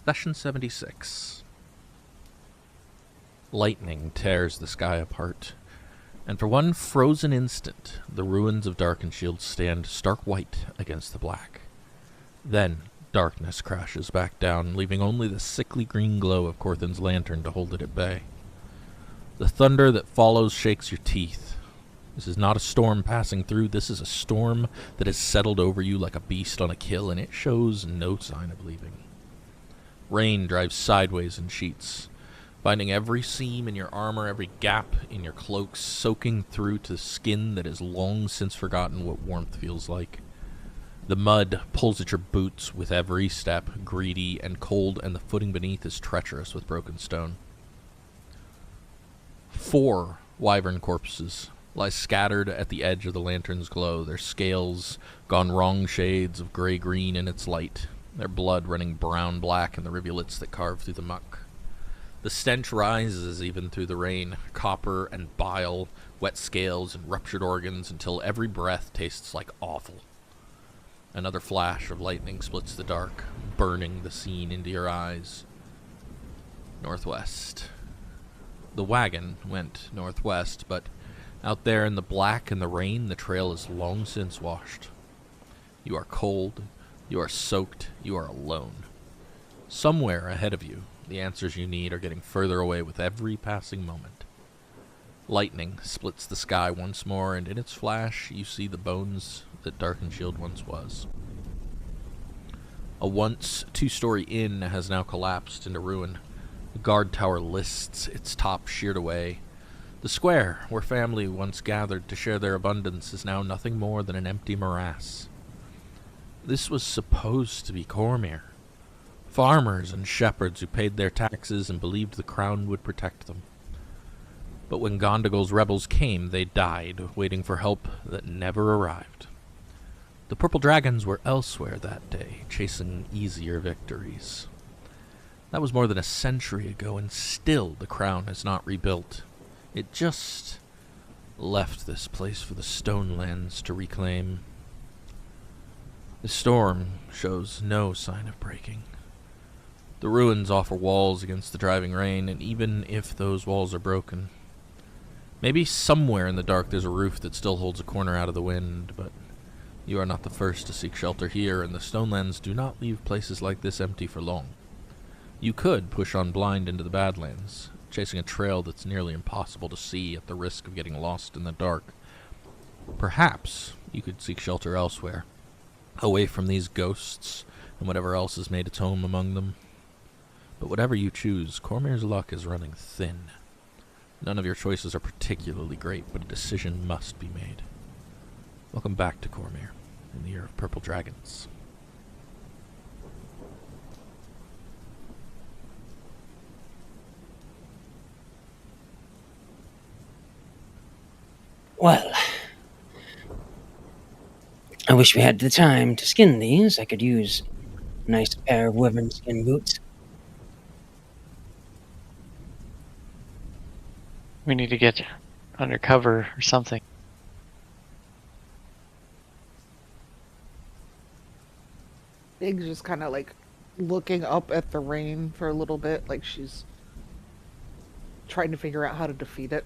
Session 76. Lightning tears the sky apart, and for one frozen instant, the ruins of Darkenshield stand stark white against the black. Then, darkness crashes back down, leaving only the sickly green glow of Corthyn's lantern to hold it at bay. The thunder that follows shakes your teeth. This is not a storm passing through, this is a storm that has settled over you like a beast on a kill, and it shows no sign of leaving. Rain drives sideways in sheets, finding every seam in your armor, every gap in your cloak, soaking through to skin that has long since forgotten what warmth feels like. The mud pulls at your boots with every step, greedy and cold, and the footing beneath is treacherous with broken stone. 4 wyvern corpses lie scattered at the edge of the lantern's glow, their scales gone wrong shades of gray-green in its light, their blood running brown-black in the rivulets that carve through the muck. The stench rises even through the rain, copper and bile, wet scales and ruptured organs, until every breath tastes like offal. Another flash of lightning splits the dark, burning the scene into your eyes. Northwest. The wagon went northwest, but out there in the black and the rain, the trail is long since washed. You are cold, you are soaked, you are alone. Somewhere ahead of you, the answers you need are getting further away with every passing moment. Lightning splits the sky once more, and in its flash, you see the bones that Darkenshield once was. A once 2-story inn has now collapsed into ruin. The guard tower lists, its top sheared away. The square, where family once gathered to share their abundance, is now nothing more than an empty morass. This was supposed to be Cormyr. Farmers and shepherds who paid their taxes and believed the crown would protect them. But when Gondogal's rebels came, they died, waiting for help that never arrived. The purple dragons were elsewhere that day, chasing easier victories. That was more than a century ago, and still the crown has not rebuilt. It just left this place for the Stonelands to reclaim. The storm shows no sign of breaking. The ruins offer walls against the driving rain, and even if those walls are broken, maybe somewhere in the dark there's a roof that still holds a corner out of the wind, but you are not the first to seek shelter here, and the Stonelands do not leave places like this empty for long. You could push on blind into the Badlands, chasing a trail that's nearly impossible to see at the risk of getting lost in the dark. Perhaps you could seek shelter elsewhere, away from these ghosts and whatever else has made its home among them. But whatever you choose, Cormyr's luck is running thin. None of your choices are particularly great, but a decision must be made. Welcome back to Cormyr, in the year of purple dragons. Well, I wish we had the time to skin these. I could use a nice pair of wyvern skin boots. We need to get undercover or something. Big's just kind of like looking up at the rain for a little bit, like she's trying to figure out how to defeat it.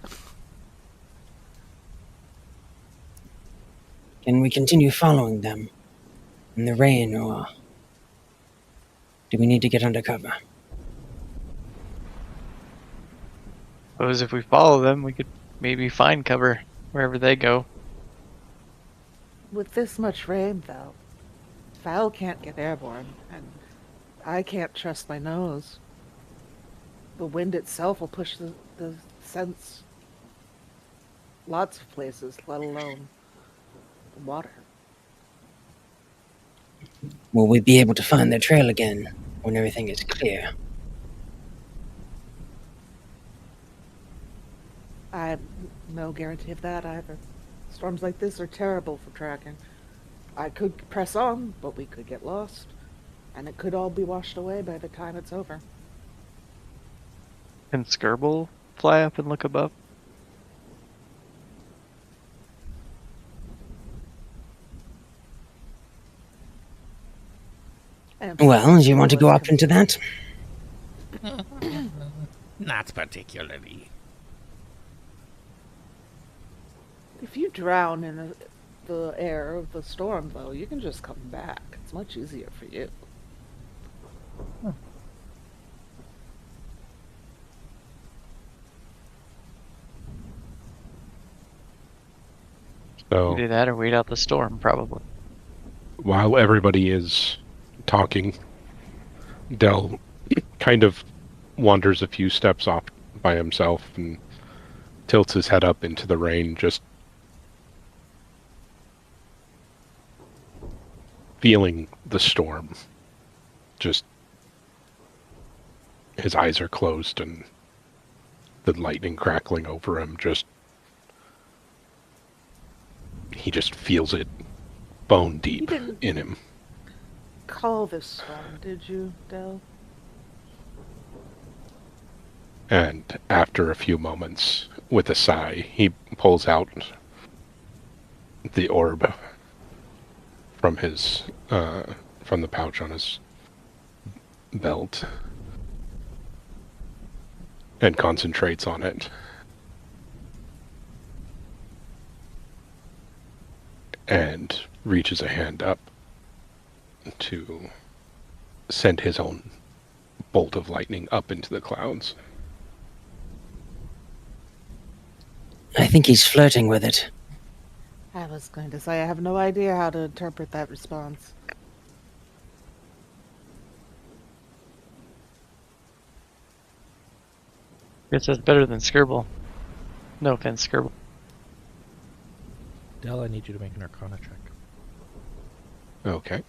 Can we continue following them in the rain, or do we need to get undercover? Suppose if we follow them, we could maybe find cover wherever they go. With this much rain, though, Val can't get airborne, and I can't trust my nose. The wind itself will push the scents lots of places, let alone the water. Will we be able to find their trail again when everything is clear? I have no guarantee of that either. Storms like this are terrible for tracking. I could press on, but we could get lost, and it could all be washed away by the time it's over. Can Skirble fly up and look above? Well, do you want to go up into that? Not particularly. If you drown in the air of the storm, though, you can just come back. It's much easier for you. Do So that or wait out the storm, probably. while everybody is talking, Del kind of wanders a few steps off by himself and tilts his head up into the rain, just feeling the storm. Just his eyes are closed and the lightning crackling over him. He just feels it bone deep didn't- in him. Call this storm, did you, Del? And after a few moments, with a sigh, he pulls out the orb from his from the pouch on his belt and concentrates on it. And reaches a hand up to send his own bolt of lightning up into the clouds. I think he's flirting with it. I was going to say, I have no idea how to interpret that response. Guess that's better than Skirble. No offense, Skirble. Del, I need you to make an Arcana check. Okay.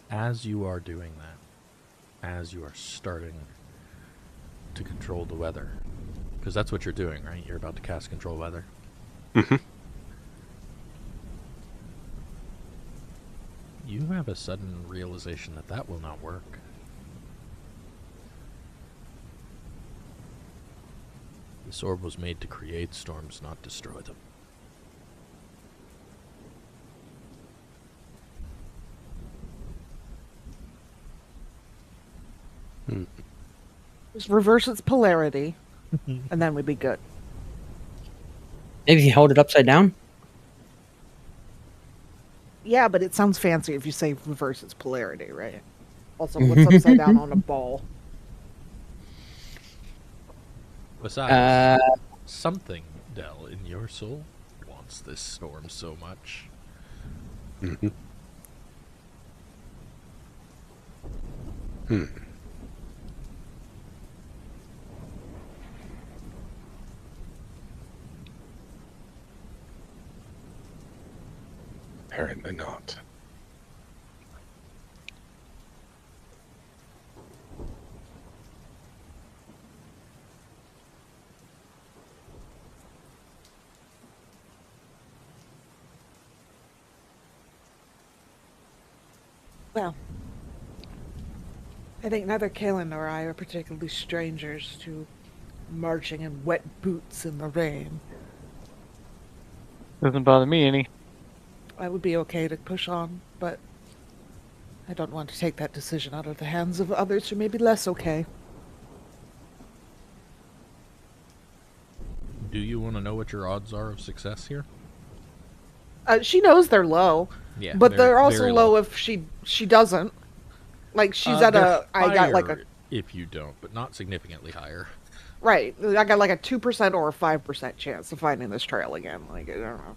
As you are doing that, as you are starting to control the weather, because that's what you're doing, right? You're about to cast Control Weather. Mm-hmm. You have a sudden realization that that will not work. This orb was made to create storms, not destroy them. Just reverse its polarity, and then we'd be good. Maybe if you hold it upside down? Yeah, but it sounds fancy if you say reverse its polarity, right? Also, what's upside down on a ball? Besides, something, Del, in your soul wants this storm so much. Mm-hmm. Hmm. Apparently not. Well, I think neither Kaelen nor I are particularly strangers to marching in wet boots in the rain. Doesn't bother me any. I would be okay to push on, but I don't want to take that decision out of the hands of others who may be less okay. Do you want to know what your odds are of success here? She knows they're low, Yeah, but very- they're also very low if she doesn't. Like she's at They're I got like a higher if you don't, but not significantly higher. right. I got like a 2% or a 5% chance of finding this trail again. Like I don't know.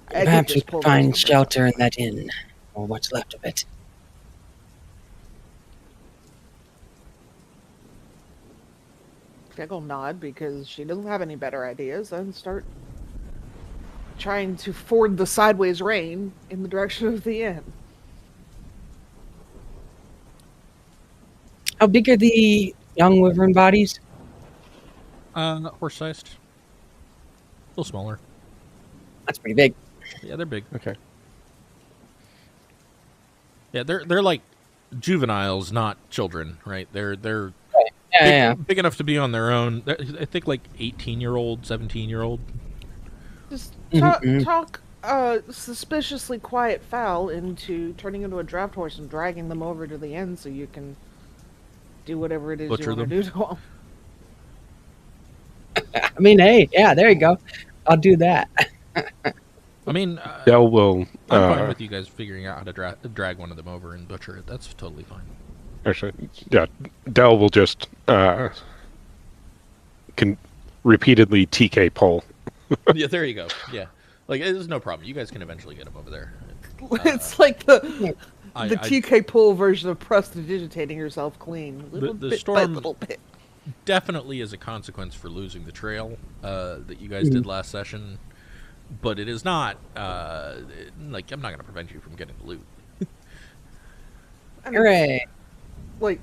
I could Perhaps we just pull could those find numbers shelter up. in that inn, or what's left of it. Figgle nod because she doesn't have any better ideas and start trying to ford the sideways rain in the direction of the inn. How big are the young wyvern bodies? Horse-sized. A little smaller. That's pretty big. Yeah, they're big. Okay. Yeah, they're like juveniles, not children, right? They're Yeah, big enough to be on their own. I think like 18-year-old, 17-year-old. Just Mhm. talk suspiciously quiet Fowl into turning into a draft horse and dragging them over to the end so you can do whatever it is Butcher you want them? to do to them. I mean, hey, yeah, there you go. I'll do that. I mean, Dell will. I'm fine with you guys figuring out how to drag one of them over and butcher it. That's totally fine. Actually, yeah, Dell will just can repeatedly TK pull. Yeah, there you go. Yeah, like there's no problem. You guys can eventually get him over there. It's like the I- TK pull version of prestidigitating yourself clean, little the bit by storm- little bit. Definitely is a consequence for losing the trail that you guys did last session, but it is not like I'm not going to prevent you from getting the loot. I mean, Hooray! like,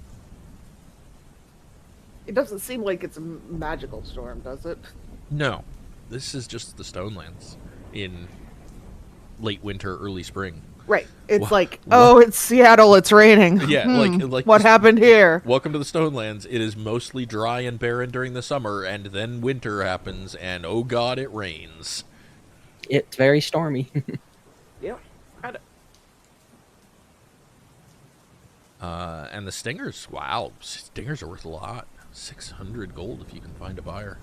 it doesn't seem like it's a magical storm, does it? No, this is just the Stonelands in late winter, early spring. Right. It's Wha- like, oh, it's Seattle, it's raining. Yeah, like what this- happened here? Welcome to the Stonelands. It is mostly dry and barren during the summer, and then winter happens, and oh god, it rains. It's very stormy. Yep. And the stingers, wow, stingers are worth a lot. 600 gold if you can find a buyer.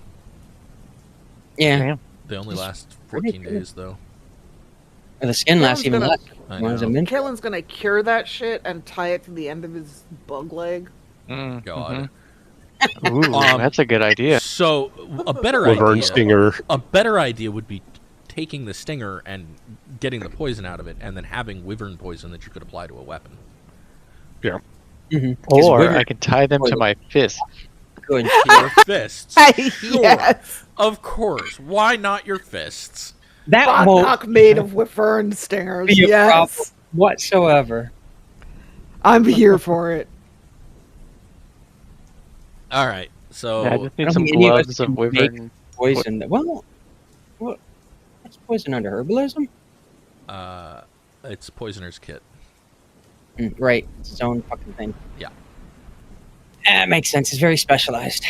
Yeah, Damn. They only That's last pretty 14 good. days, though. the skin lasts Kaelen's even gonna- less. I One is a know. mint. Kaelen's gonna cure that shit and tie it to the end of his bug leg. God. Ooh, that's a good idea. So a better Laverne idea. Stinger. A better idea would be taking the stinger and getting the poison out of it, and then having wyvern poison that you could apply to a weapon. Yeah. Or I can tie them to my fist. Good. Your fists. Sure. Yes. Of course. Why not your fists? That won't Knock made of wyvern stingers. be a problem Yes. whatsoever. I'm here for it. All right. So Yeah, I just need don't some think any of us gloves of can wyvern. Poison. Well, what's poison under herbalism? it's poisoner's kit. Right, it's its own fucking thing. Yeah. That makes sense. It's very specialized.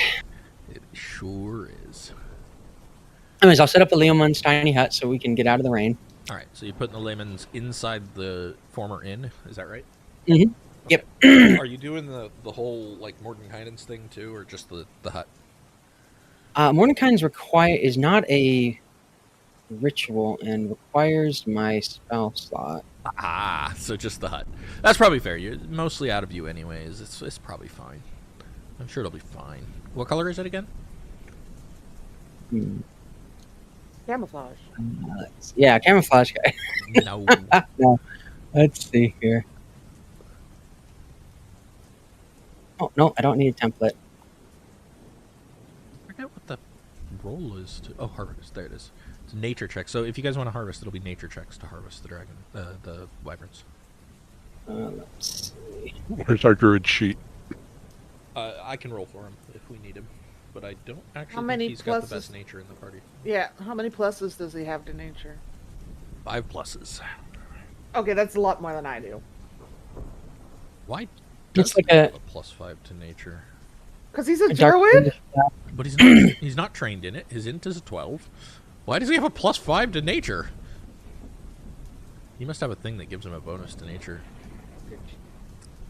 It sure is. Anyways, I'll set up a Leoman's tiny hut so we can get out of the rain. All right. So you're putting the layman's inside the former inn. Is that right? Mhm. Yep. Are you doing the whole like Mordenkainen's thing too, or just the hut? Mordecai's is not a ritual and requires my spell slot. Ah, so just the hut. That's probably fair. You're mostly out of view anyways. It's probably fine. I'm sure it'll be fine. What color is it again? Camouflage. Yeah, camouflage guy. No. No. Let's see here. Oh, no, I don't need a template. I forget what the roll is to. Oh, harvest. There it is. It's a nature check. So if you guys want to harvest, it'll be nature checks to harvest the dragon, the wyverns. Let's see. Where's our druid sheet? I can roll for him if we need him, but I don't actually How think many he's got the pluses? best nature in the party. Yeah. How many pluses does he have to nature? 5 pluses. Okay, that's a lot more than I do. Why It's does like he have a- a +5 to nature? Because he's a A dark druid? But he's not. He's not trained in it. His int is a 12. Why does he have a +5 to nature? He must have a thing that gives him a bonus to nature.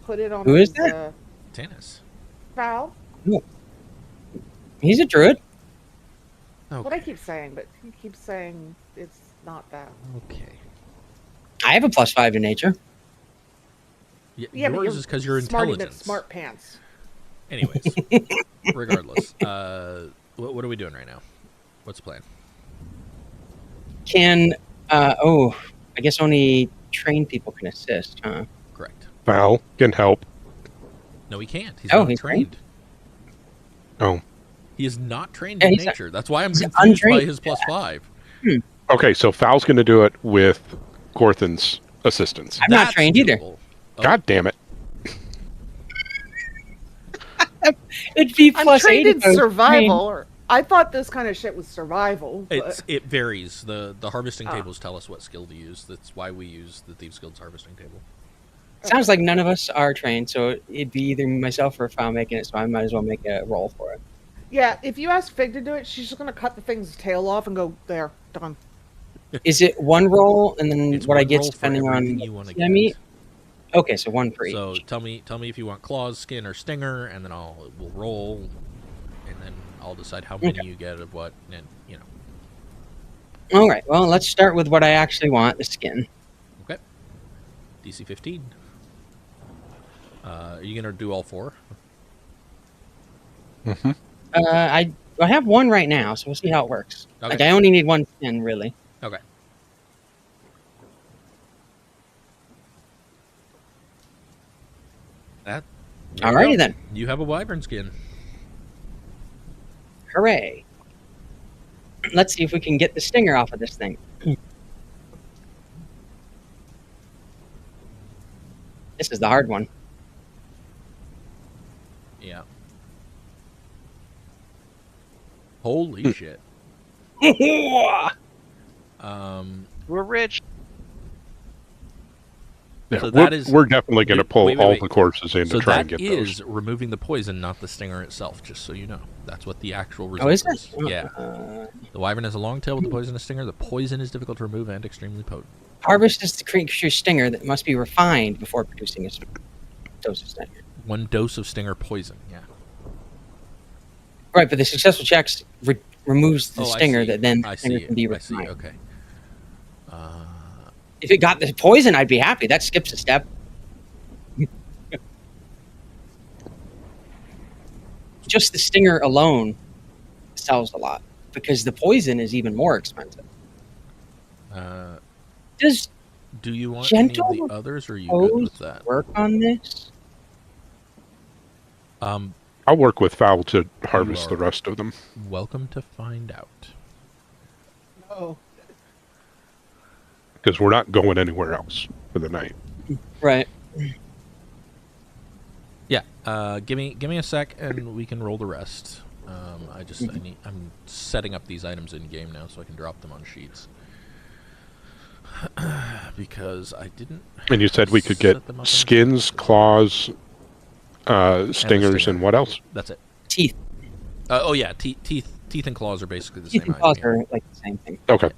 Put it on Who is his, that? Tanis. Foul. He's a druid. What I Okay. keep saying, but he keeps saying it's not that. Okay. I have a +5 to nature. Yeah, but yours you're is because you're smarty intelligent. smart pants. Anyways, regardless, what are we doing right now? What's the plan? Can, I guess only trained people can assist, huh? Correct. Val can help. No, he can't. He's Oh, not he's trained. Oh. He is not trained Yeah, in he's not- nature. That's why I'm he's confused by untrained. his +5. Okay, so Val's going to do it with Corthyn's assistance. I'm not That's trained either. doable. Oh, God damn it. It'd be I'm plus trained 8 in if I was survival. Or I thought this kind of shit was survival. But it varies. The harvesting Ah. tables tell us what skill to use. That's why we use the Thieves Guild's harvesting table. Sounds like none of us are trained, so it'd be either myself or Fowl making it, so I might as well make a roll for it. Yeah, if you ask Fig to do it, she's just gonna cut the thing's tail off and go, there, done. Is it one roll, and then It's what I one get roll for depending on everything you want to what I meet? get. Okay, so one for So each. tell me if you want claws, skin, or stinger, and then we'll roll, and then I'll decide how many you get of what, and All right, well, let's start with what I actually want, the skin. Okay. DC 15. Are you gonna do all 4? Mm-hmm. I have one right now, so we'll see how it works. Okay. Like, I only need one skin, really. Okay. There you Alrighty go. then. You have a wyvern skin. Hooray. Let's see if we can get the stinger off of this thing. This is the hard one. Yeah. Holy shit. We're rich. Yeah, So that is- we're definitely going to pull wait, all wait. the corpses in So to try that and get is those. removing the poison, not the stinger itself, just so you know. That's what the actual result Oh, is it? Yeah. The wyvern has a long tail with a poisonous stinger. The poison is difficult to remove and extremely potent. Harvest is the creature's stinger that must be refined before producing a dose of stinger. 1 dose of stinger poison, yeah. Right, but the successful checks removes the Oh, I stinger see. that then I the stinger see. can be I see. refined. Okay. If it got the poison, I'd be happy. That skips a step. Just the stinger alone sells a lot because the poison is even more expensive. Does Do you want any of Gentle the others, or are you good with that? work on this? I'll work with Fowl to harvest are- the rest of them. Welcome to find out. Oh. Because we're not going anywhere else for the night. Right. Yeah. Give me a sec, and we can roll the rest. I'm setting up these items in game now, so I can drop them on sheets. Because I didn't. And you said we could get set them up on skins, claws, stingers, stinger. and what else? That's it. Teeth. Oh yeah, teeth and claws are basically the Teeth same and claws item. are like the same thing. Okay.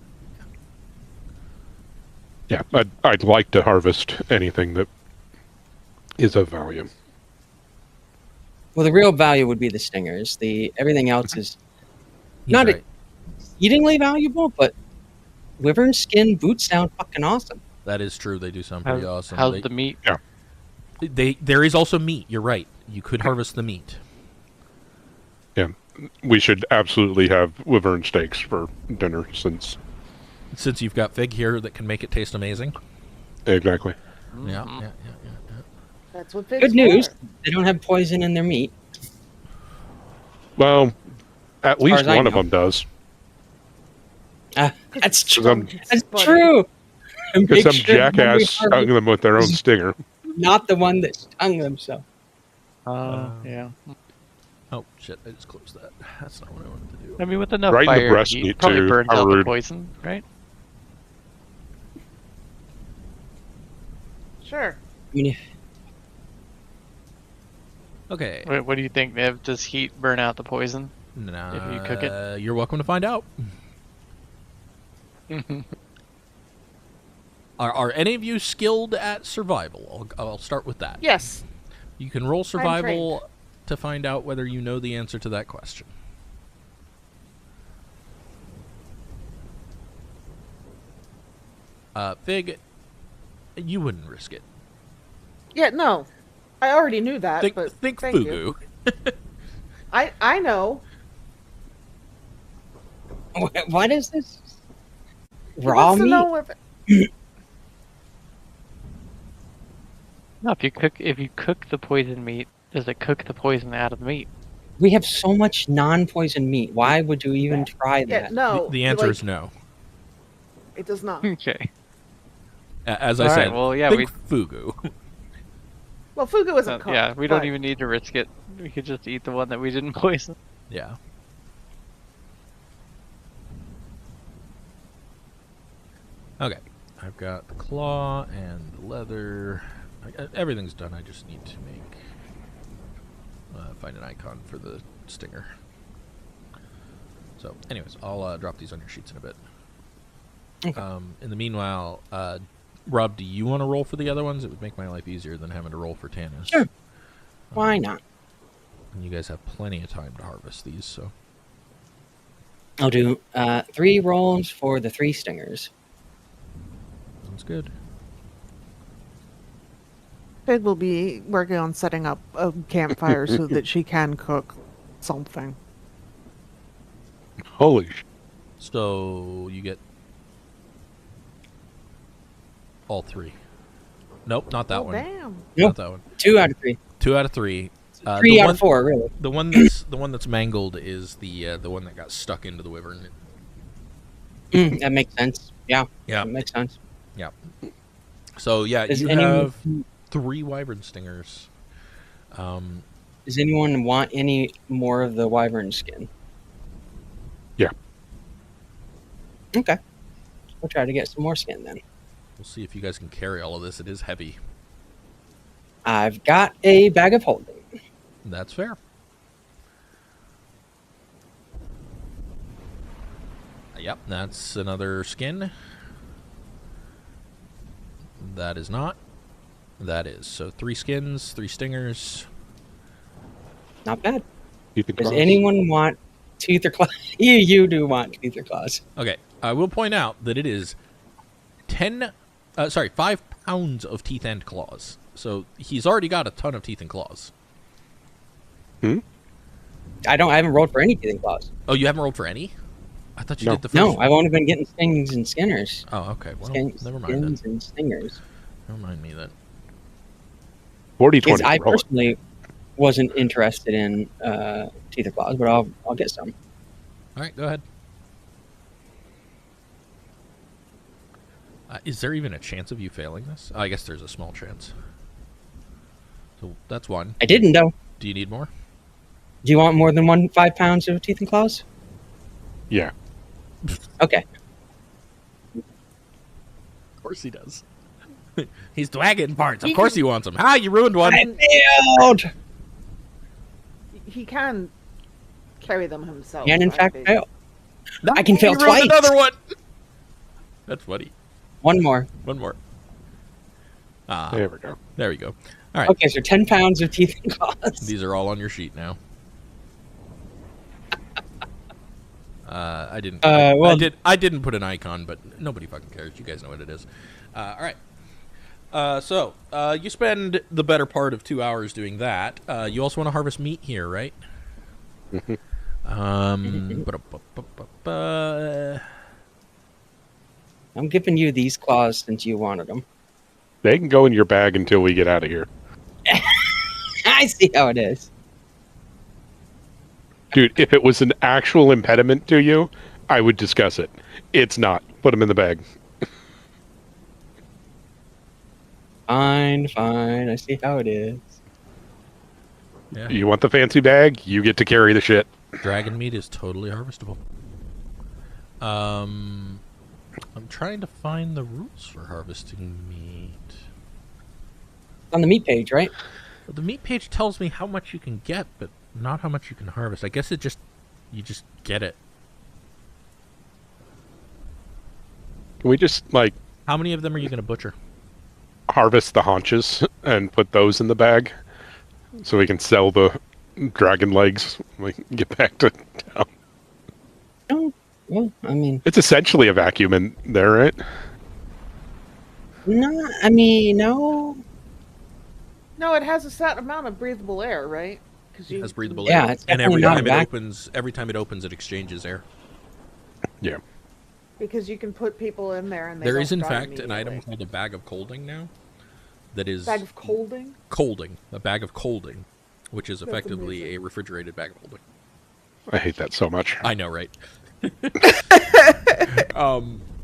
Yeah, I'd like to harvest anything that is of value. Well, the real value would be the stingers. Everything else is He's not right. exceedingly valuable, but wyvern skin boots sound fucking awesome. That is true. They do sound pretty awesome. How's the meat? There is also meat. You're right. You could harvest the meat. Yeah, we should absolutely have wyvern steaks for dinner since... Since you've got Fig here that can make it taste amazing. Exactly. Yeah. That's what Fig's Good news, for. they don't have poison in their meat. Well, at far least as I one of know. them does. That's true. Some, That's Buddy. true. because Make some sure that jackass we stung harvest them with their own stinger. not the one that stung themselves. Yeah. Oh shit! I just closed that. That's not what I wanted to do. I mean, with enough Right in the fire, breast heat, meat, probably too. burns How out the rude. poison, right? Sure. I mean, Okay. What do you think, Nev? Does heat burn out the poison? Nah, If you cook it? you're welcome to find out. Are any of you skilled at survival? I'll start with that. Yes. You can roll survival to find out whether you know the answer to that question. Fig, you wouldn't risk it. Yeah, no. I already knew that, Think but thank Fugu. you. I know. what is this? He Raw wants to meat? know if No, if you cook the poison meat, does it cook the poison out of the meat? We have so much non-poison meat. Why would you even try yeah, that? no. The answer like, is no. It does not. Okay. As I All right, said, well, yeah, think Fugu. Well, Fugu isn't cooked. Yeah, we don't but- even need to risk it. We could just eat the one that we didn't poison. Yeah. Okay. I've got the claw and the leather. Everything's done. I just need to make find an icon for the stinger. So, anyways, I'll drop these on your sheets in a bit. Okay. In the meanwhile, Rob, do you want to roll for the other ones? It would make my life easier than having to roll for Tanis. Sure. Why not? And you guys have plenty of time to harvest these, so. I'll do 3 rolls for the 3 stingers. Sounds good. Fig will be working on setting up a campfire so that she can cook something. Holy sh! So, you get all 3. Nope, not that Oh, one. damn. Nope. Not that one. 2 out of 3. 2 out of 3. 3 out of 4, really. The one that's mangled is the one that got stuck into the wyvern. That makes sense. Yeah. Yeah. That makes sense. Yeah. So yeah, Does you anyone- have 3 wyvern stingers. Does anyone want any more of the wyvern skin? Yeah. Okay. We'll try to get some more skin then. We'll see if you guys can carry all of this. It is heavy. I've got a bag of holding. That's fair. Yep, that's another skin. That is not. That is. So 3 skins, 3 stingers. Not bad. You can Does cross. anyone want teeth or claws? You do want teeth or claws. Okay, I will point out that it is 5 pounds of teeth and claws. So he's already got a ton of teeth and claws. I haven't rolled for any teeth and claws. Oh, you haven't rolled for any? I thought you No. did the first No, one. I've only been getting stings and skinners. Oh, okay. Well, never mind Skins then. and stingers. Never mind me then. 40-20. Because I roll it. personally wasn't interested in teeth or claws, but I'll get some. All right, go ahead. Is there even a chance of you failing this? I guess there's a small chance. So that's 1. I didn't though. Do you need more? Do you want more than 5 pounds of teeth and claws? Yeah. Okay. Of course he does. He's dragging parts. Of course he wants them. Ah, you ruined one. I failed. He can carry them himself. And in I fact think. fail. No, I can fail you ruined twice. another one. That's funny. One more. One more. Ah, There we go. there we go. All right. Okay, so 10 pounds of teeth and claws. These are all on your sheet now. I didn't. well- I didn't put an icon, but nobody fucking cares. You guys know what it is. All right. So you spend the better part of 2 hours doing that. You also want to harvest meat here, right? ba-da-ba-ba-ba-ba. I'm giving you these claws since you wanted them. They can go in your bag until we get out of here. I see how it is. Dude, if it was an actual impediment to you, I would discuss it. It's not. Put them in the bag. Fine, fine. I see how it is. Yeah. You want the fancy bag? You get to carry the shit. Dragon meat is totally harvestable. I'm trying to find the rules for harvesting meat. On the meat page, right? Well, the meat page tells me how much you can get, but not how much you can harvest. I guess you just get it. Can we just, like, How many of them are you going to butcher? harvest the haunches and put those in the bag so we can sell the dragon legs when we get back to town? Oh, well, I mean, It's essentially a vacuum in there, right? no. No, it has a set amount of breathable air, right? Because It has breathable Yeah, air. it's And definitely not a every time it opens, it exchanges air. Yeah. Because you can put people in there and they There don't is, in die fact, an item immediately. called a bag of colding now. That is Bag of colding. colding, a bag of colding, which is That's effectively amazing. a refrigerated bag of holding. I hate that so much. I know, right?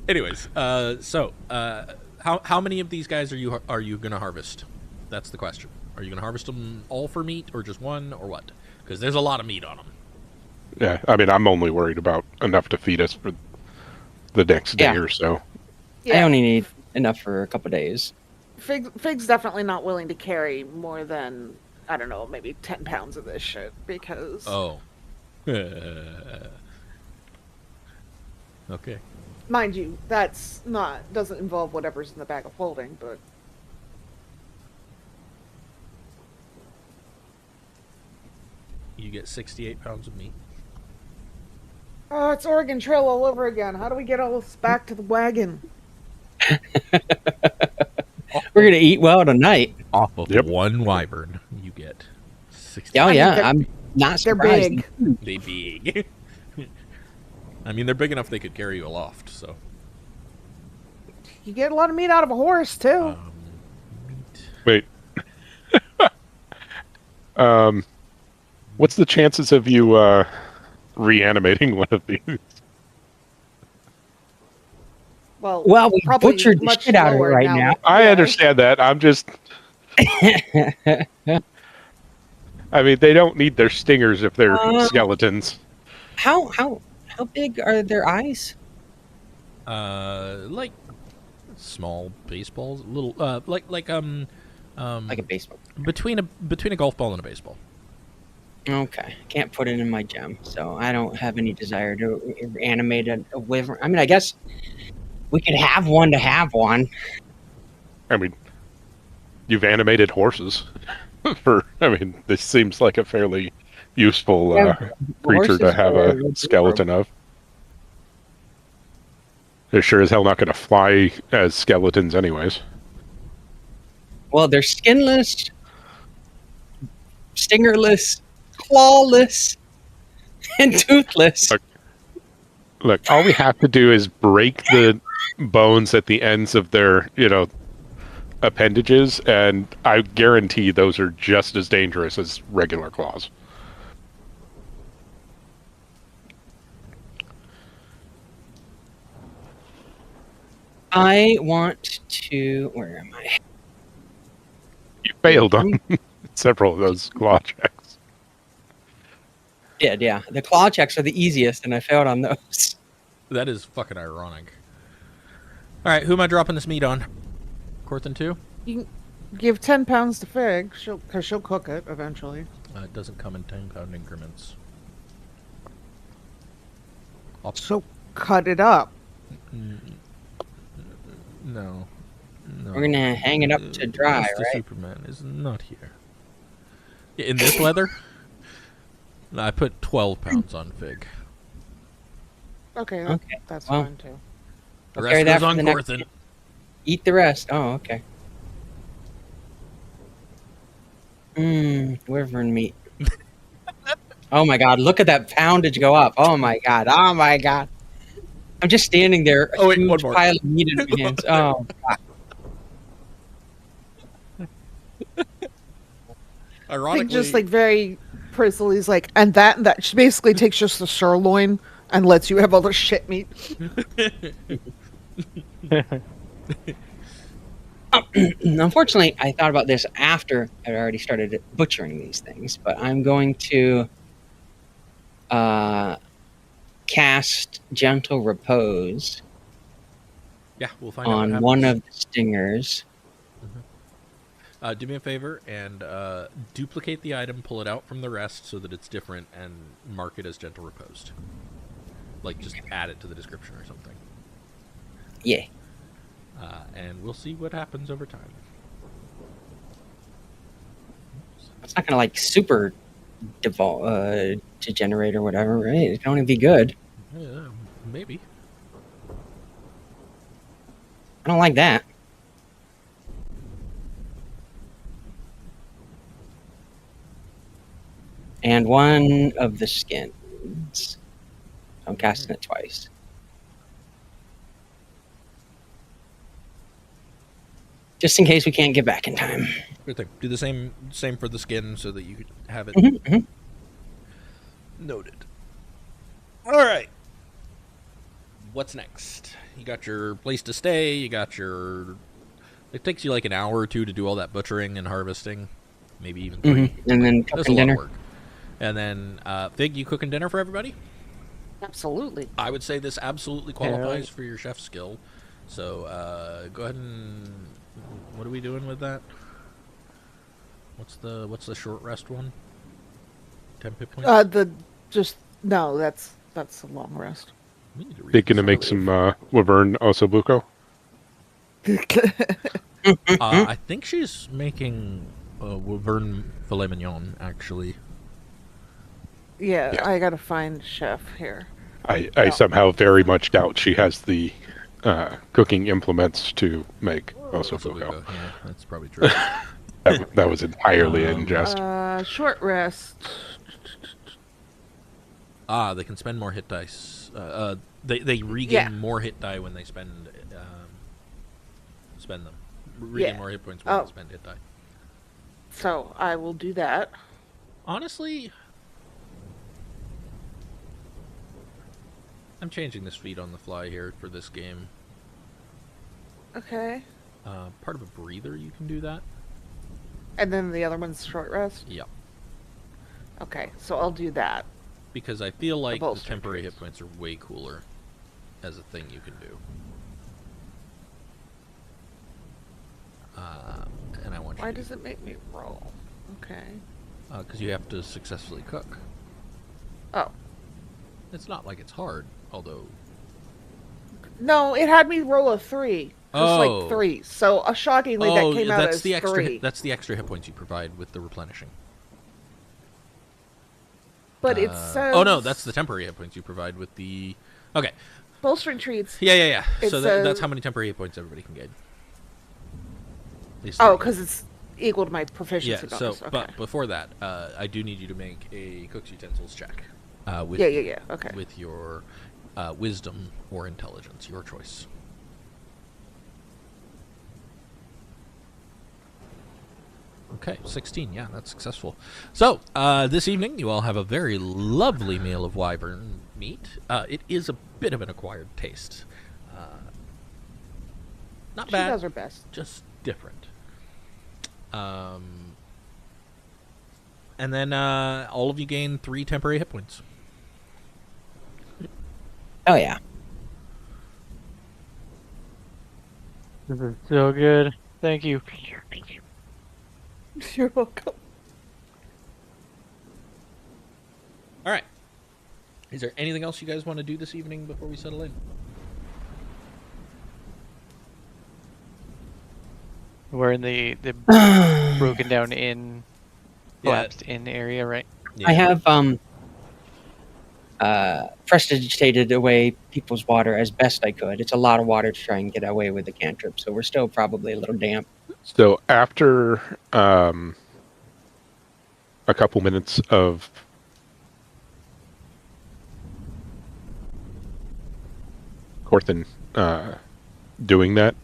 Anyways, how many of these guys are you going to harvest? That's the question. Are you going to harvest them all for meat, or just one, or what? Because there's a lot of meat on them. Yeah, I mean, I'm only worried about enough to feed us for the next day Yeah. or so. I only need enough for a couple days. Fig's definitely not willing to carry more than, I don't know, maybe 10 pounds of this shit, because... Oh. Okay. Mind you, doesn't involve whatever's in the bag of holding, but... You get 68 pounds of meat. Oh, it's Oregon Trail all over again. How do we get all this back to the wagon? We're gonna eat well tonight. Off of Yep. one wyvern, you get 60. Oh I mean, yeah, I'm not They're surprised. big. They big. I mean, they're big enough they could carry you aloft, so. You get a lot of meat out of a horse, too. Meat. Wait. What's the chances of you reanimating one of these? Well, we probably butchered the much shit out of it lower right now. now. I Yeah. understand that. I'm just. I mean, they don't need their stingers if they're skeletons. How big are their eyes? Like small baseballs, little like Like a baseball. between a golf ball and a baseball. Okay, can't put it in my gem, so I don't have any desire to animate a wyvern. I mean, I guess we could have one to have one. I mean, you've animated horses. I mean, this seems like a fairly useful creature to horses have are a good skeleton of. They're sure as hell not going to fly as skeletons, anyways. Well, they're skinless, stingerless, clawless, and toothless. Look, all we have to do is break the bones at the ends of their, appendages, and I guarantee those are just as dangerous as regular claws. I want to. Where am I? You failed on several of those claw checks. Yeah. The claw checks are the easiest, and I failed on those. That is fucking ironic. All right, who am I dropping this meat on? Corthynd 2? You can give 10 pounds to Fig, because she'll cook it eventually. It doesn't come in 10-pound increments. So cut it up. No. We're gonna hang it up to dry, Mr. right? Superman is not here. In this weather? I put 12 pounds on Fig. Okay, Okay, that's well. fine too. The I'll rest carry that goes for on the next- Corthynd. Eat the rest. Oh, okay. Wyvern meat. Oh my god, look at that poundage go up. Oh my god. I'm just standing there, a Oh, wait, huge one more. pile of meat in my hands. Oh god. Ironically, Fig just like very prettily is like, and that she basically takes just the sirloin and lets you have all the shit meat. Unfortunately, I thought about this after I'd already started butchering these things, but I'm going to cast Gentle Repose yeah, we'll find out what on one happens. of the stingers. Do me a favor and duplicate the item, pull it out from the rest so that it's different, and mark it as Gentle Reposed. Like, just add it to the description or something. Yeah. And we'll see what happens over time. It's not gonna like super degenerate or whatever, right? It can only be good. Yeah, maybe. I don't like that. And one of the skins. I'm casting it twice. Just in case we can't get back in time. Good thing. Do the same for the skin so that you could have it noted. All right. What's next? You got your place to stay. You got your. It takes you like an hour or two to do all that butchering and harvesting, maybe even 3. And then That's a cooking lot dinner. of work. And then, Fig, you cooking dinner for everybody? Absolutely. I would say this absolutely qualifies for your chef skill. So go ahead and what are we doing with that? What's the short rest one? 10 hit points. That's a long rest. We need to read Thinking to this. make some Wyvern Osobuco. I think she's making Wyvern filet mignon. Actually, Yeah, Yeah. I gotta find chef here. I somehow very much doubt she has the cooking implements to make Osobuco. Osobuco. Yeah, that's probably true. That was entirely in jest. Short rest. They can spend more hit dice. They regain Yeah. more hit die when they spend them. Regain Yeah. more hit points when Oh. they spend hit die. So I will do that. Honestly, I'm changing this feat on the fly here for this game. Okay. Part of a breather, you can do that. And then the other one's short rest? Yeah, Okay, so I'll do that. because I feel like the bolster temporary trees. hit points are way cooler as a thing you can do. And I want Why you does it make me roll? Okay. because you have to successfully cook. Oh. It's not like it's hard, although No, it had me roll a 3. Just Oh. like 3. So shockingly that came out that's as the extra. 3. That's the extra hit points you provide with the replenishing. But it says... Oh no, that's the temporary hit points you provide with the. Okay. Bolstering treats. Yeah. It So says- that's how many temporary hit points everybody can gain. At least Oh, three. because it's equal to my Yeah. proficiency So, bonus. Okay. but before that, I do need you to make a cook's utensils check. With, Yeah. Okay. With your wisdom or intelligence, your choice. Okay, 16. Yeah, that's successful. So, this evening, you all have a very lovely meal of wyvern meat. It is a bit of an acquired taste. Not She bad, does her best. just different. And then all of you gain 3 temporary hit points. Oh yeah. This is so good. Thank you. You're welcome. All right. Is there anything else you guys want to do this evening before we settle in? We're in the broken down inn, collapsed inn area, right? I have prestidigitated away people's water as best I could. It's a lot of water to try and get away with the cantrip, so we're still probably a little damp. So after a couple minutes of Corthynd doing that,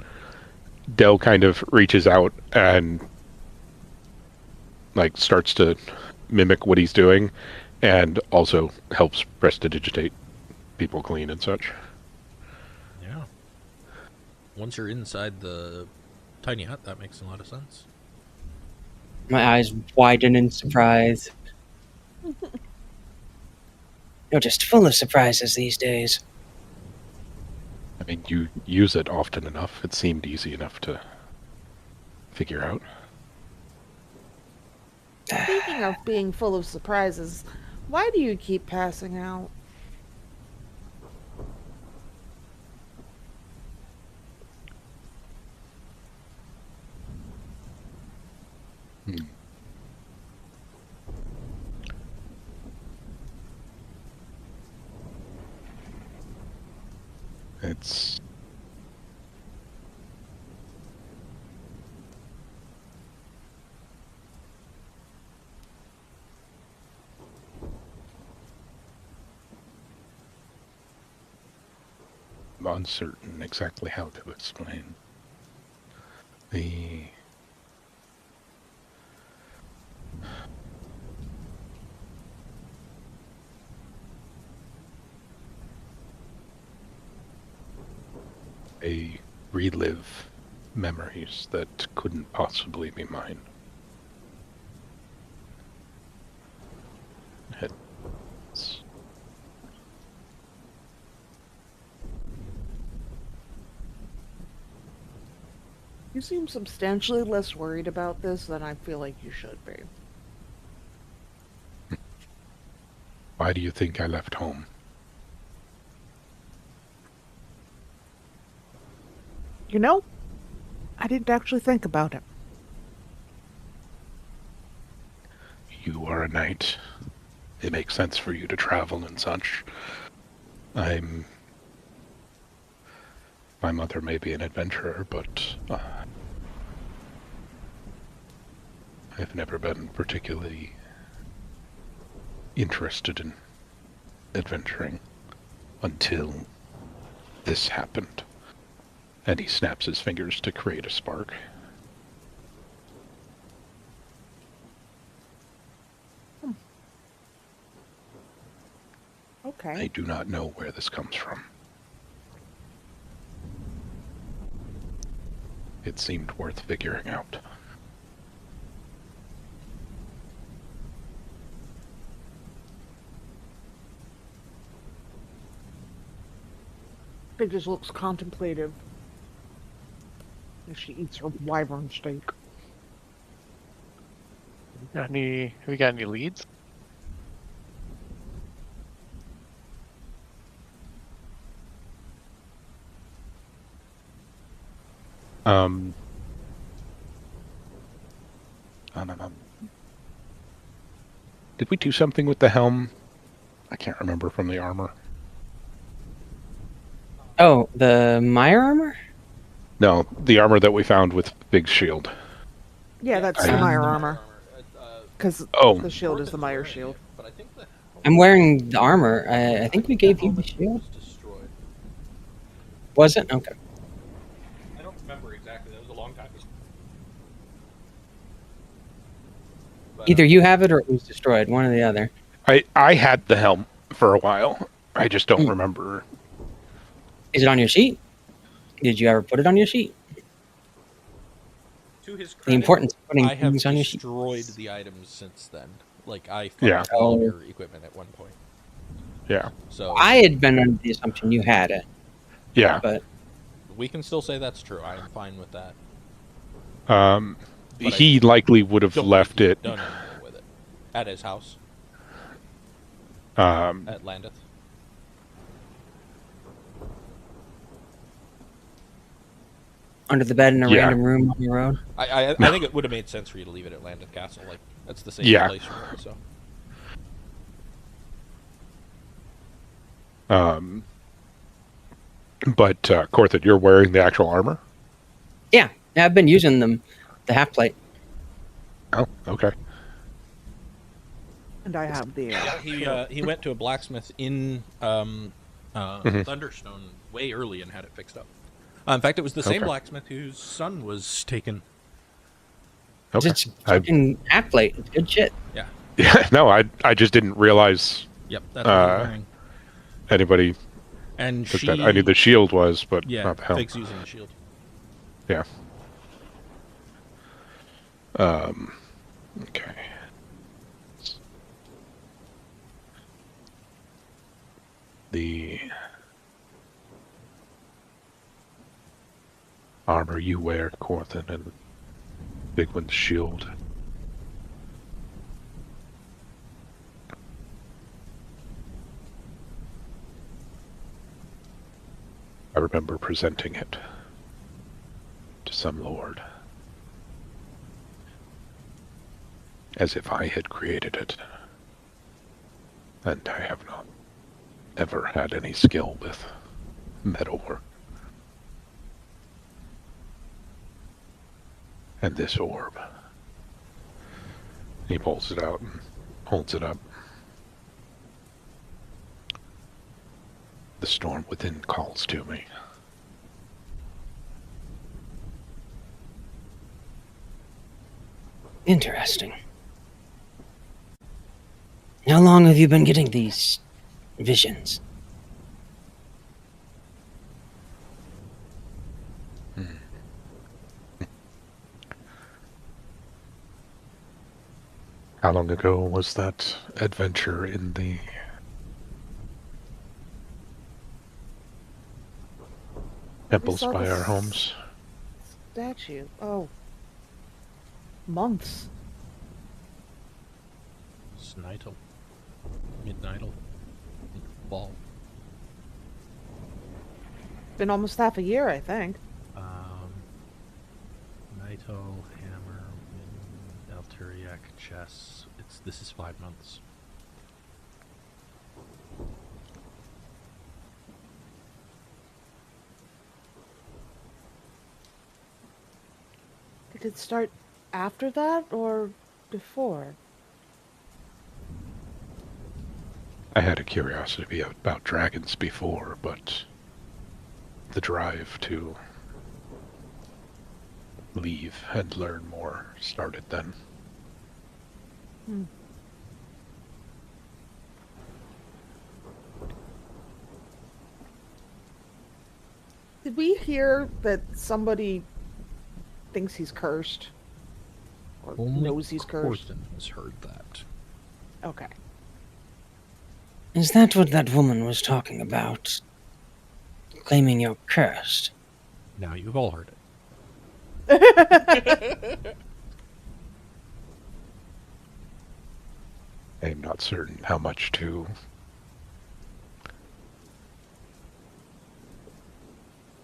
Del kind of reaches out and like starts to mimic what he's doing, and also helps prestidigitate people clean and such. Yeah. Once you're inside the tiny hut, that makes a lot of sense. My eyes widen in surprise. You're just full of surprises these days. I mean, you use it often enough. It seemed easy enough to figure out. Speaking of being full of surprises, why do you keep passing out? It's I'm uncertain exactly how to explain. The I relive memories that couldn't possibly be mine. It's You seem substantially less worried about this than I feel like you should be. Why do you think I left home? You know, I didn't actually think about it. You are a knight. It makes sense for you to travel and such. My mother may be an adventurer, but I've never been particularly interested in adventuring until this happened. And he snaps his fingers to create a spark. Okay. I do not know where this comes from. It seemed worth figuring out. It just looks contemplative as she eats her wyvern steak. Have we got any leads? I don't know. Did we do something with the helm? I can't remember from the armor. Oh, the Meyer armor? No, the armor that we found with Big's shield. Yeah, that's I- the Meyer The armor. Because Oh, the shield is the Meyer shield. But I think the I'm wearing the armor. I think we gave you the shield. was destroyed. Was it? Okay. I don't remember exactly. That was a long time ago. But, Either you have it or it was destroyed. One or the other. I had the helm for a while. I just don't remember. Is it on your sheet? Did you ever put it on your sheet? to his credit, The importance of putting I have things on your sheet. destroyed the items since then. Like I fucked Yeah. up all of your equipment at one point. Yeah. So I had been under the assumption you had it, Yeah. but we can still say that's true. I am fine with that. But He likely would have Don't left think it. he'd done anything with it at his house Um, at Landeth. under the bed in a Yeah. random room on the road. I think it would have made sense for you to leave it at Landeth Castle. Like that's the same Yeah. place for it. So but Corthynd, you're wearing the actual armor? Yeah, I've been using them, the half plate. Oh, okay. And I have the. he went to a blacksmith in Thunderstone way early and had it fixed up. In fact, it was the same Okay. blacksmith whose son was taken. Okay. It's fucking half plate. It's good shit. Yeah. Yeah, no, I just didn't realize Yep. That's what he's wearing. anybody And took she. that. I knew the shield was, but Yeah. not the helm. Fig's using the shield. Yeah. Okay. The armor you wear, Corthynd, and Figwyn's shield. I remember presenting it to some lord, as if I had created it, and I have not ever had any skill with metalwork. And this orb. He pulls it out and holds it up. The storm within calls to me. Interesting. How long have you been getting these visions? How long ago was that adventure in the temples saw by this- our homes? statue? Oh, months. It's Nightle. Mid-Nightle. Fall. Been almost half a year, I think. Nightle, Hammer, Alturiac, Chess. This is 5 months. Did it start after that or before? I had a curiosity about dragons before, but the drive to leave and learn more started then. Hmm. Did we hear that somebody thinks he's cursed? Or knows he's cursed? Corthyndahast has heard that. Okay. Is that what that woman was talking about? Claiming you're cursed? Now you've all heard it. I am not certain how much to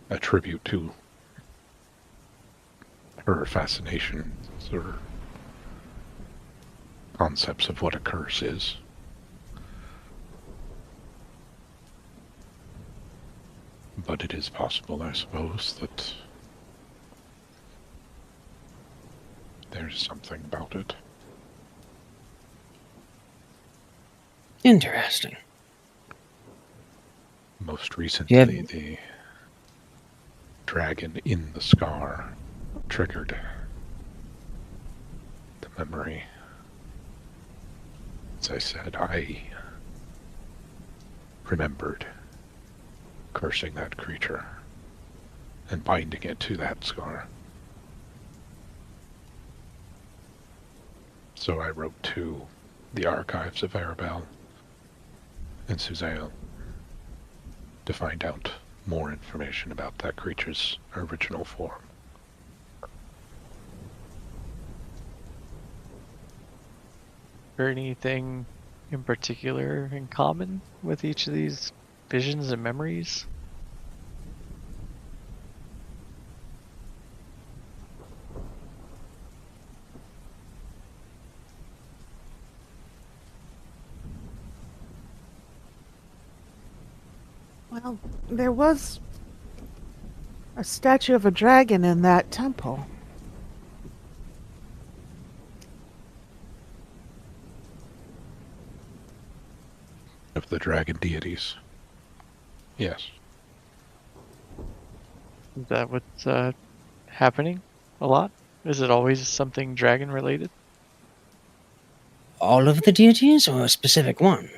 attribute to her fascinations or concepts of what a curse is. But it is possible, I suppose, that there's something about it. Interesting. Most recently, Yeah. the dragon in the scar triggered the memory. As I said, I remembered cursing that creature and binding it to that scar. So I wrote to the archives of Arabelle and Suzail to find out more information about that creature's original form. Or anything in particular in common with each of these visions and memories? Well, there was a statue of a dragon in that temple. Of the dragon deities. Yes. Is that what's happening a lot? Is it always something dragon related? All of the deities or a specific one?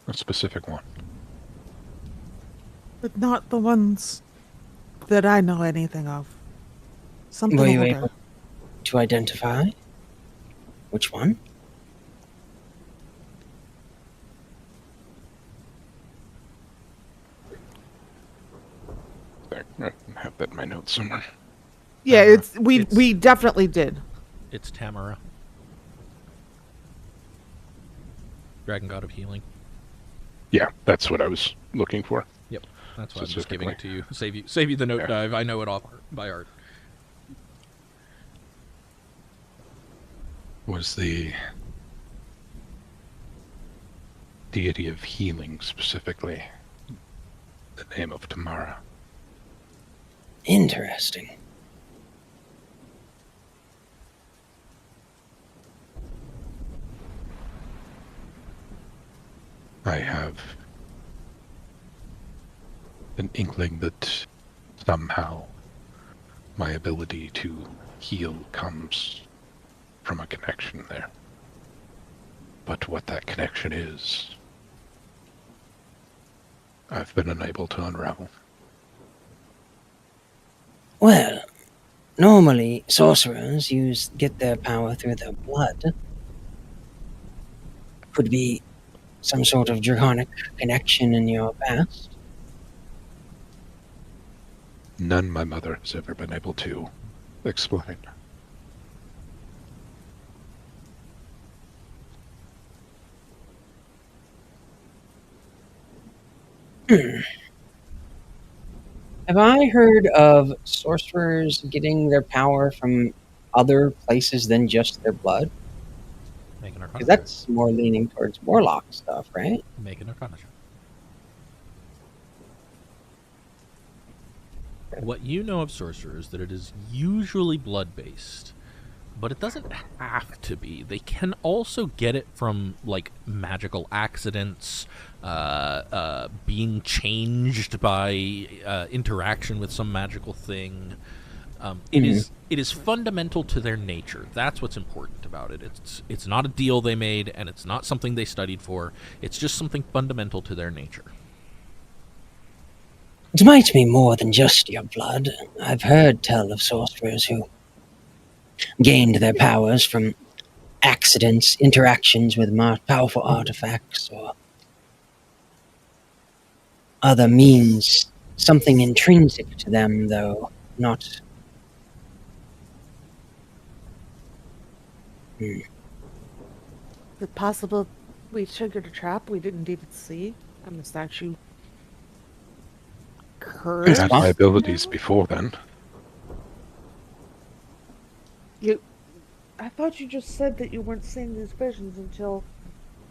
A specific one. But not the ones that I know anything of. Something Were you older. able to identify which one? There, I have that in my notes somewhere. Yeah, we It's- definitely did. It's Tammarast. Dragon god of healing. Yeah, that's what I was looking for. That's why I'm just giving it to you. Save you the note Yeah. dive. I know it off by heart. Was the deity of healing specifically the name of Tamara? Interesting. I have an inkling that somehow my ability to heal comes from a connection there. But what that connection is, I've been unable to unravel. Well, normally sorcerers get their power through their blood. Could be some sort of draconic connection in your past. none my mother has ever been able to explain. Have I heard of sorcerers getting their power from other places than just their blood? Make an arcana Because check. that's more leaning towards warlock stuff, right? Make an arcana check. What you know of sorcerers is that it is usually blood-based, but it doesn't have to be. They can also get it from, like, magical accidents, being changed by interaction with some magical thing. It is fundamental to their nature. That's what's important about it. It's not a deal they made, and it's not something they studied for. It's just something fundamental to their nature. It might be more than just your blood. I've heard tell of sorcerers who gained their powers from accidents, interactions with more powerful artifacts, or other means. Something intrinsic to them, though, not... Is it possible we triggered a trap we didn't even see? And the statue I cursed? had my abilities before then. I thought you just said that you weren't seeing these visions until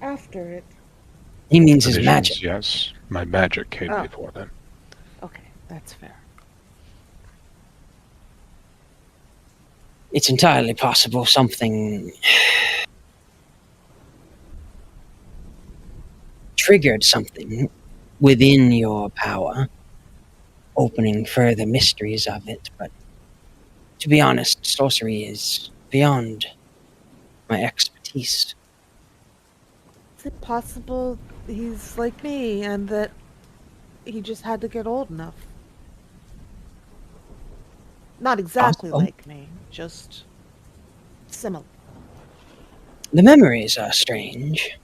after it. He means his Visions, magic. yes. My magic came Oh. before then. Okay, that's fair. It's entirely possible something triggered something within your power, opening further mysteries of it, but to be honest, sorcery is beyond my expertise. Is it possible he's like me and that he just had to get old enough? Not exactly Possible. like me, just similar. The memories are strange.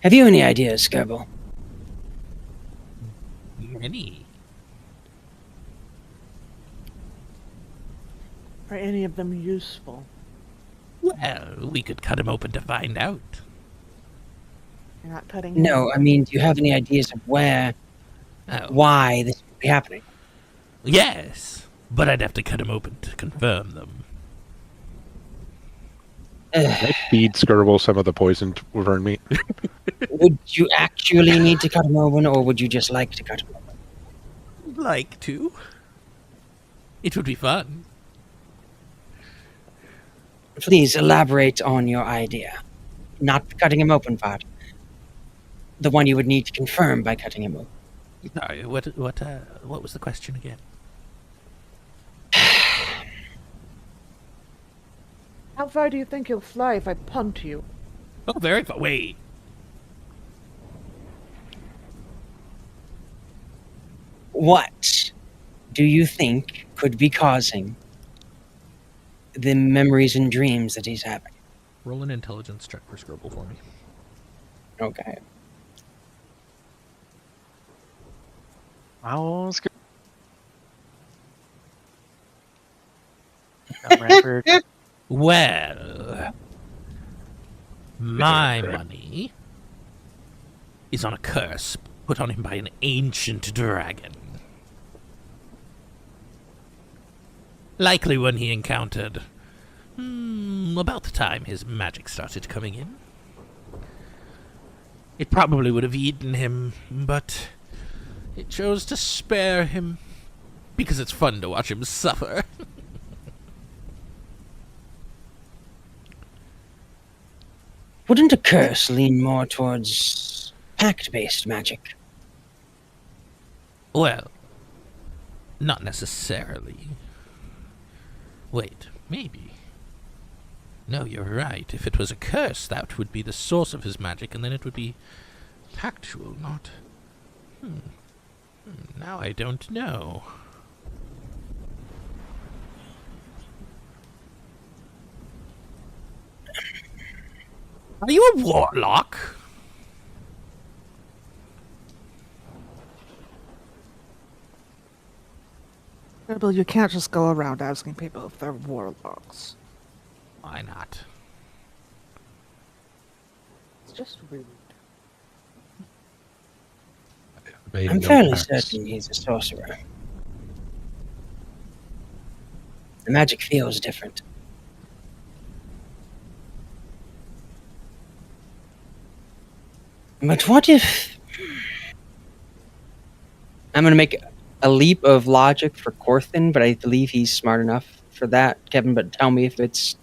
Have you any ideas, Skirble? Many. Are any of them useful? Well, we could cut him open to find out. You're not cutting him No, I mean, do you have any ideas of Oh. why this would be happening? Yes, but I'd have to cut him open to confirm them. I feed Skirble some of the poisoned wyvern meat. Would you actually need to cut him open, or would you just like to cut him open? Like to. It would be fun. Please elaborate on your idea. Not the cutting him open part. The one you would need to confirm by cutting him open. Sorry, what was the question again? How far do you think you'll fly if I punt you? Oh, very far. Wait. What do you think could be causing the memories and dreams that he's having? Roll an intelligence check for Scribble for me. Okay. Wow, Remember, Well, my Correct. money is on a curse put on him by an ancient dragon. Likely one he encountered about the time his magic started coming in. It probably would have eaten him, but it chose to spare him because it's fun to watch him suffer. Wouldn't a curse lean more towards pact-based magic? Well, not necessarily. Wait, maybe. No, you're right. If it was a curse, that would be the source of his magic, and then it would be pactual, not... Now I don't know. Are you a warlock? Bill, you can't just go around asking people if they're warlocks. Why not? It's just rude. Made I'm no fairly pacts. certain he's a sorcerer. The magic feels different. But what if... I'm going to make a leap of logic for Corthynd, but I believe he's smart enough for that, Kevin, but tell me if it's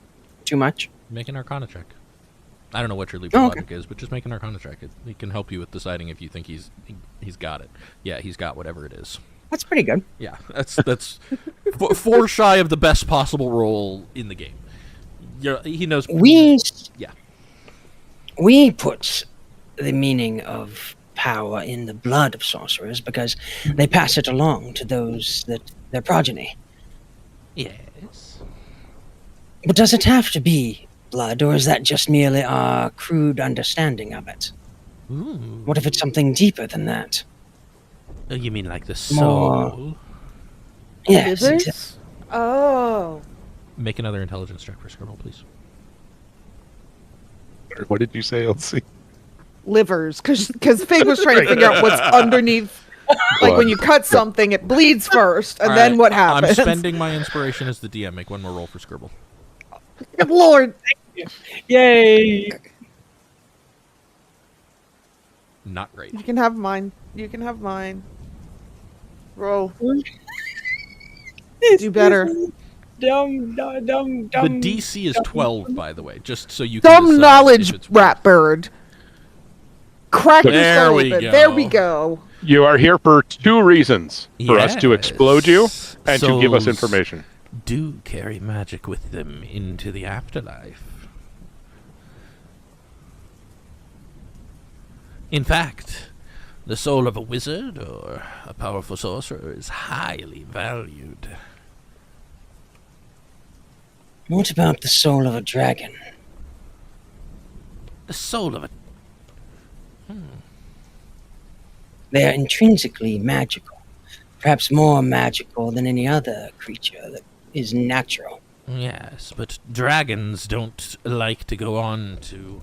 too much. Make an Arcana check. I don't know what your leap of Oh, okay. logic is, but just make an Arcana check. It can help you with deciding if you think he's got it. Yeah, he's got whatever it is. That's pretty good. Yeah, that's 4 shy of the best possible roll in the game. Yeah, he knows. We Yeah. put the meaning of power in the blood of sorcerers because they pass it along to those that their progeny. Yes. But does it have to be blood, or is that just merely our crude understanding of it? Ooh. What if it's something deeper than that? Oh, you mean like the More- soul? Yes, Withers? Oh. Make another intelligence check for Skirtle, please. What did you say, Elsie? Livers, because Fig was trying to figure out what's underneath. Like when you cut something, it bleeds first, and All then right, what happens? I'm spending my inspiration as the DM. Make one more roll for Skirtle. Good Lord. Yay! Not great. You can have mine. You can have mine. Roll. Do better. Dumb. The DC is 12, by the way, just so you can Dumb decide knowledge, if it's rat bird. Crack your There skull we open. go. There we go. You are here for 2 reasons. For us to explode you Yes. and to give us Souls information. do carry magic with them into the afterlife. In fact, the soul of a wizard or a powerful sorcerer is highly valued. What about the soul of a dragon? The soul of a... They are intrinsically magical, perhaps more magical than any other creature that is natural. Yes, but dragons don't like to go on to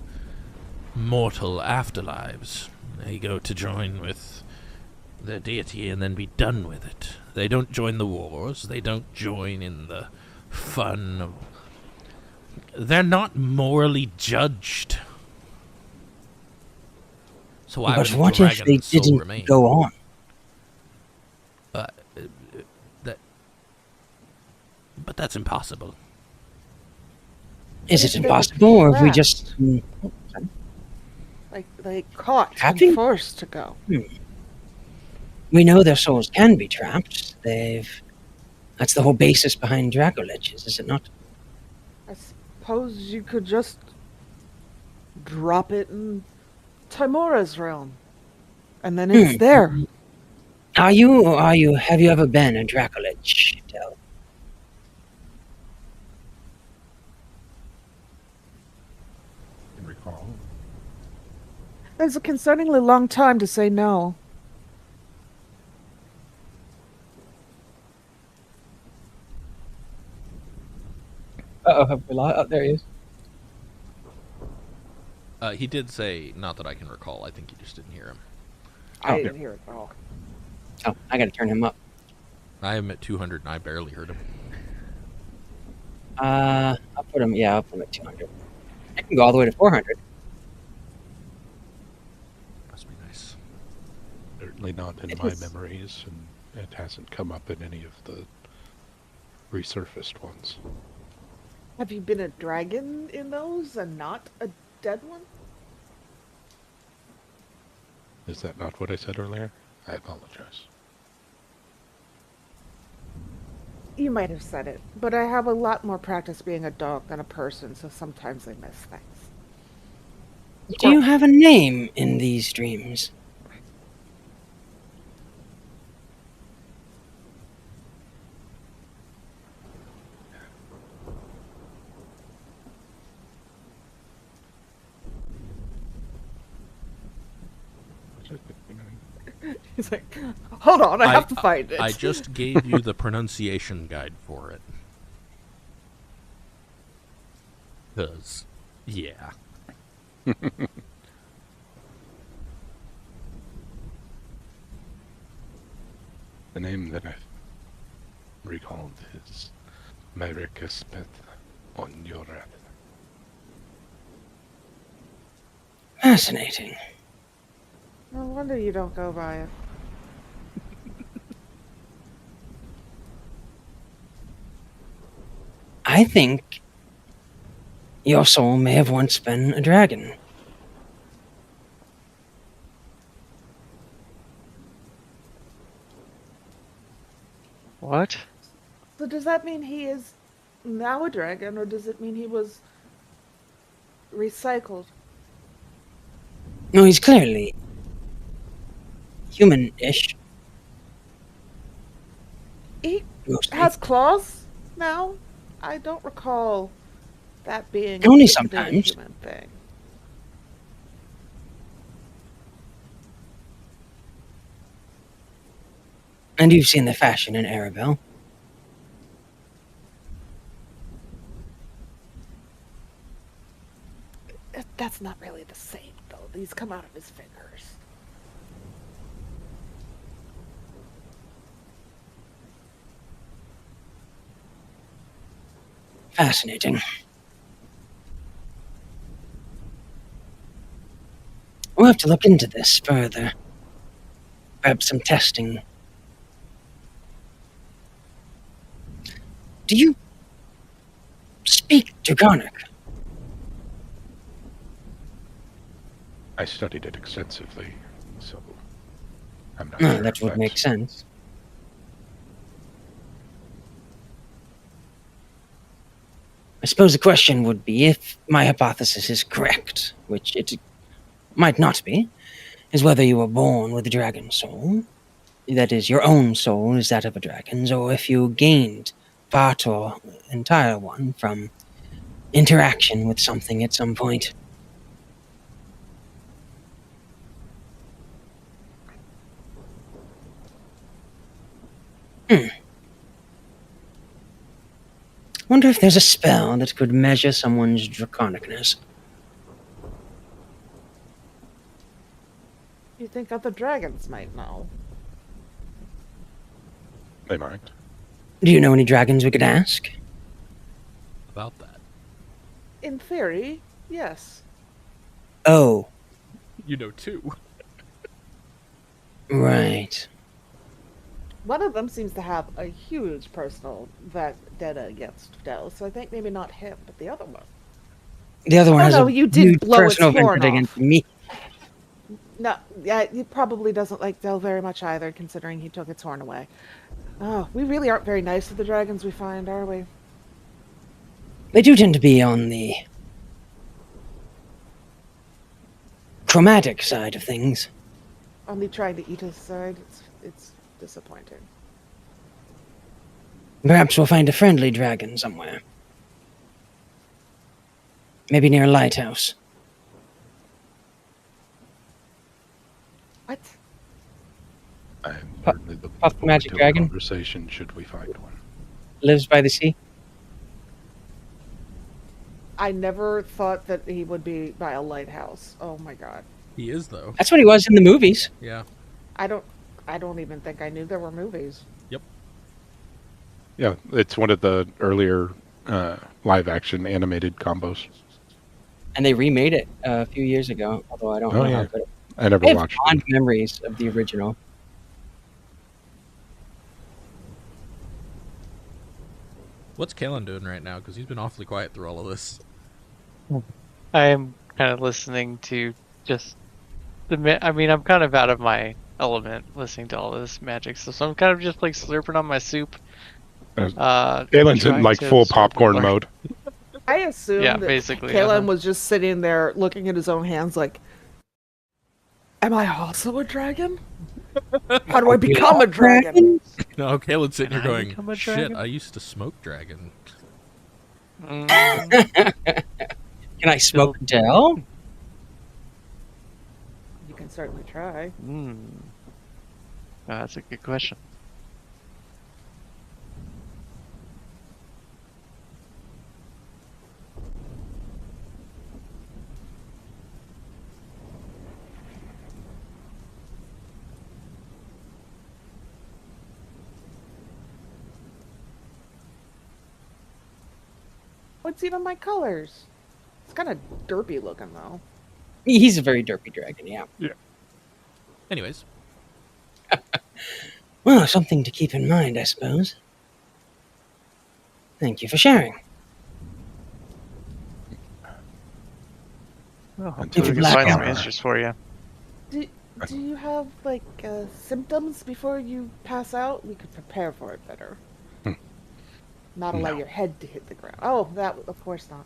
mortal afterlives. They go to join with their deity and then be done with it. They don't join the wars. They don't join in the fun of... They're not morally judged. So why But would what a if they dragon's soul didn't remain? go on? But that's impossible. Is What it if they were impossible, or have we trapped? just... Like caught Happy? and forced to go. We know their souls can be trapped. That's the whole basis behind Dracoliches, is it not? I suppose you could just drop it in Timora's realm. And then it's there. Have you ever been a Dracolich, Del? Recall. It's a concerningly long time to say no. Uh-oh, have we lost? Oh, there he is. He did say, not that I can recall. I think you just didn't hear him. I Oh. didn't hear it at all. Oh, I gotta turn him up. I am at 200 and I barely heard him. I'll put him at 200. I can go all the way to 400. Must be nice. Certainly not in It my is. memories, and it hasn't come up in any of the resurfaced ones. Have you been a dragon in those and not a dead one? Is that not what I said earlier? I apologize. You might have said it, but I have a lot more practice being a dog than a person, so sometimes I miss things. Do you have a name in these dreams? He's like, hold on, I have to find it. I just gave you the pronunciation guide for it. 'Cause, yeah. The name that I recalled is Merikespeth on Yorath. Fascinating. No wonder you don't go by it. I think your soul may have once been a dragon. What? So does that mean he is now a dragon, or does it mean he was recycled? No, he's clearly human-ish. He Mostly. has claws now? I don't recall that being Only a sometimes. human thing. And you've seen the fashion in Arabelle. That's not really the same, though. These come out of his fingers. Fascinating. We'll have to look into this further. Perhaps some testing. Do you speak Draconic? I studied it extensively, so I'm not No, sure that if would make that's- sense. I suppose the question would be if my hypothesis is correct, which it might not be, is whether you were born with a dragon soul, that is, your own soul is that of a dragon's, or if you gained part or entire one from interaction with something at some point. Wonder if there's a spell that could measure someone's draconicness. You think other dragons might know? They might. Do you know any dragons we could ask? About that. In theory, yes. Oh, You know two. right. One of them seems to have a huge personal vendetta against Dell, so I think maybe not him, but the other one. The other one Oh, has no, a you did huge blow its personal horn vendetta off. against me. No, yeah, he probably doesn't like Dell very much either, considering he took its horn away. Oh, we really aren't very nice to the dragons we find, are we? They do tend to be on the chromatic side of things. Only trying to eat his side. It's disappointing. Perhaps we'll find a friendly dragon somewhere. Maybe near a lighthouse. What? I'm Puff- certainly looking Puff forward Magic to Dragon? a conversation should we find one. Lives by the sea. I never thought that he would be by a lighthouse. Oh my god. He is, though. That's what he was in the movies. Yeah. I don't even think I knew there were movies. Yeah, it's one of the earlier live-action animated combos. And they remade it a few years ago, although I don't Oh, know yeah. how good. I never I have watched fond it. memories of the original. What's Kaelen doing right now? Because he's been awfully quiet through all of this. I am kind of listening to just I mean, I'm kind of out of my element listening to all this magic stuff, so I'm kind of just like slurping on my soup. Kalen's in trying like to full sort of popcorn learn. mode. I assumed Yeah, that basically, Kaelen was just sitting there looking at his own hands like, am I also a dragon? How do I become a dragon? No, Kaelen's sitting Can here I going, become a shit, dragon?" I used to smoke dragon. Mm, Can I smoke Dell? You can certainly try. Oh, that's a good question. What's even my colors? It's kind of derpy looking though. He's a very derpy dragon, yeah. Anyways, Well, something to keep in mind, I suppose. Thank you for sharing. Well, And hopefully we to can find some Blackhammer. answers for you. Do you have like symptoms before you pass out? We could prepare for it better. Not allow No. your head to hit the ground. Oh, that of course not.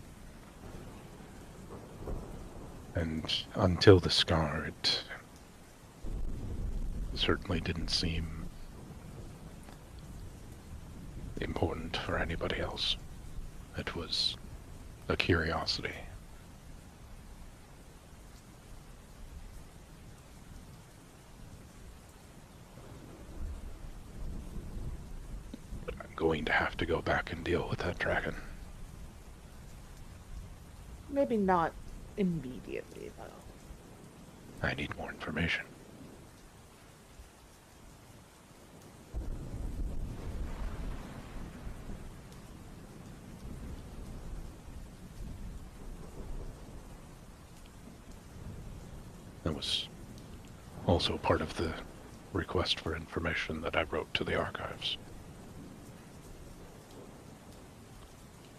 And until the scar, it certainly didn't seem important for anybody else. It was a curiosity. But I'm going to have to go back and deal with that dragon. Maybe not immediately though. I need more information. That was also part of the request for information that I wrote to the archives.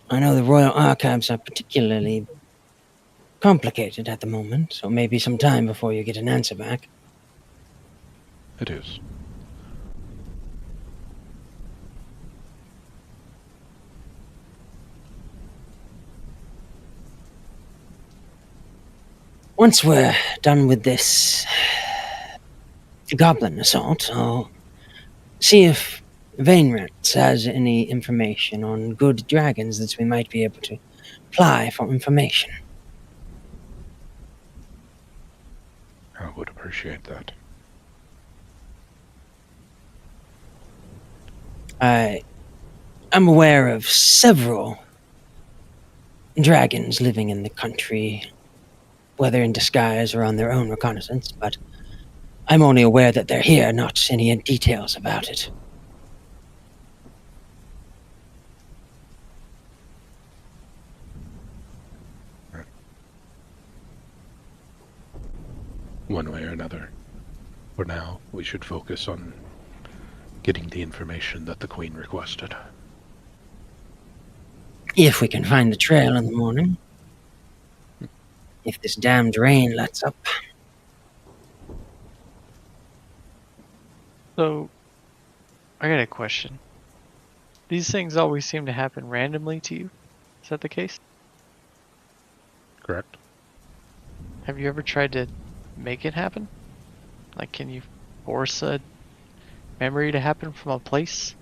I know the Royal Archives are particularly complicated at the moment, so maybe some time before you get an answer back. It is. Once we're done with this goblin assault, I'll see if Vainrats has any information on good dragons that we might be able to apply for information. I would appreciate that. I'm aware of several dragons living in the country, whether in disguise or on their own reconnaissance, but I'm only aware that they're here, not any details about it. One way or another. For now, we should focus on getting the information that the Queen requested. If we can find the trail in the morning. If this damned rain lets up. So, I got a question. These things always seem to happen randomly to you. Is that the case? Correct? Have you ever tried to make it happen? Like, can you force a memory to happen from a place?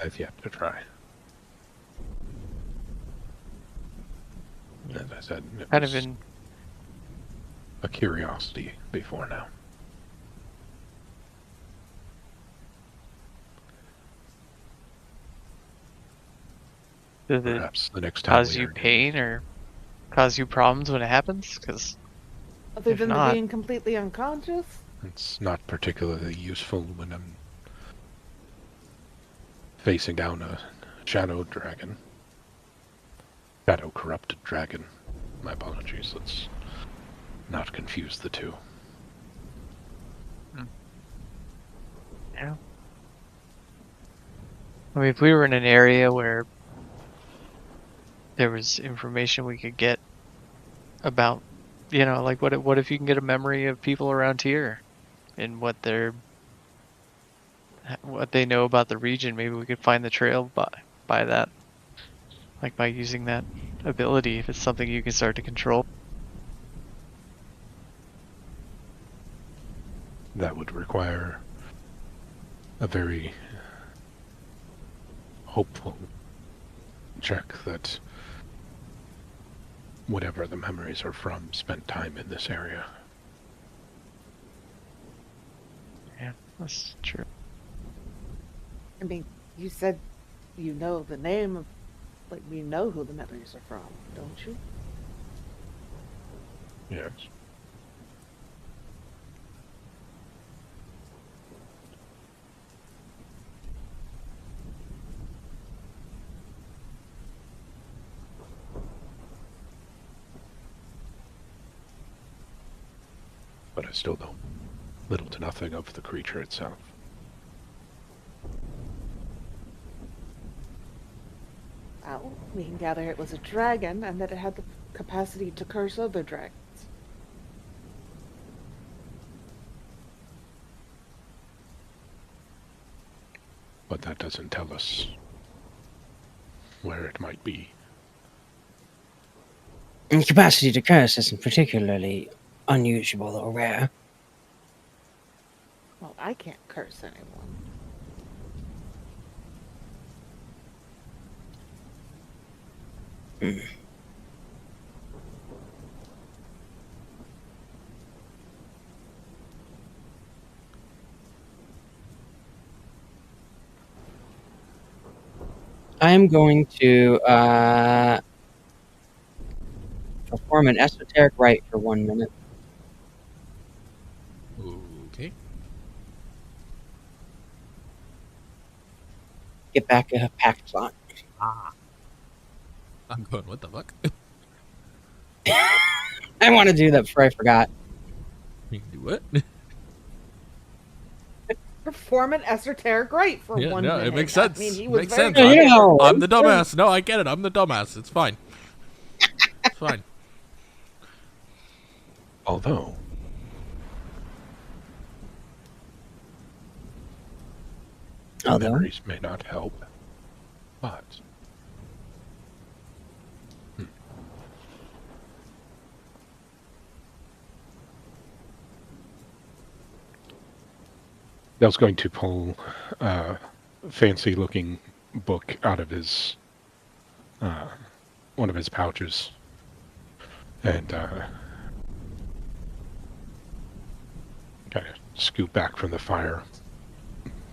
I've yet to try. As I said, it Kind was of in a curiosity before now. Does it Perhaps the next time cause we you are pain or cause you problems when it happens? Because Other If than not- being completely unconscious? It's not particularly useful when I'm facing down a shadow dragon. Shadow corrupted dragon. My apologies, let's not confuse the two. yeah. I mean, if we were in an area where there was information we could get about, like what if you can get a memory of people around here and what they know about the region, maybe we could find the trail by that, like by using that ability, if it's something you can start to control. That would require a very hopeful check that whatever the memories are from spent time in this area. Yeah, that's true. I mean, you said you know the name of, like, we know who the memories are from, don't you? Yes. But I still know little to nothing of the creature itself. Well, we can gather it was a dragon and that it had the capacity to curse other dragons. But that doesn't tell us where it might be. And capacity to curse isn't particularly unusual or rare. Well, I can't curse anyone. I am going to perform an esoteric rite for 1 minute. Okay. Get back a packed slot. I'm going, what the fuck? I want to do that before I forgot. You can do what? Perform an esoteric rite for Yeah, 1 no, minute. it makes sense. I mean, he was Makes very sense. Yeah, you know, I'm the dumbass. No, I get it. I'm the dumbass. It's fine. It's fine. Although, memories may not help, but Dell's going to pull a fancy-looking book out of his one of his pouches, and kind of scoop back from the fire,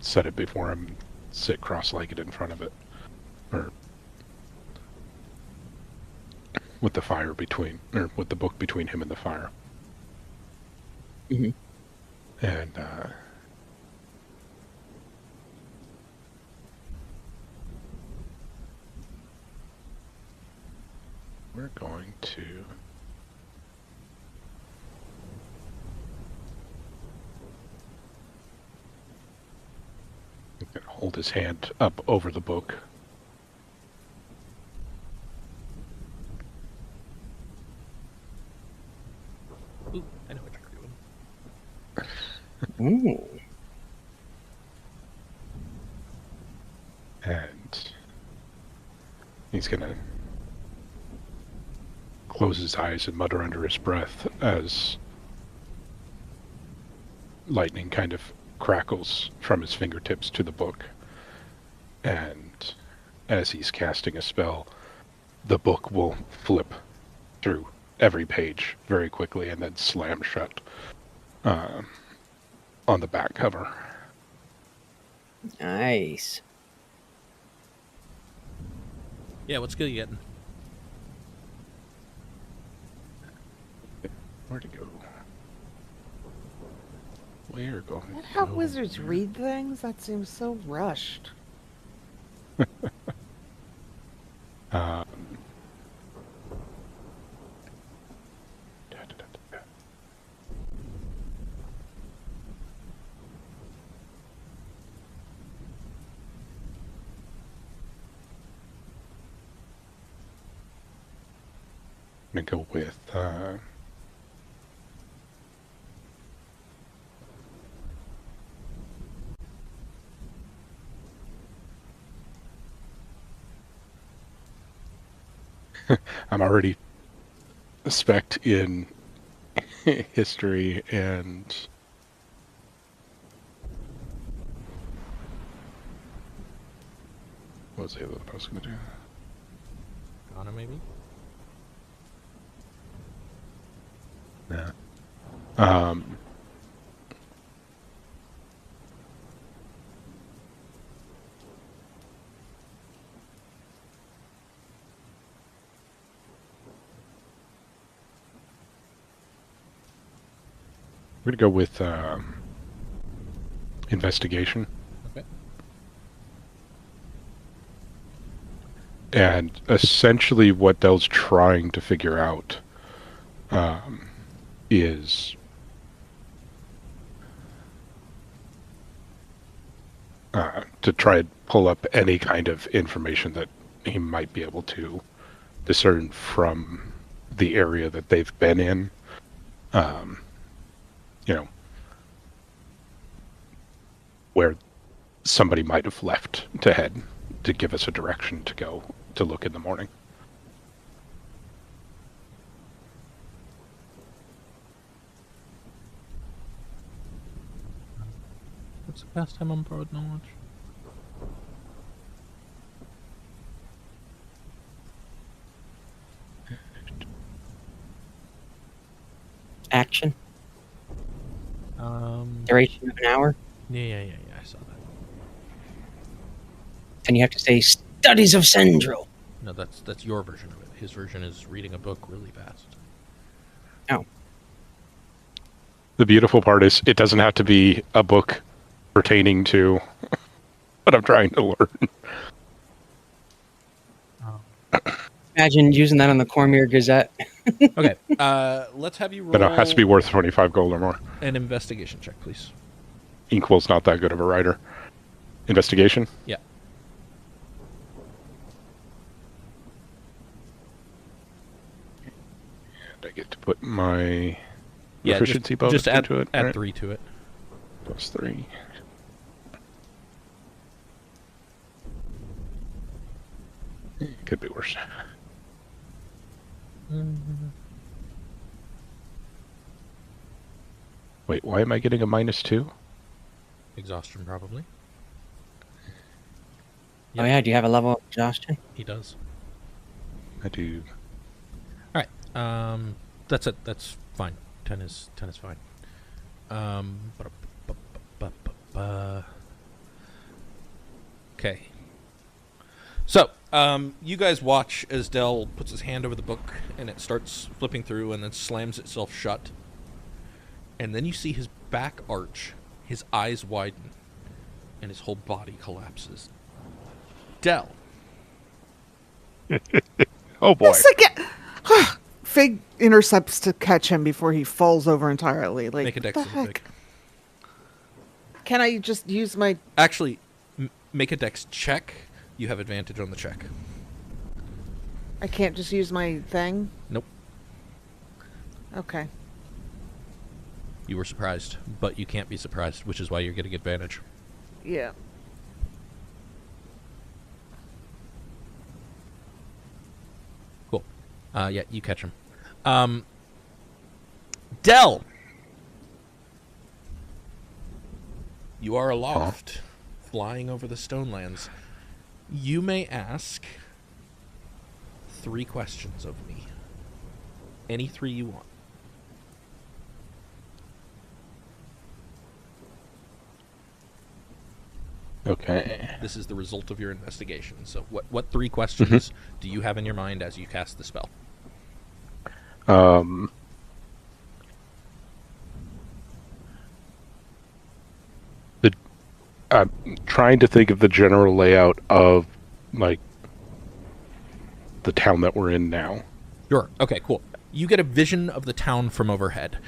set it before him, sit cross-legged in front of it, or with the fire between, or with the book between him and the fire. Mhm. And we're going to hold his hand up over the book. Ooh, I know what you're doing. Ooh. And he's gonna close his eyes and mutter under his breath as lightning kind of crackles from his fingertips to the book. And as he's casting a spell, the book will flip through every page very quickly and then slam shut on the back cover. Nice. Yeah, what skill you getting? Where'd it go? Where going? Is that how wizards read things? That seems so rushed. Um, I'm gonna go with I'm already spec'd in history and What was the other one I was going to do? Ghana, maybe? Yeah. We're going to go with investigation. Okay. And essentially what Dell's trying to figure out is to try and pull up any kind of information that he might be able to discern from the area that they've been in. You know, where somebody might have left to head to give us a direction to go to look in the morning. What's the past time on borrowed knowledge? Action. Um, Duration of an hour. yeah, I saw that. And you have to say studies of Sendril. No, that's your version of it. His version is reading a book really fast. Oh. The beautiful part is it doesn't have to be a book pertaining to what I'm trying to learn. Imagine using that on the Cormyr Gazette. Okay, let's have you roll But it has to be worth 25 gold or more. an investigation check, please. Inkwell's not that good of a writer. Investigation? Yeah. And I get to put my Yeah, efficiency just bonus add, into it. add right? 3 to it. Plus 3. Could be worse. Wait, why am I getting a -2? Exhaustion, probably. Oh yeah, do you have a level of exhaustion? He does. I do. All right. That's it. That's fine. 10 is fine. Okay. So, you guys watch as Dell puts his hand over the book and it starts flipping through and then slams itself shut. And then you see his back arch, his eyes widen, and his whole body collapses. Dell. Oh boy. Yes, again. Fig intercepts to catch him before he falls over entirely. Like, Make a dex what the save heck? check. Can I just use my... Actually, make a dex check. You have advantage on the check. I can't just use my thing? Nope. Okay. You were surprised, but you can't be surprised, which is why you're getting advantage. Yeah. Cool. Yeah, you catch him. Dell! You are aloft, flying over the Stonelands. You may ask 3 questions of me. Any 3 you want. Okay. This is the result of your investigation. So what 3 questions do you have in your mind as you cast the spell? I'm trying to think of the general layout of, like, the town that we're in now. Sure. Okay, cool. You get a vision of the town from overhead.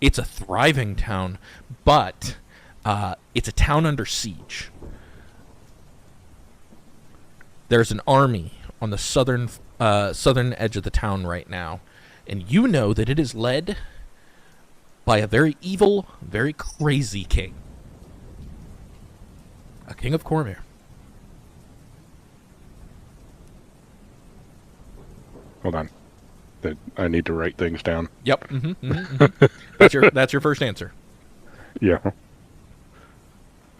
It's a thriving town, but it's a town under siege. There's an army on the southern edge of the town right now, and you know that it is led by a very evil, very crazy king. A king of Cormyr. Hold on. I need to write things down. Yep. That's your first answer. Yeah.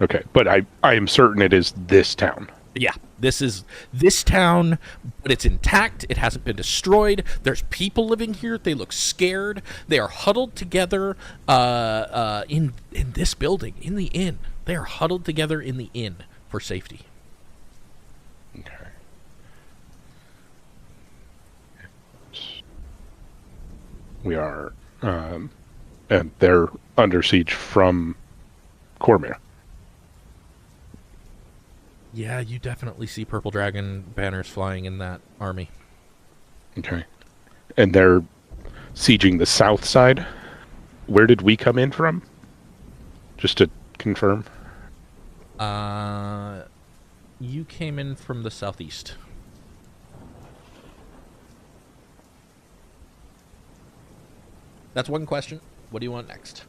Okay, but I am certain it is this town. Yeah, this is this town, but it's intact. It hasn't been destroyed. There's people living here. They look scared. They are huddled together in this building, in the inn. They are huddled together in the inn for safety. Okay. We are, and they're under siege from Cormyr. Yeah, you definitely see purple dragon banners flying in that army. Okay. And they're sieging the south side. Where did we come in from? Just to confirm. You came in from the southeast. That's one question. What do you want next?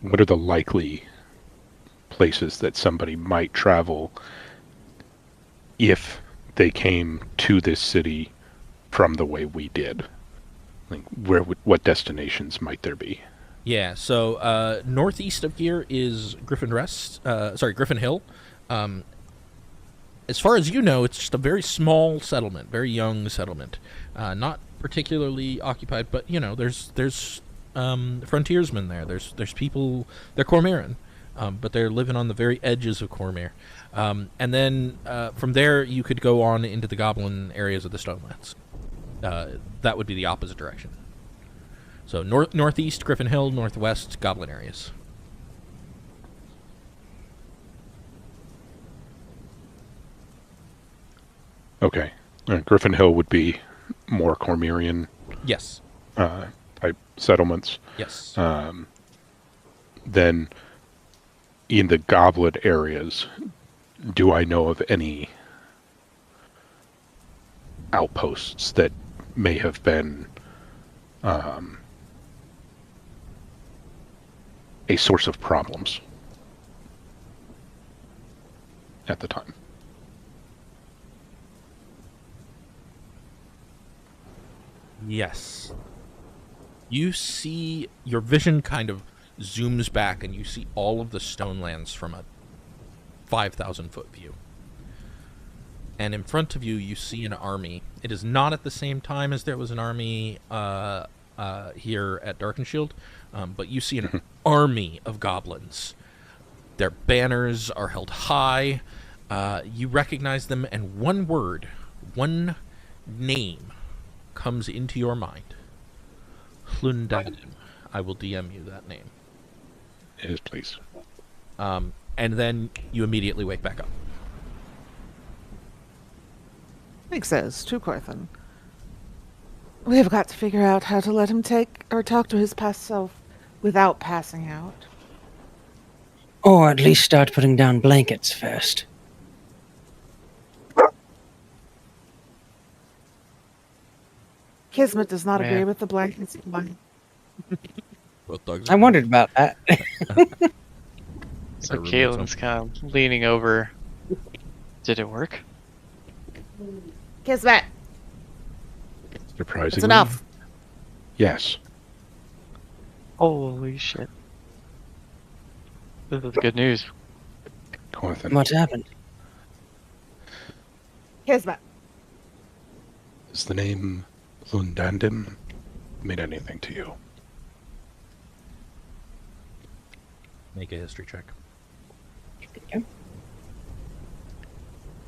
What are the likely places that somebody might travel if they came to this city from the way we did? Like, what destinations might there be? Yeah, so northeast of here is Griffin Hill. As far as you know, it's just a very small settlement, very young settlement, not particularly occupied. But there's frontiersmen there. There's people. They're Cormyran, but they're living on the very edges of Cormyr. And then from there, you could go on into the goblin areas of the Stonelands. That would be the opposite direction. So northeast, Griffin Hill, northwest, goblin areas. Okay. Griffin Hill would be more Cormyrian Yes. type settlements. Yes. Then in the goblet areas, do I know of any outposts that may have been a source of problems at the time? Yes. You see, your vision kind of zooms back and you see all of the Stonelands from a 5,000-foot view. And in front of you, you see an army. It is not at the same time as there was an army here at Darkenshield, but you see an army of goblins. Their banners are held high. You recognize them, and one word, one name comes into your mind. Hlundadim. I will DM you that name. Yes, please. And then you immediately wake back up. Nick says to Corthyndahast, "We have got to figure out how to let him take or talk to his past self without passing out." Or at least start putting down blankets first. Kismet does not agree with the blankets. Both dogs. I wondered about that. So Kaelen's kind of leaning over. Did it work? Kismet, Surprisingly. it's enough. Yes. Holy shit. This is good news. Corthyndahast. What's happened? Kismet, Is the name Hlundadim mean anything to you? Make a history check.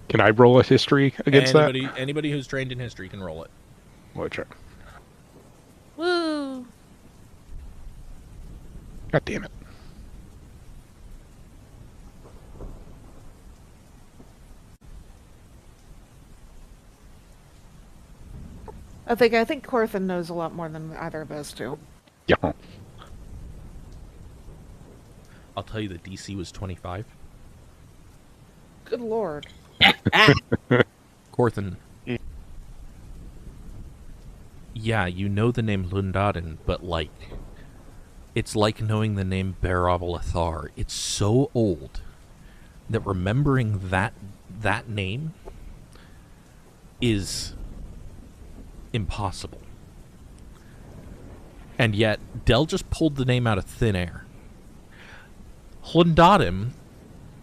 Can I roll a history against Anybody who's trained in history can roll it. that? Well, try. woo! God damn it. I think Corthyndahast knows a lot more than either of us do. Yeah. I'll tell you the DC was 25. Good lord. Corthyndahast, Yeah, you know the name Lundaden, but like, it's like knowing the name Barabalithar. It's so old that remembering that name is impossible. And yet, Del just pulled the name out of thin air. Hlundadim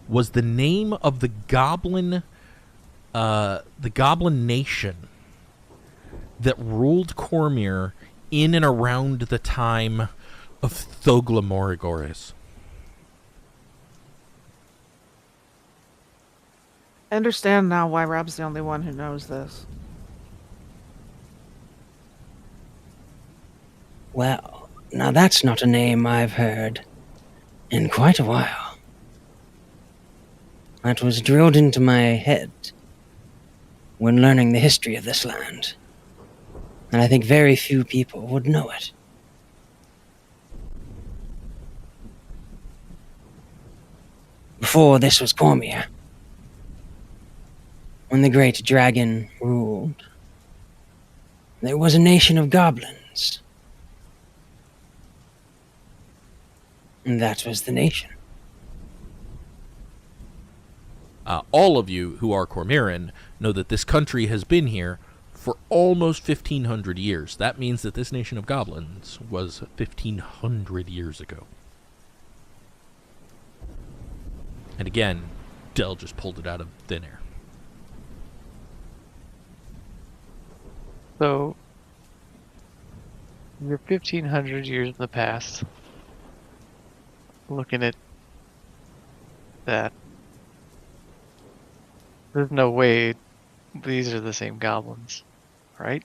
was the name of the goblin nation that ruled Cormyr in and around the time of Thogla Morigores. I understand now why Rob's the only one who knows this. Well, now that's not a name I've heard in quite a while. That was drilled into my head when learning the history of this land, and I think very few people would know it. Before this was Cormyr, when the great dragon ruled, there was a nation of goblins. And that was the nation. All of you who are Cormyran know that this country has been here for almost 1,500 years. That means that this nation of goblins was 1,500 years ago. And again, Del just pulled it out of thin air. So, you're 1,500 years in the past. Looking at that, there's no way these are the same goblins, right?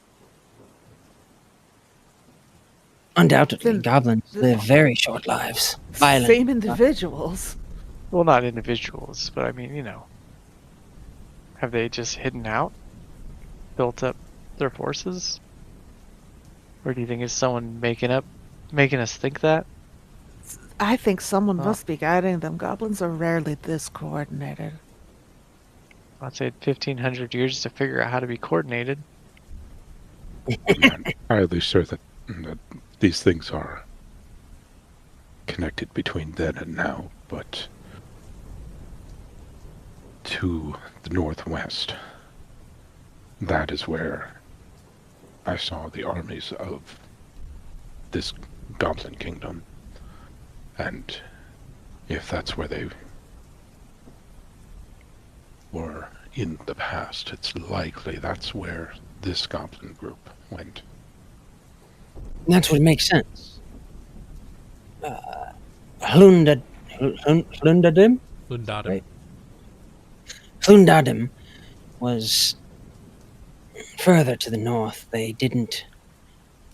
Undoubtedly, Then- goblins live very short lives. Violent. Same individuals. Well, not individuals, but I mean, you know. Have they just hidden out? Built up their forces? Or do you think it's someone making us think that? I think someone Huh. must be guiding them. Goblins are rarely this coordinated. I'd say 1,500 years to figure out how to be coordinated. I'm entirely sure that these things are connected between then and now, but to the northwest, that is where I saw the armies of this goblin kingdom. And if that's where they were in the past, it's likely that's where this goblin group went. That's what makes sense. Hlundadim? Lundadim. Right. Hlundadim was further to the north. They didn't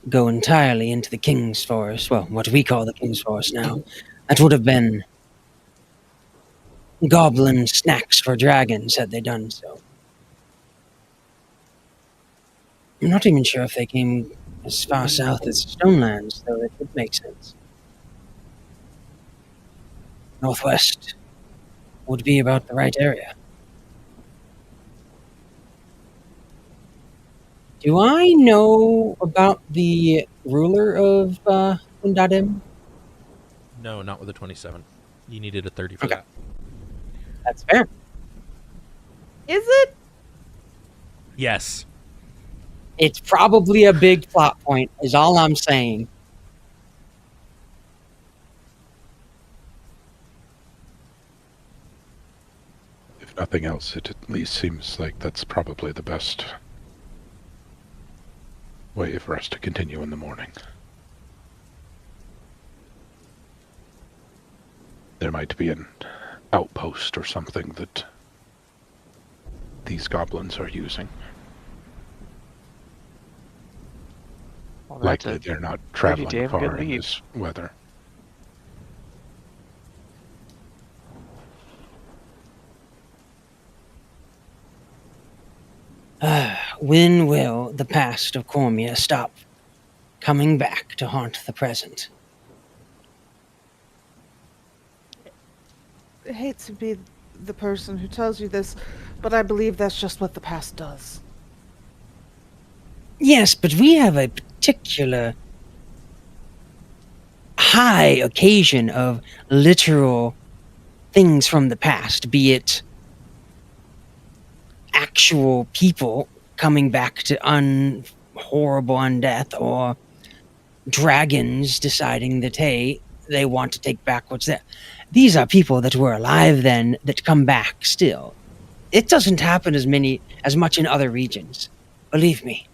go entirely into the King's Forest, well, what we call the King's Forest now. That would have been goblin snacks for dragons had they done so. I'm not even sure if they came as far south as Stonelands, though it would make sense. Northwest would be about the right area. Do I know about the ruler of Undadim? No, not with a 27. You needed a 30 for Okay. that. That's fair. Is it? Yes. It's probably a big plot point, is all I'm saying. If nothing else, it at least seems like that's probably the best way for us to continue in the morning. There might be an outpost or something that these goblins are using. Well, that's Likely a they're not pretty traveling damn far good in lead. this weather. When will the past of Cormyr stop coming back to haunt the present? I hate to be the person who tells you this, but I believe that's just what the past does. Yes, but we have a particular high occasion of literal things from the past, be it actual people coming back to horrible undeath, or dragons deciding that, hey, they want to take back what's there. These are people that were alive then that come back still. It doesn't happen as much in other regions. Believe me.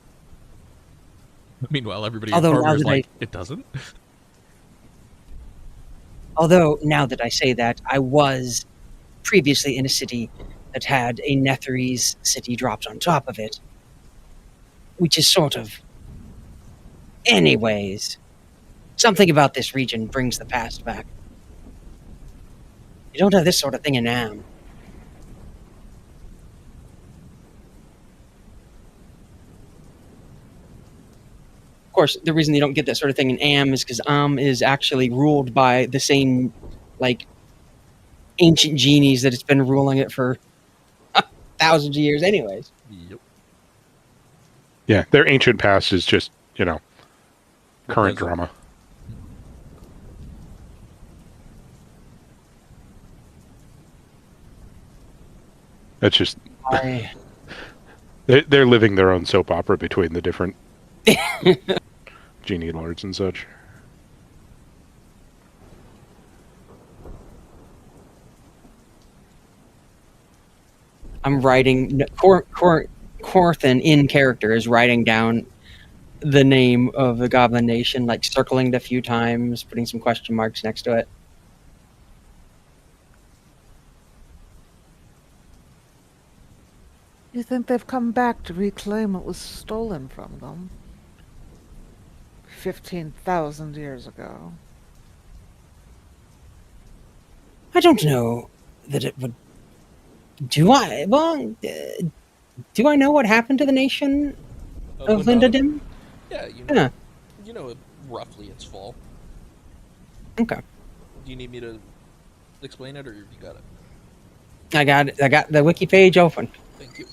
Meanwhile, everybody at Although now Cormyr is that like, it doesn't? Although, now that I say that, I was previously in a city that had a Netherese city dropped on top of it, which is sort of... Anyways, something about this region brings the past back. You don't have this sort of thing in Am. Of course, the reason you don't get that sort of thing in Am is because Am is actually ruled by the same, like, ancient genies that it's been ruling it for thousands of years anyways. Yep. Yeah, their ancient past is just, current Present. drama. That's just... They're living their own soap opera between the different genie lords and such. I'm writing... Corthin, in character, is writing down the name of the Goblin Nation, like circling it a few times, putting some question marks next to it. You think they've come back to reclaim what was stolen from them 15,000 years ago? I don't know that it would... Do I? Well, do I know what happened to the nation of Lindadim? Yeah, Yeah. You know roughly its fall. Okay. Do you need me to explain it, or you got it? I got it. I got the wiki page open. Thank you.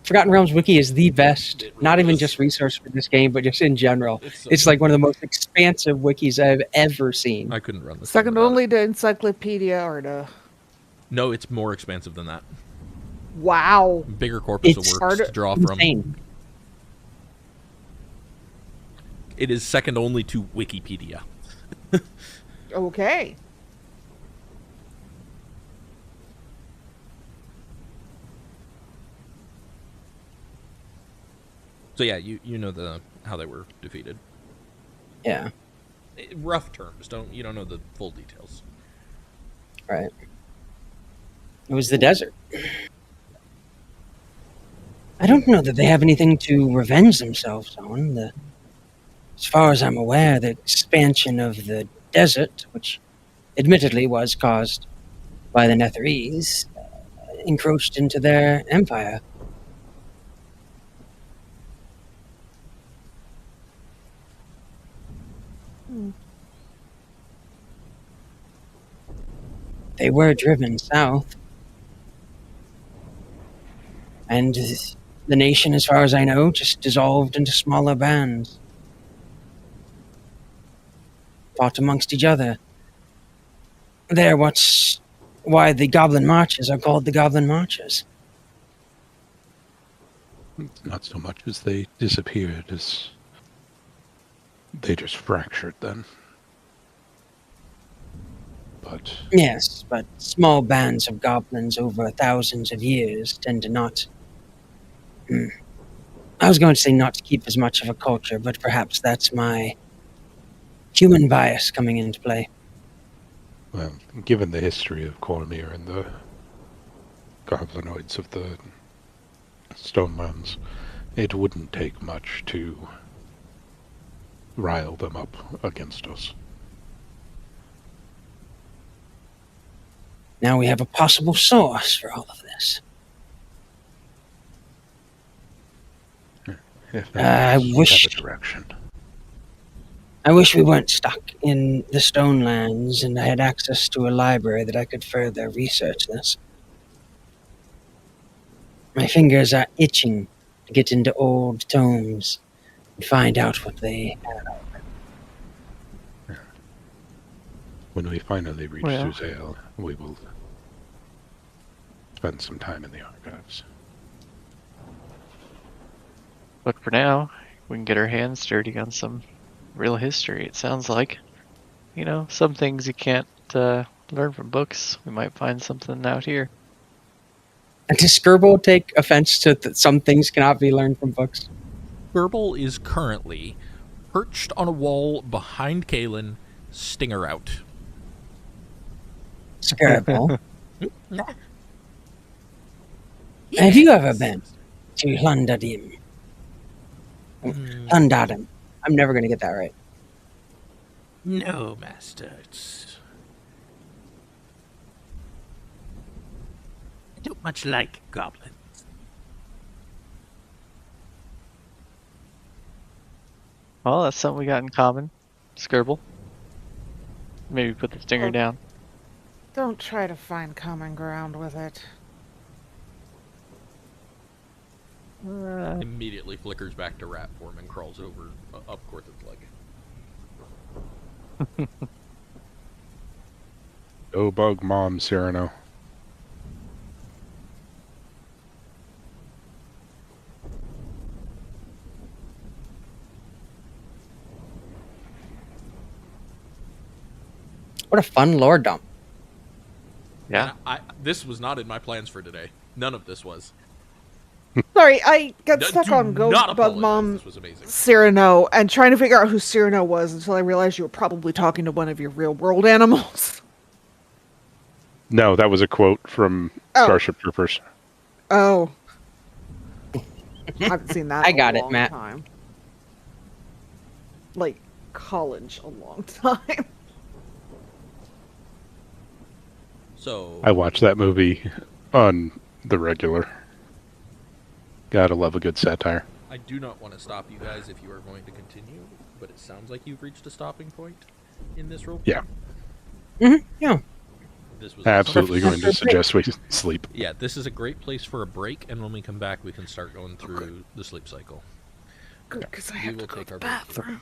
Forgotten Realms wiki is the best, It really not even is. just resource for this game, but just in general. It's so It's like one of the most expansive wikis I've ever seen. I couldn't run this. Second only to Encyclopedia or to... No, it's more expansive than that. Wow. Bigger corpus It's of works to draw from. Insane. It is second only to Wikipedia. Okay. So yeah, you know how they were defeated. Yeah, Rough terms. You don't know the full details. right. It was the desert. I don't know that they have anything to revenge themselves on. As far as I'm aware, the expansion of the desert, which admittedly was caused by the Netherese, encroached into their empire. They were driven south. And the nation, as far as I know, just dissolved into smaller bands. Fought amongst each other. Why the Goblin Marches are called the Goblin Marches. Not so much as they disappeared as they just fractured then. But Yes, but small bands of goblins over thousands of years tend to not... I was going to say not to keep as much of a culture, but perhaps that's my human bias coming into play. well, given the history of Cormyr and the goblinoids of the Stonelands, it wouldn't take much to rile them up against us. Now we have a possible source for all of this. If I we wish- have a direction. I wish we weren't stuck in the Stonelands and I had access to a library that I could further research this. My fingers are itching to get into old tomes and find out what they have. When we finally reach Well. Suzail, we will spend some time in the archives. But for now, we can get our hands dirty on some real history. It sounds like, some things you can't learn from books. We might find something out here. And does Skirbo take offense to some things cannot be learned from books? Skirbo is currently perched on a wall behind Kaelen, stinger out. Skirbo, have you ever been to Lundadim? Lundadim. I'm never going to get that right. No, master. I don't much like goblins. Well, that's something we got in common. Skirble. Maybe put the stinger Oh. down. Don't try to find common ground with it. Immediately flickers back to rat form and crawls over up Corthyn's leg. Oh, bug mom, Cyrano. What a fun lore dump. Yeah. And this was not in my plans for today. None of this was. Sorry, I got Do stuck on Go not Bug apologize. Mom This was amazing. Cyrano and trying to figure out who Cyrano was until I realized you were probably talking to one of your real world animals. No, that was a quote from Oh. Starship Troopers. Oh. I haven't seen that I in got a it, long Matt. time. Like, college a long time. So I watched that movie on the regular. Gotta love a good satire. I do not want to stop you guys if you are going to continue, but it sounds like you've reached a stopping point in this role. Yeah. Yeah. This was Absolutely awesome. going to suggest we sleep. Yeah, this is a great place for a break, and when we come back, we can start going through the sleep cycle. Good, because I We have will to go take to our the break. bathroom.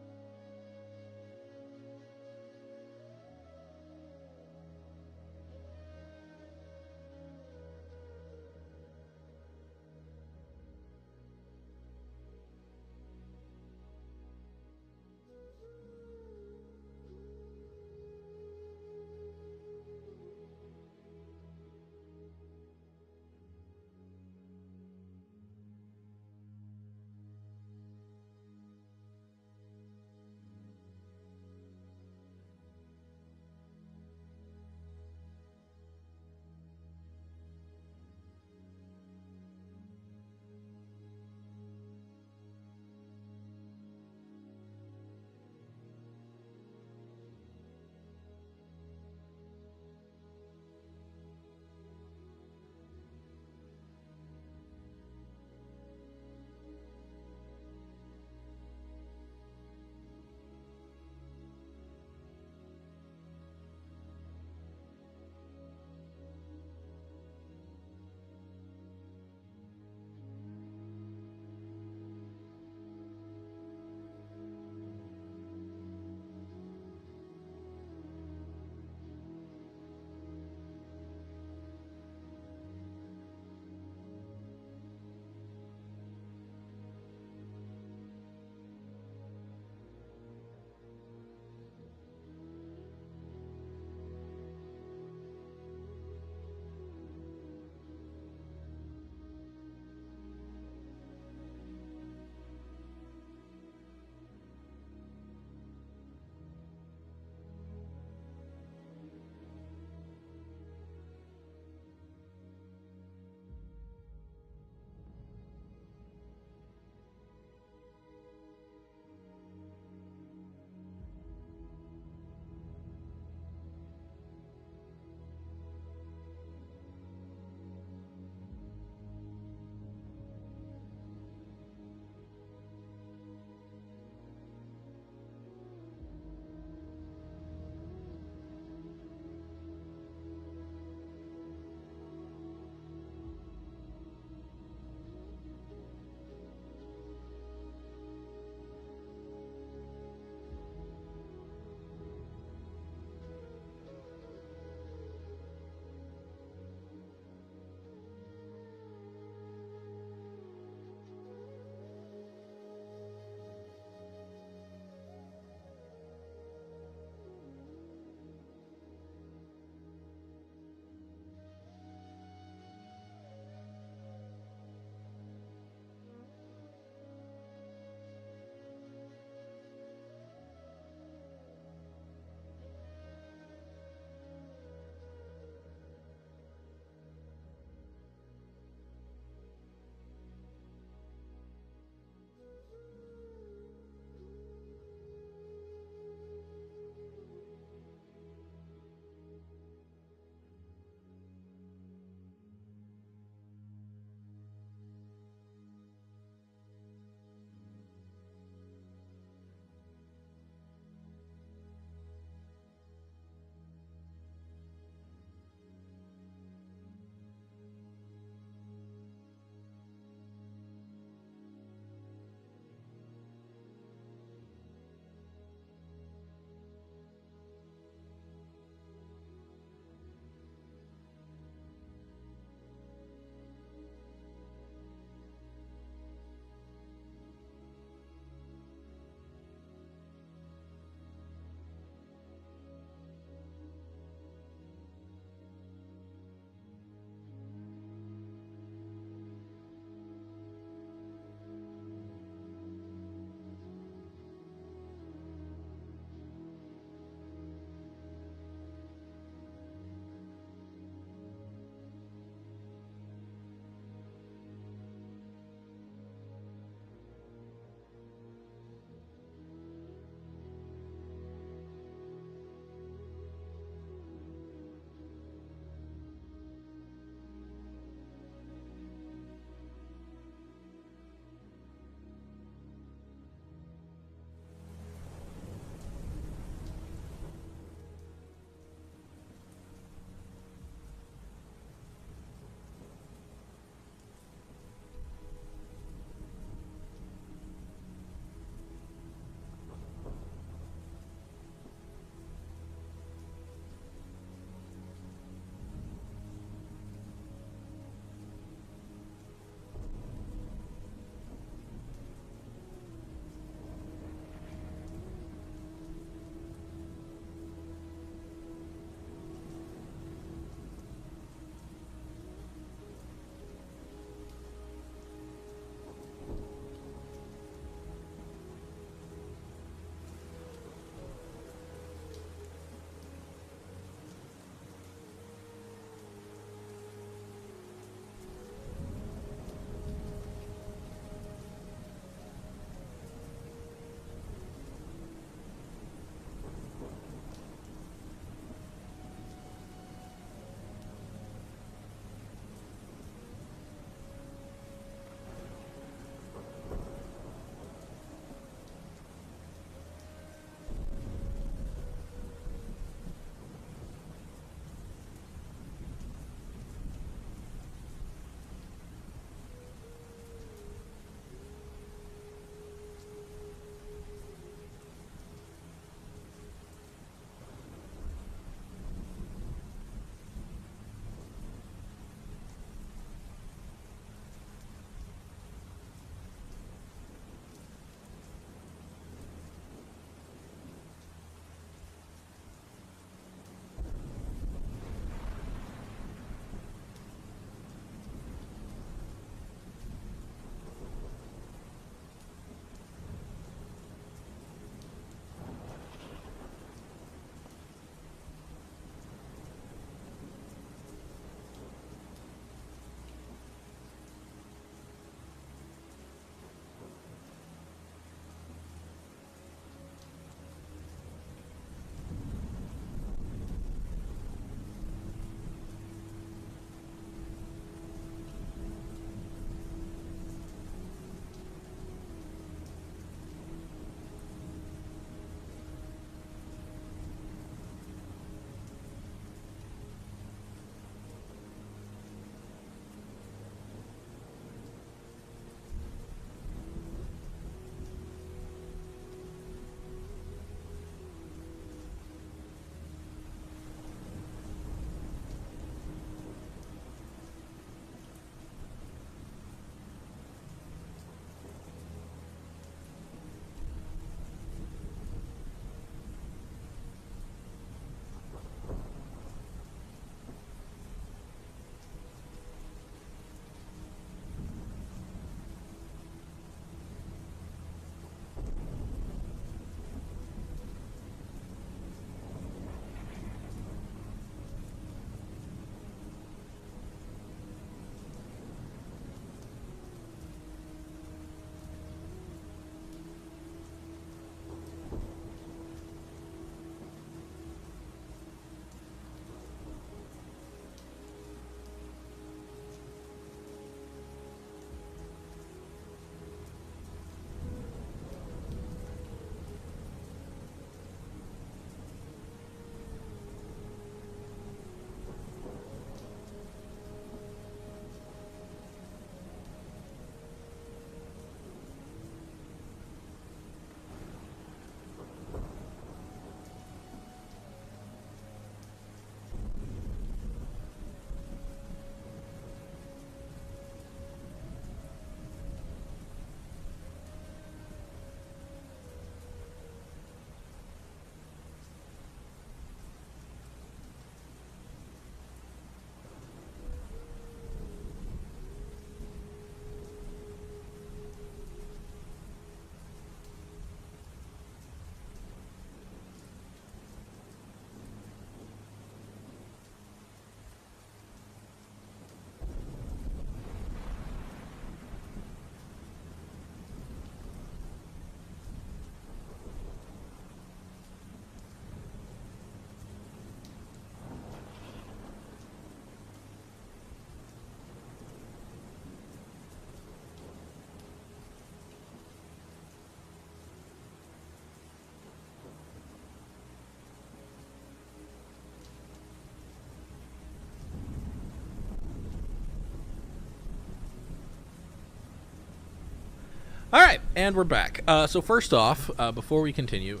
All right, and we're back. So first off, before we continue,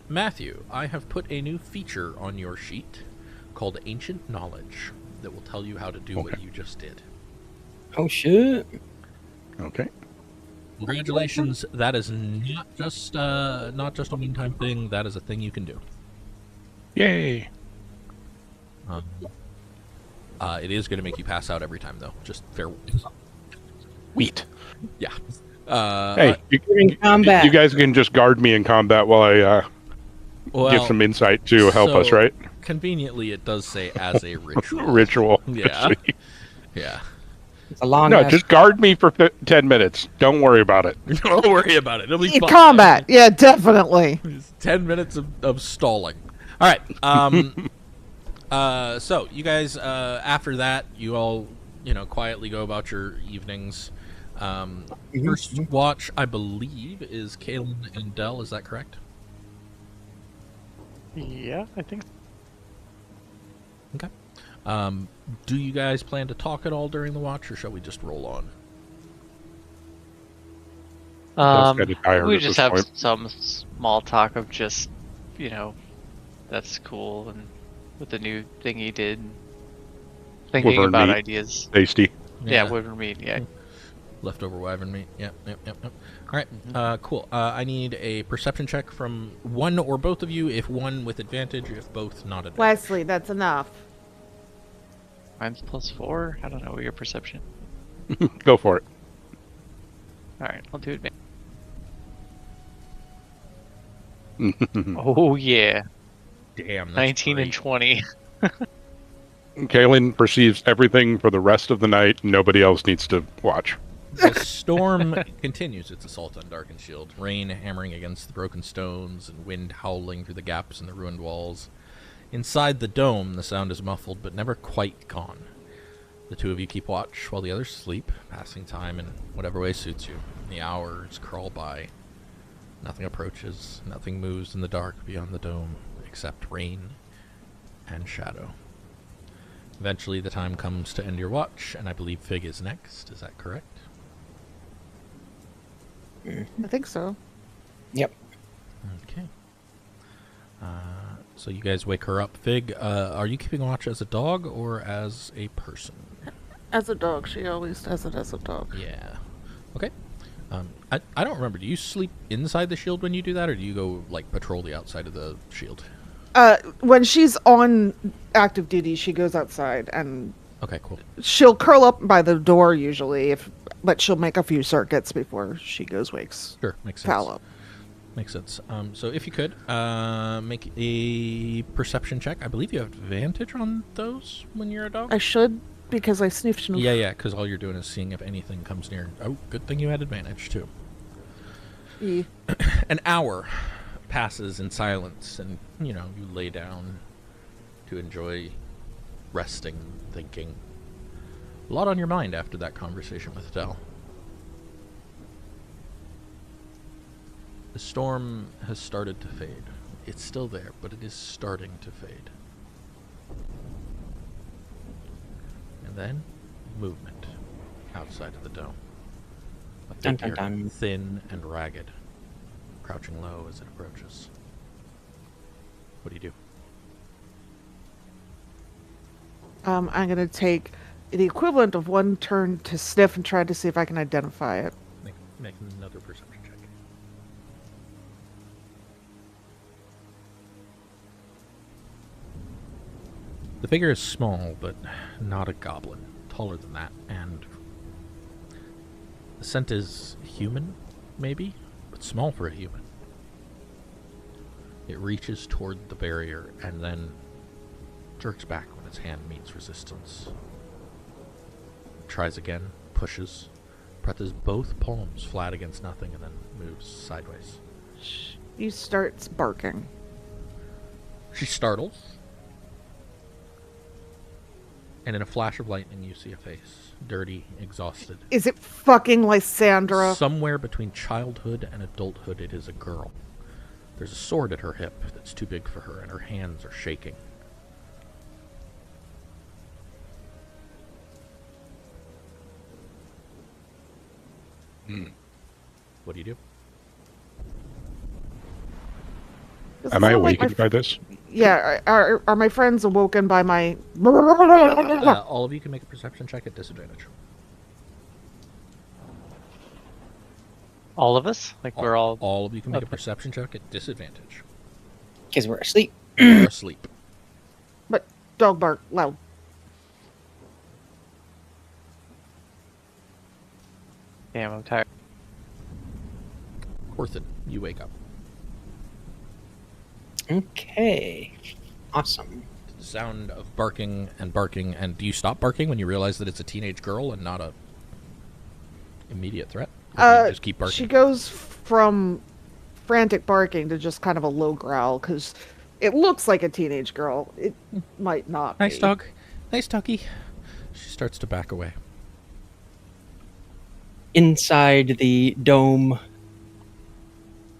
Matthew, I have put a new feature on your sheet called Ancient Knowledge that will tell you how to do what you just did. Oh shit! Okay. Congratulations! That is not just a one-time thing. That is a thing you can do. Yay! It is going to make you pass out every time, though. Just fair warning. Wheat. Yeah. Hey, in combat. you guys can just guard me in combat while I give some insight to help us, right? Conveniently, it does say as a ritual. Ritual. Yeah. Yeah. It's a long. No, just guard me for 10 minutes. Don't worry about it. Don't worry about it. It'll be fine. Combat. Yeah, definitely. 10 minutes of stalling. All right. So you guys, after that, you all, quietly go about your evenings. First watch, I believe, is Kaelen and Del. Is that correct? Yeah, I think. Okay. Do you guys plan to talk at all during the watch, or shall we just roll on? We just have some small talk of just, that's cool, and with the new thing he did, thinking Wyvern about meat. ideas. Tasty. Yeah, wyvern meat. Yeah. Leftover wyvern meat. Yep. All right. Cool. I need a perception check from one or both of you. If one with advantage, if both not advantage. Wesley, that's enough. Mine's +4. I don't know your perception. Go for it. All right, I'll do it. Oh yeah. Damn. That's 19 great. and 20. Kaelen perceives everything for the rest of the night. Nobody else needs to watch. The storm continues its assault on Darkened Shield. Rain hammering against the broken stones and wind howling through the gaps in the ruined walls. Inside the dome, the sound is muffled but never quite gone. The two of you keep watch while the others sleep, passing time in whatever way suits you. The hours crawl by. Nothing approaches, nothing moves in the dark beyond the dome, except rain and shadow. Eventually the time comes to end your watch, and I believe Fig is next. Is that correct? I think so. Yep. Okay. So you guys wake her up. Fig, are you keeping watch as a dog or as a person? As a dog, she always does it as a dog. Yeah. Okay. I don't remember. Do you sleep inside the shield when you do that, or do you go, patrol the outside of the shield? When she's on active duty, she goes outside, and Okay, cool. she'll curl up by the door usually, but she'll make a few circuits before she wakes Sure, makes sense. Val up. Makes sense. So if you could, make a perception check. I believe you have advantage on those when you're a dog? I should, because I sniffed. Yeah, because all you're doing is seeing if anything comes near. Oh, good thing you had advantage, too. Yeah. An hour passes in silence, and, you lay down to enjoy resting, thinking. A lot on your mind after that conversation with Del. The storm has started to fade. It's still there, but it is starting to fade. And then, movement outside of the dome. A Dun, figure, dun, dun. thin and ragged, crouching low as it approaches. What do you do? I'm gonna take the equivalent of one turn to sniff and try to see if I can identify it. Make another perception check. The figure is small, but not a goblin. Taller than that, and the scent is human, maybe, but small for a human. It reaches toward the barrier and then jerks back when its hand meets resistance. Tries again, pushes, presses both palms flat against nothing, and then moves sideways. She starts barking. She startles, and in a flash of lightning you see a face, dirty, exhausted. Is it fucking Lysandra? Somewhere between childhood and adulthood, it is a girl. There's a sword at her hip that's too big for her, and her hands are shaking. What do you do? Does Am it I sound like awakened by this? Yeah, are my friends awoken by my... All of you can make a perception check at disadvantage. All of us? Like we're all. All of you can make a Okay. perception check at disadvantage. Because we're asleep. You're asleep. But dog bark loud. Damn, I'm tired. Corthynd, you wake up. Okay. Awesome. To the sound of barking, and do you stop barking when you realize that it's a teenage girl and not a immediate threat? Or do you just keep barking? She goes from frantic barking to just kind of a low growl, because it looks like a teenage girl. It might not Nice be. dog. Nice doggy. She starts to back away. Inside the dome,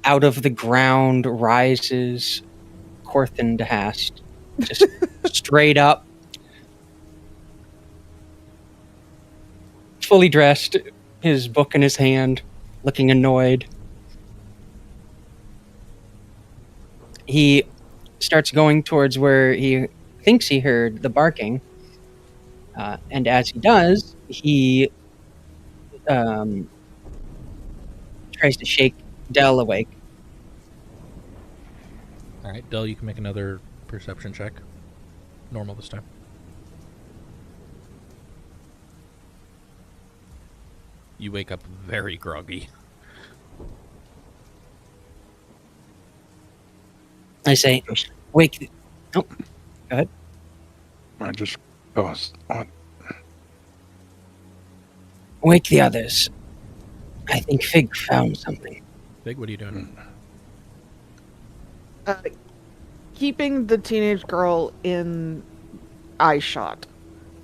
out of the ground rises Corthyndahast, just straight up, fully dressed, his book in his hand, looking annoyed. He starts going towards where he thinks he heard the barking, and as he does, he tries to shake Del awake. All right, Del, you can make another perception check. Normal this time. You wake up very groggy. I say, wake. Oh, go ahead. I just oh, Wake the others. I think Fig found something. Fig, what are you doing? Keeping the teenage girl in eye shot,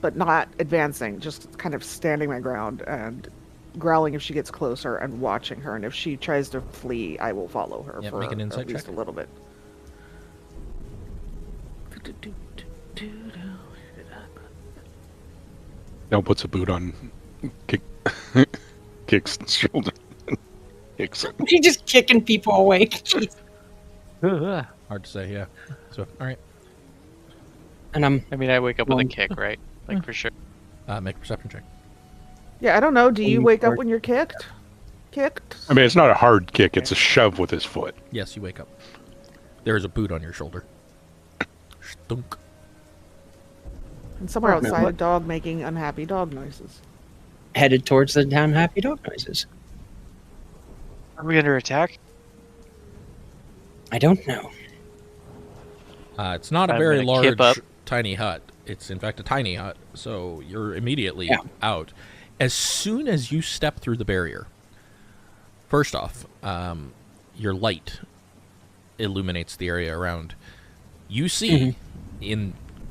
but not advancing, just kind of standing my ground and growling if she gets closer and watching her. And if she tries to flee, I will follow her Yeah, for make an insight at least check. a little bit. now puts a boot on Kix's shoulder. Kicks it. He's just kicking people awake. Jeez. Hard to say, yeah. So, all right. And I'm I mean, I wake up with a One. kick, right? Like for sure. Make a perception check. Yeah, I don't know. Do you Aiming wake up for- when you're kicked? Kicked? I mean, it's not a hard kick; it's a shove with his foot. Yes, you wake up. There is a boot on your shoulder. Stunk. And somewhere Oh, no, outside, what? a dog making unhappy dog noises. headed towards the unhappy dog noises. Are we under attack? I don't know. It's not a I'm very gonna kip large, up. tiny hut. It's, in fact, a tiny hut, so you're immediately Yeah. out. As soon as you step through the barrier, first off, your light illuminates the area around. You see,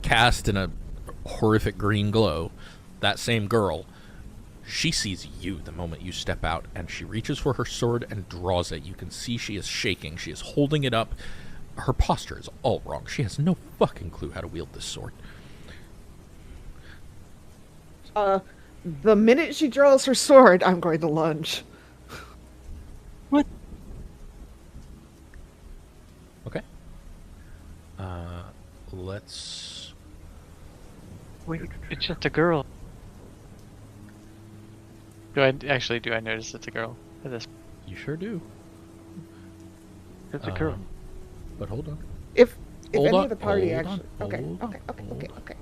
cast in a horrific green glow, that same girl. She sees you the moment you step out, and she reaches for her sword and draws it. You can see she is shaking. She is holding it up. Her posture is all wrong. She has no fucking clue how to wield this sword. The minute she draws her sword, I'm going to lunge. What? Okay. Let's... Wait, it's just a girl. Do I notice it's a girl? At this, You sure do. it's a girl. But hold on. If Hold any on, of the party hold actually... on, Okay, hold okay, on, okay, hold okay, on. okay.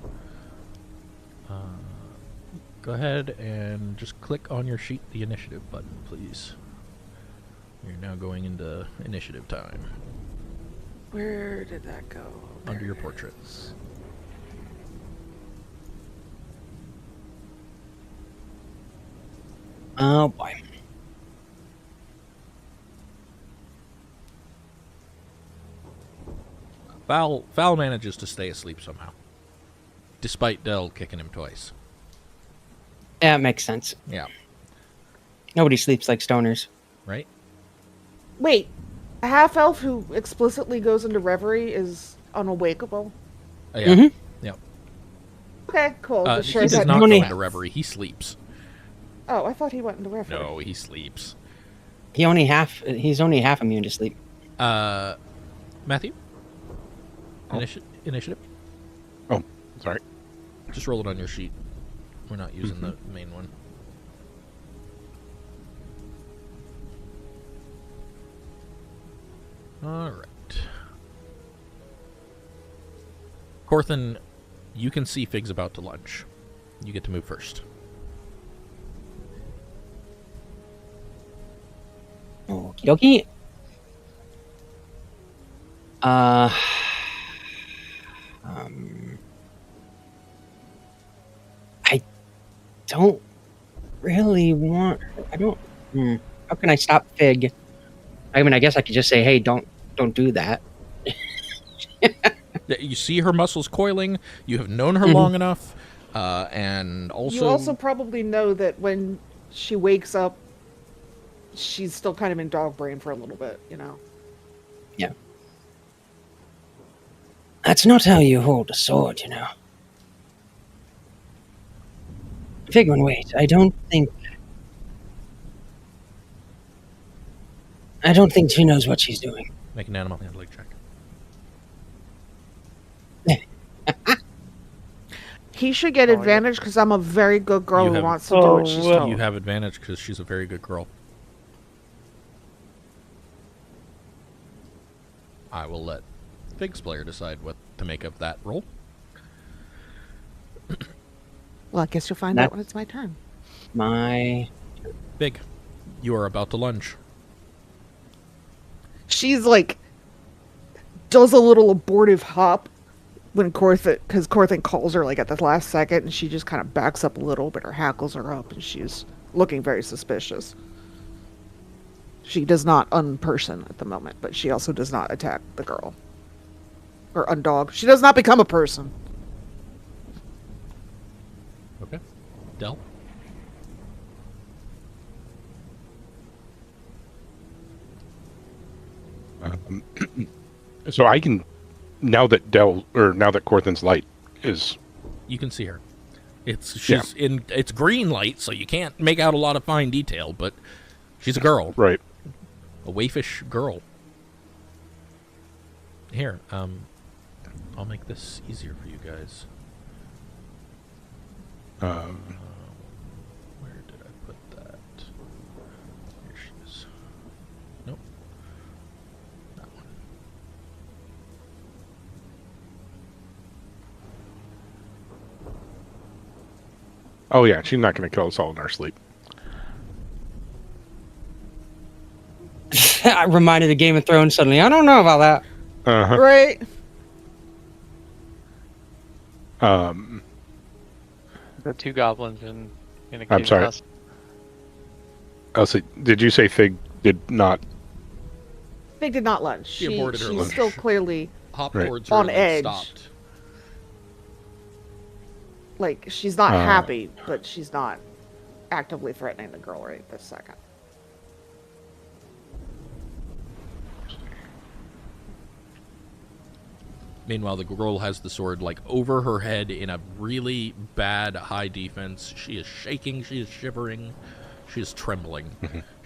Go ahead and just click on your sheet the initiative button, please. You're now going into initiative time. Where did that go? Under There your it portrait. is. Oh boy. Val manages to stay asleep somehow, despite Del kicking him twice. Yeah, it makes sense. Yeah, Nobody sleeps like stoners. right? Wait, a half-elf who explicitly goes into reverie is unawakeable? Yeah. Mhm. Yeah. Okay, cool. Just He sure does that not Money. go into reverie. He sleeps. Oh, I thought he went into reverie. No, he sleeps. He's only half immune to sleep. Matthew? Oh. Initiative? Oh, sorry. Just roll it on your sheet. We're not using the main one. All right. Corthin, you can see Fig's about to lunge. You get to move first. Okie dokie. I don't really want. I don't. How can I stop Fig? I mean, I guess I could just say, "Hey, don't do that." You see her muscles coiling. You have known her long enough, and also You also probably know that when she wakes up, she's still kind of in dog brain for a little bit, you know? Yeah. That's not how you hold a sword, you know. Figwyn, wait. I don't think she knows what she's doing. make an animal handling check. He should get advantage because I'm a very good girl You who have- wants to do what she's told. You have advantage because she's a very good girl. I will let Fig's player decide what to make of that roll. Well, I guess you'll find out when it's my turn. Fig, you are about to lunge. She's like, does a little abortive hop when because Corthin calls her like at the last second, and she just kind of backs up a little, but her hackles are up, and she's looking very suspicious. She does not unperson at the moment, but she also does not attack the girl. Or undog. She does not become a person. Okay. Del? So I can, now that Corthin's light is... You can see her. It's green light, so you can't make out a lot of fine detail, but she's a girl. Right. A waifish girl. Here, I'll make this easier for you guys. Where did I put that? Here she is. Nope. That one. Oh yeah, she's not going to kill us all in our sleep. I reminded of Game of Thrones suddenly. I don't know about that. Uh-huh. Right? The two goblins in a I'm cave sorry. house. Elsie, did you say Fig did not? Fig did not lunge. She aborted her she's lunge. still clearly Hop Right. towards her On and then edge. stopped. like she's not happy, but she's not actively threatening the girl right this second. Meanwhile, the girl has the sword like over her head in a really bad high defense. She is shaking. She is shivering. She is trembling.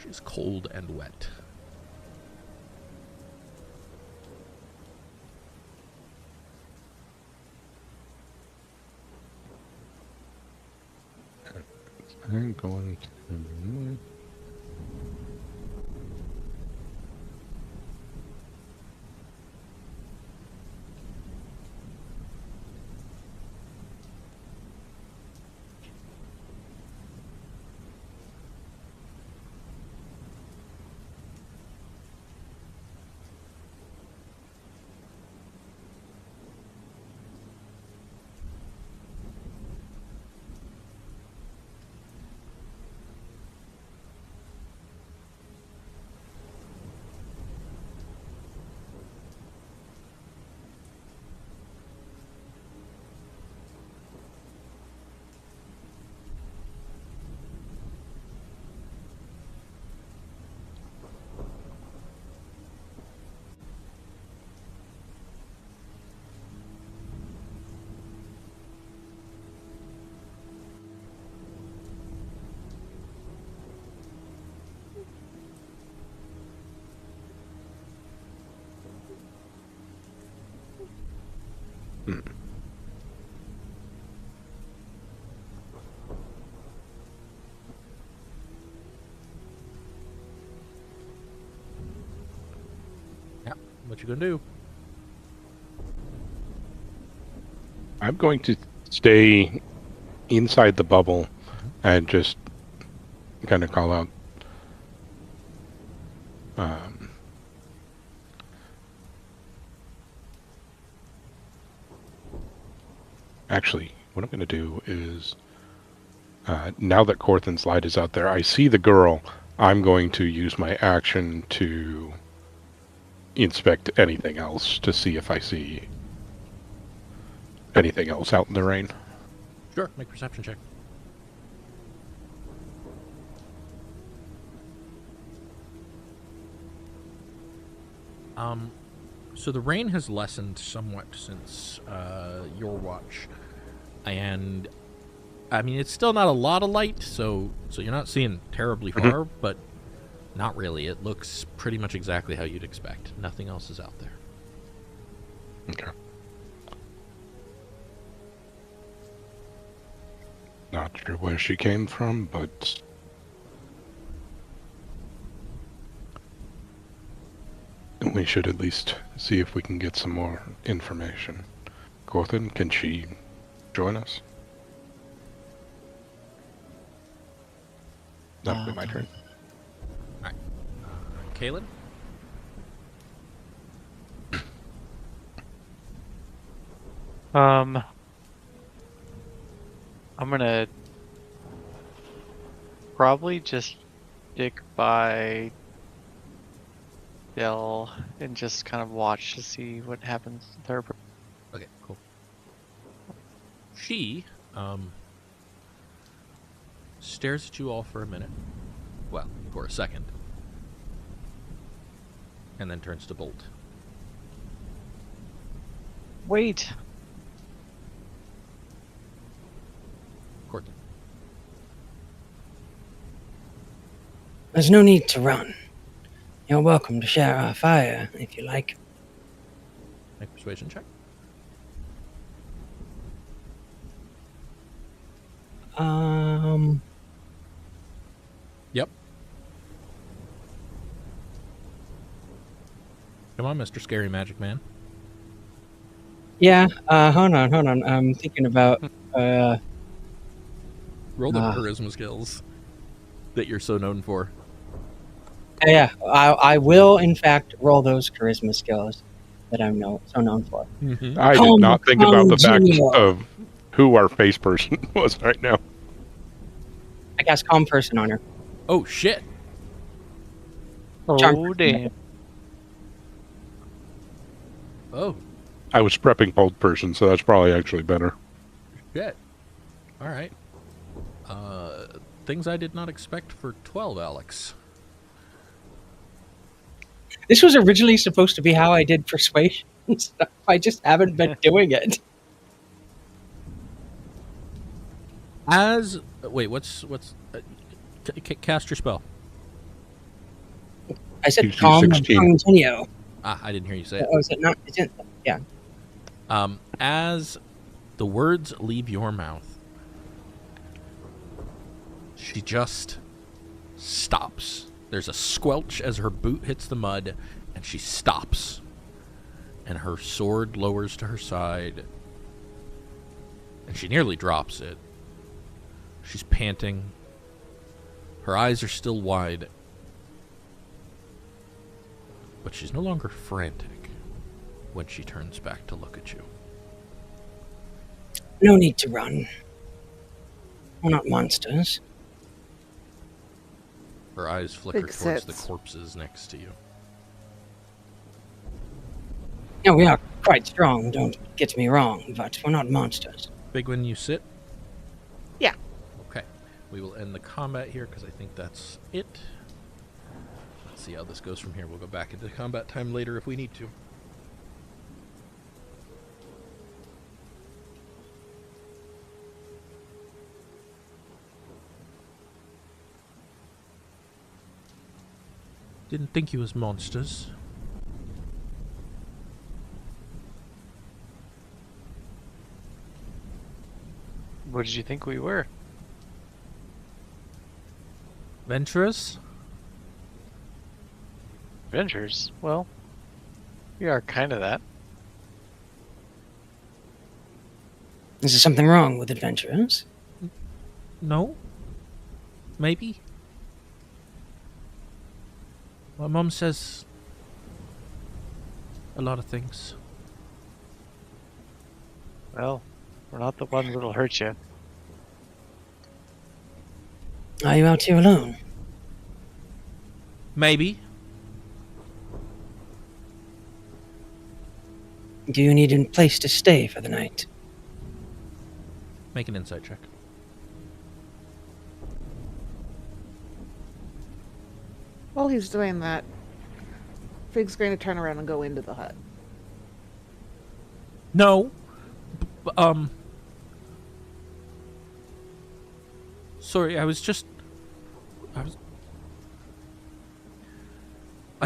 She is cold and wet. I'm going to... What you gonna do? I'm going to stay inside the bubble and just kind of call out. Actually, what I'm going to do is, now that Corthyn's light is out there, I see the girl. I'm going to use my action to inspect anything else to see if I see anything else out in the rain. Sure, make a perception check. So the rain has lessened somewhat since your watch, and I mean it's still not a lot of light, so you're not seeing terribly far, but not really. It looks pretty much exactly how you'd expect. Nothing else is out there. Okay. Not sure where she came from, but we should at least see if we can get some more information. Corthyn, can she join us? That'll be my turn. Alright. Kaelen? I'm gonna probably just stick by Del and just kind of watch to see what happens with her. Okay, cool. She, stares at you all for a minute. Well, for a second. And then turns to Bolt. Wait. Cortyn. There's no need to run. You're welcome to share our fire, if you like. Make a persuasion check. Yep. Come on, Mr. Scary Magic Man. Yeah, hold on. I'm thinking about, Roll the charisma skills that you're so known for. yeah, I will, in fact, roll those charisma skills that I'm so known for. Mm-hmm. I did not think about the fact Genial. of who our face person was right now. I cast Calm Person on her. Oh, shit. Oh, Charm. damn. Oh, I was prepping Cold Person, so that's probably actually better. shit. All right. Things I did not expect for 12, Alex. This was originally supposed to be how I did persuasion stuff. I just haven't been doing it. Wait, what's cast your spell? I said DC Calm and 16. Continue. I didn't hear you say it. Oh, is it not? Is it? Yeah. As the words leave your mouth, she just stops. There's a squelch as her boot hits the mud, and she stops. And her sword lowers to her side, and she nearly drops it. She's panting. Her eyes are still wide, but she's no longer frantic when she turns back to look at you. No need to run. We're not monsters. Her eyes flicker Big towards the sits. corpses next to you. Yeah, we are quite strong, don't get me wrong, but we're not monsters. Figwyn, you sit? Yeah. Okay. We will end the combat here because I think that's it. Let's see how this goes from here. We'll go back into combat time later if we need to. Didn't think you was monsters. What did you think we were? Venturers? Adventures. Well, We are kind of that. Is there something wrong with adventurers? No? Maybe? My mom says a lot of things. Well, we're not the ones that'll hurt you. Are you out here alone? Maybe. Do you need a place to stay for the night? Make an insight check. While he's doing that, Fig's going to turn around and go into the hut. No. Sorry, I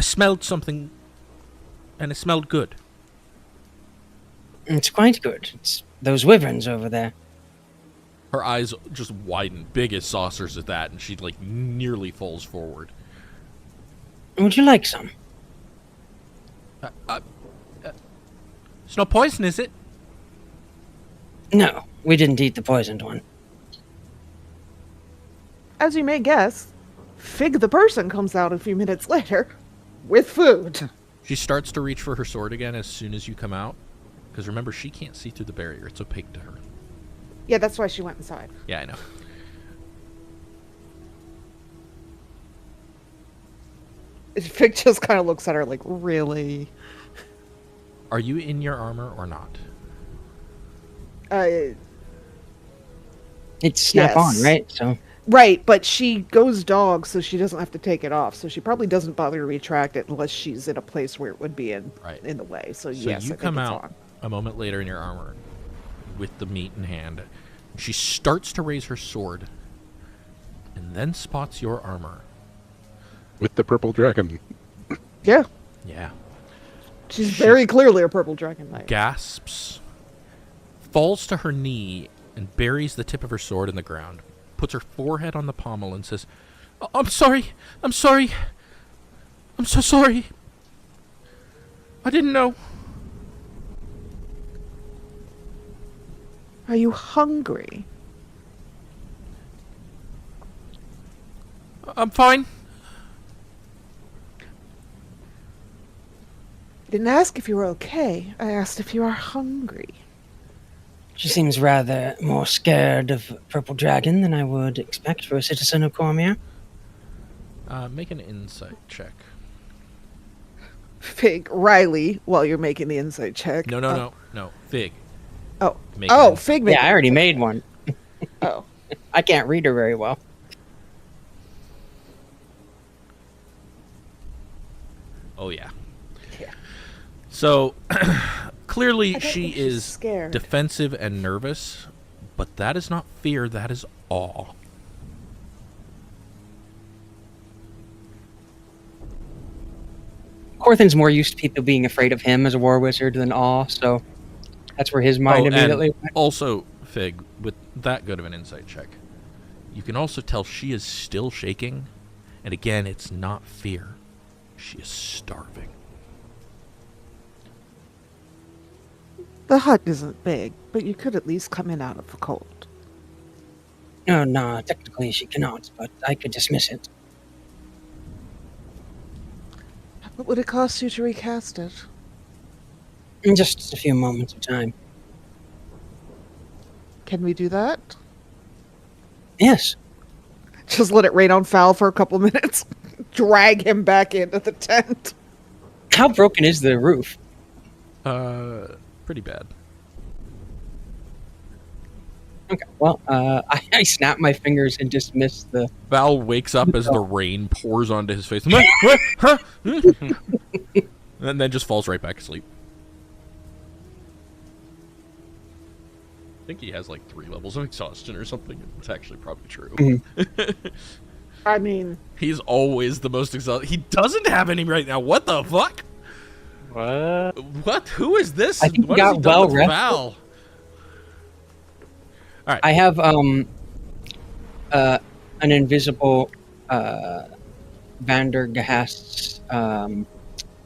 smelled something, and it smelled good. It's quite good. It's those wyverns over there. Her eyes just widen, big as saucers at that, and she like nearly falls forward. Would you like some? It's no poison, is it? No, we didn't eat the poisoned one. As you may guess, Fig the person comes out a few minutes later with food. She starts to reach for her sword again as soon as you come out. Because remember, she can't see through the barrier. It's opaque to her. Yeah, that's why she went inside. Yeah, I know. Fig just kind of looks at her like, really? Are you in your armor or not? It's snap-on, Yes. right? So Right, but she goes dog, so she doesn't have to take it off. So she probably doesn't bother to retract it unless she's in a place where it would be in the way. So yes, you I think come it's out on. a moment later in your armor with the meat in hand. She starts to raise her sword and then spots your armor. With the purple dragon. Yeah, Yeah. she's very clearly a purple dragon knight. Gasps, falls to her knee, and buries the tip of her sword in the ground. Puts her forehead on the pommel and says, I'm sorry. I'm so sorry. I didn't know. Are you hungry? I'm fine. I didn't ask if you were okay. I asked if you are hungry. she seems rather more scared of purple dragon than I would expect for a citizen of Cormyr. Make an insight check. Fig, Riley, while you're making the insight check. No. Fig. Oh, Make an insight. Fig. Yeah, I already made one. Oh, I can't read her very well. Oh, yeah. Yeah. So, clearly I don't she think she's is scared. defensive and nervous, but that is not fear, that is awe. Corthyn's more used to people being afraid of him as a war wizard than awe, so that's where his mind immediately went. Also, Fig, with that good of an insight check, you can also tell she is still shaking, and again, it's not fear. She is starving. the hut isn't big, but you could at least come in out of the cold. No, technically she cannot, but I could dismiss it. What would it cost you to recast it? In just a few moments of time. Can we do that? Yes. Just let it rain on foul for a couple minutes. Drag him back into the tent. How broken is the roof? Pretty bad. Okay, well, I snap my fingers and dismiss the... Val wakes up as the rain pours onto his face. And then just falls right back asleep. I think he has like 3 levels of exhaustion or something. It's actually probably true. Mhm. I mean, He's always the most exhausted. He doesn't have any right now. What the fuck? What? What? Who is this? I think he What has got he done well with rested. Val? I have, an invisible, Vandergast's,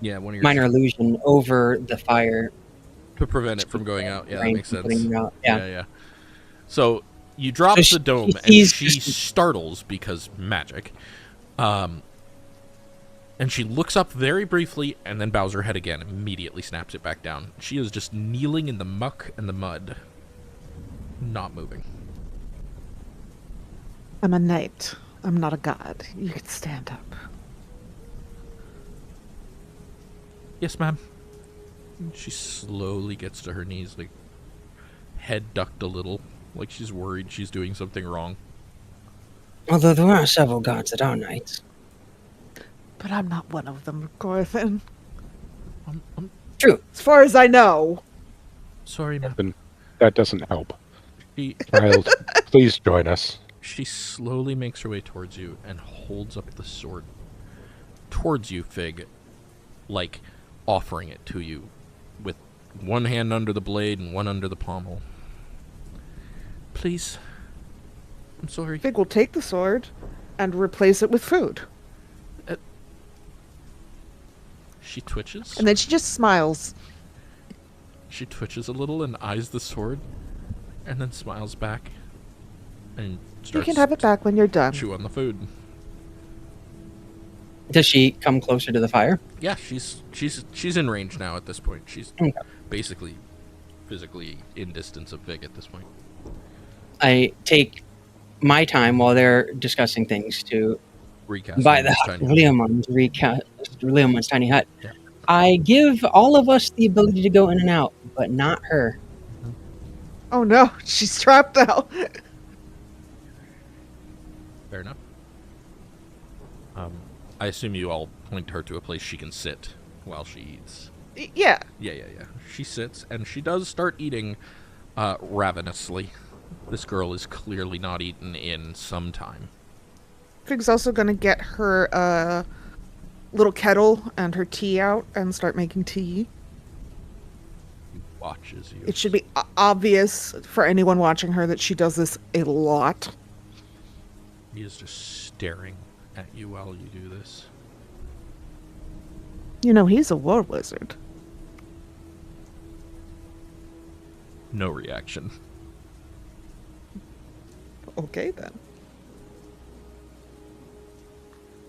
Yeah, one of your minor illusion over the fire. to prevent it from going out. Yeah, that Rain makes from sense. putting it out. Yeah. Yeah. So you drop So the dome, and sees she just- startles because magic. And she looks up very briefly and then bows her head again, immediately snaps it back down. She is just kneeling in the muck and the mud, not moving. I'm a knight. I'm not a god. You can stand up. Yes, ma'am. She slowly gets to her knees, like head ducked a little, like she's worried she's doing something wrong. Although there are several gods that are knights. But I'm not one of them, Corthyndahast. I'm True. As far as I know. sorry, ma'am. Then that doesn't help. She, Child, please join us. she slowly makes her way towards you and holds up the sword towards you, Fig, like offering it to you, with one hand under the blade and one under the pommel. Please. I'm sorry. Fig will take the sword and replace it with food. She twitches. And then she just smiles. She twitches a little and eyes the sword, and then smiles back, and starts You can have it back when you're done. to chew on the food. Does she come closer to the fire? Yeah, she's in range now at this point. She's Okay. basically physically in distance of Fig at this point. I take my time while they're discussing things to Recast. buy the hut of Leomund's tiny hut. Yeah. I give all of us the ability to go in and out, but not her. Oh no, she's trapped out. Fair enough. I assume you all point her to a place she can sit while she eats. Yeah. Yeah. She sits, and she does start eating ravenously. This girl is clearly not eaten in some time. Fig's also gonna get her little kettle and her tea out and start making tea. Watches you. It should be obvious for anyone watching her that she does this a lot. He is just staring at you while you do this. You know, he's a war wizard. No reaction. Okay, then.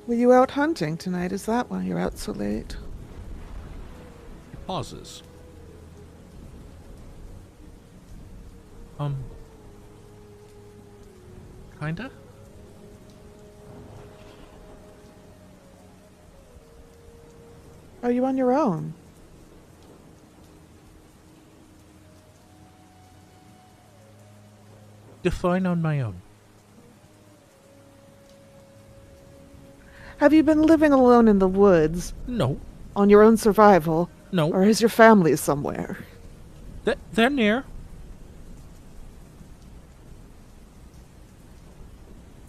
Were you out hunting tonight? Is that why you're out so late? He pauses. Kinda? Are you on your own? Define on my own. Have you been living alone in the woods No. on your own survival? No. Or is your family somewhere? They're near.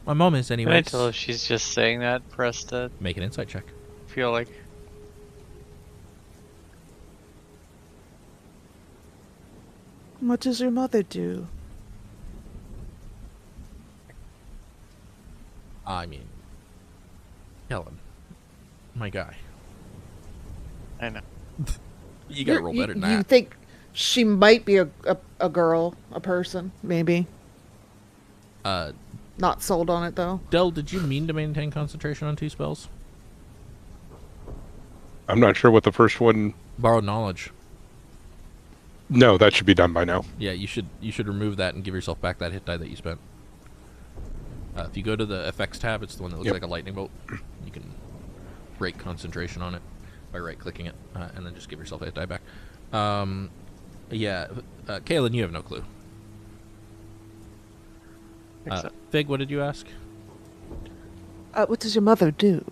My mom is Can anyway. I tell if she's just saying that for us to Make an insight check. feel like... What does your mother do? I mean, Kaelen, my guy. I know. You gotta roll better than You that. think she might be a girl, a person, maybe? Not sold on it, though. Del, did you mean to maintain concentration on 2 spells? I'm not sure what the first one... Borrowed knowledge. No, that should be done by now. Yeah, you should remove that and give yourself back that hit die that you spent. If you go to the effects tab, it's the one that looks Yep. like a lightning bolt. You can break concentration on it by right-clicking it, and then just give yourself a hit die back. Kaelen, you have no clue. Fig, what did you ask? What does your mother do?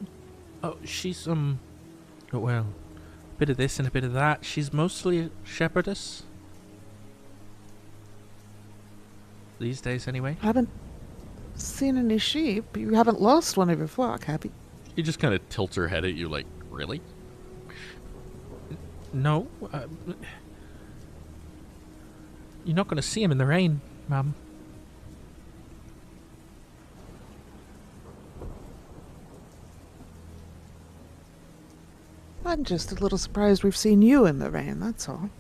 Oh, she's, well, a bit of this and a bit of that. She's mostly a shepherdess. These days, anyway. Haven't seen any sheep. You haven't lost one of your flock, have you? She just kind of tilts her head at you like, really? No. You're not going to see him in the rain, Mum. I'm just a little surprised we've seen you in the rain, that's all.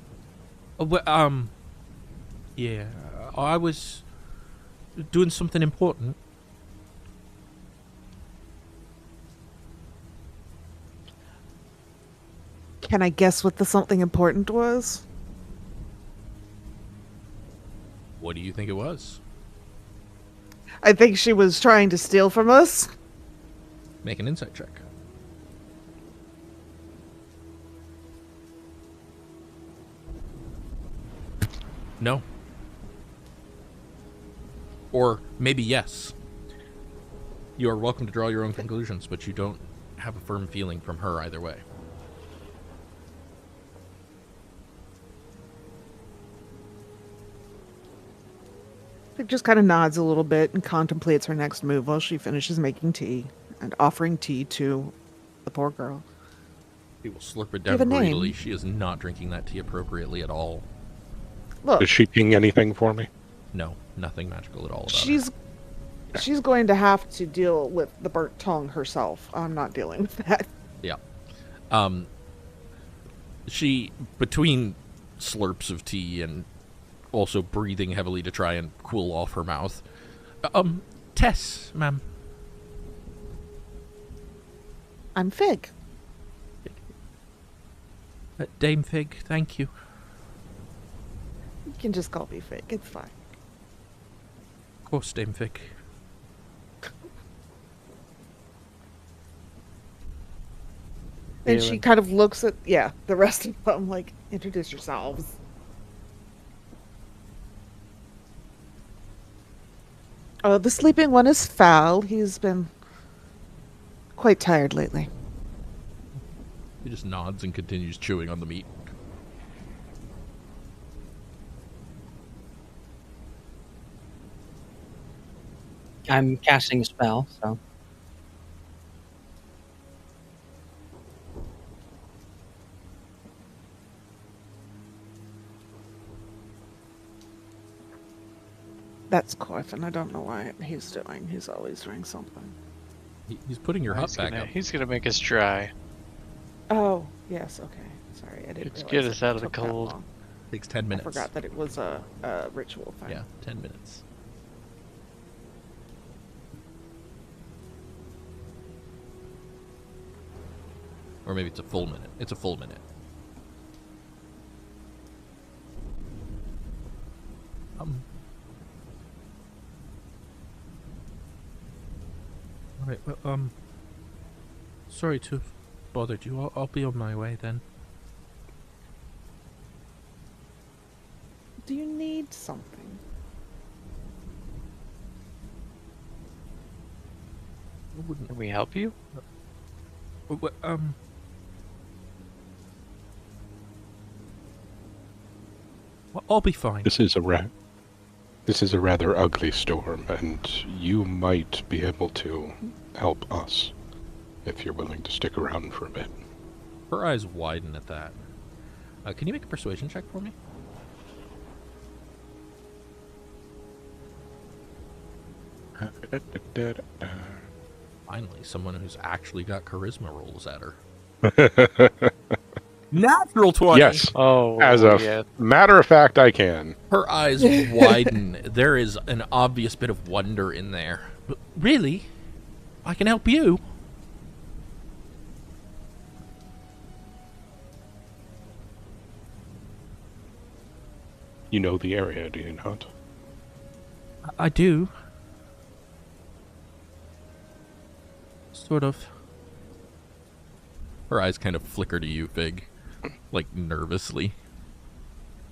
Yeah, I was doing something important. Can I guess what the something important was? What do you think it was? I think she was trying to steal from us. Make an insight check. No. Or maybe yes. You are welcome to draw your own conclusions, but you don't have a firm feeling from her either way. It just kind of nods a little bit and contemplates her next move while she finishes making tea and offering tea to the poor girl. He will slurp it Do you down have a name? greedily. She is not drinking that tea appropriately at all. Look, Does she ping anything for me? No, nothing magical at all about she's going to have to deal with the burnt tongue herself. I'm not dealing with that. her. Yeah. She, between slurps of tea and also breathing heavily to try and cool off her mouth. Tess, ma'am. I'm Fig. Dame Fig, thank you. You can just call me Fig. It's fine. Of course, Dame Fig. And she kind of looks at, the rest of them, like, introduce yourselves. The sleeping one is Fal. He's been quite tired lately. He just nods and continues chewing on the meat. I'm casting a spell, so. That's Corthyndahast. I don't know why he's doing. He's always doing something. He's putting your hut back up. He's gonna make us dry. Oh, yes, okay. Sorry, I didn't Let's realize get it us out of the took that cold. long. Takes 10 minutes. I forgot that it was a ritual thing. Yeah, 10 minutes. Or maybe it's a full minute. It's a full minute. Alright, well, sorry to have bothered you. I'll be on my way then. Do you need something? I wouldn't. Can we help you? Well, I'll be fine. This is a rather ugly storm, and you might be able to help us if you're willing to stick around for a bit. Her eyes widen at that. Can you make a persuasion check for me? Finally, someone who's actually got charisma rolls at her. Natural 20! Yes. Oh, As a yeah. matter of fact, I can. Her eyes widen. There is an obvious bit of wonder in there. But really? I can help you? You know the area, do you not? I do. Sort of. Her eyes kind of flicker to you, Fig. Like, nervously.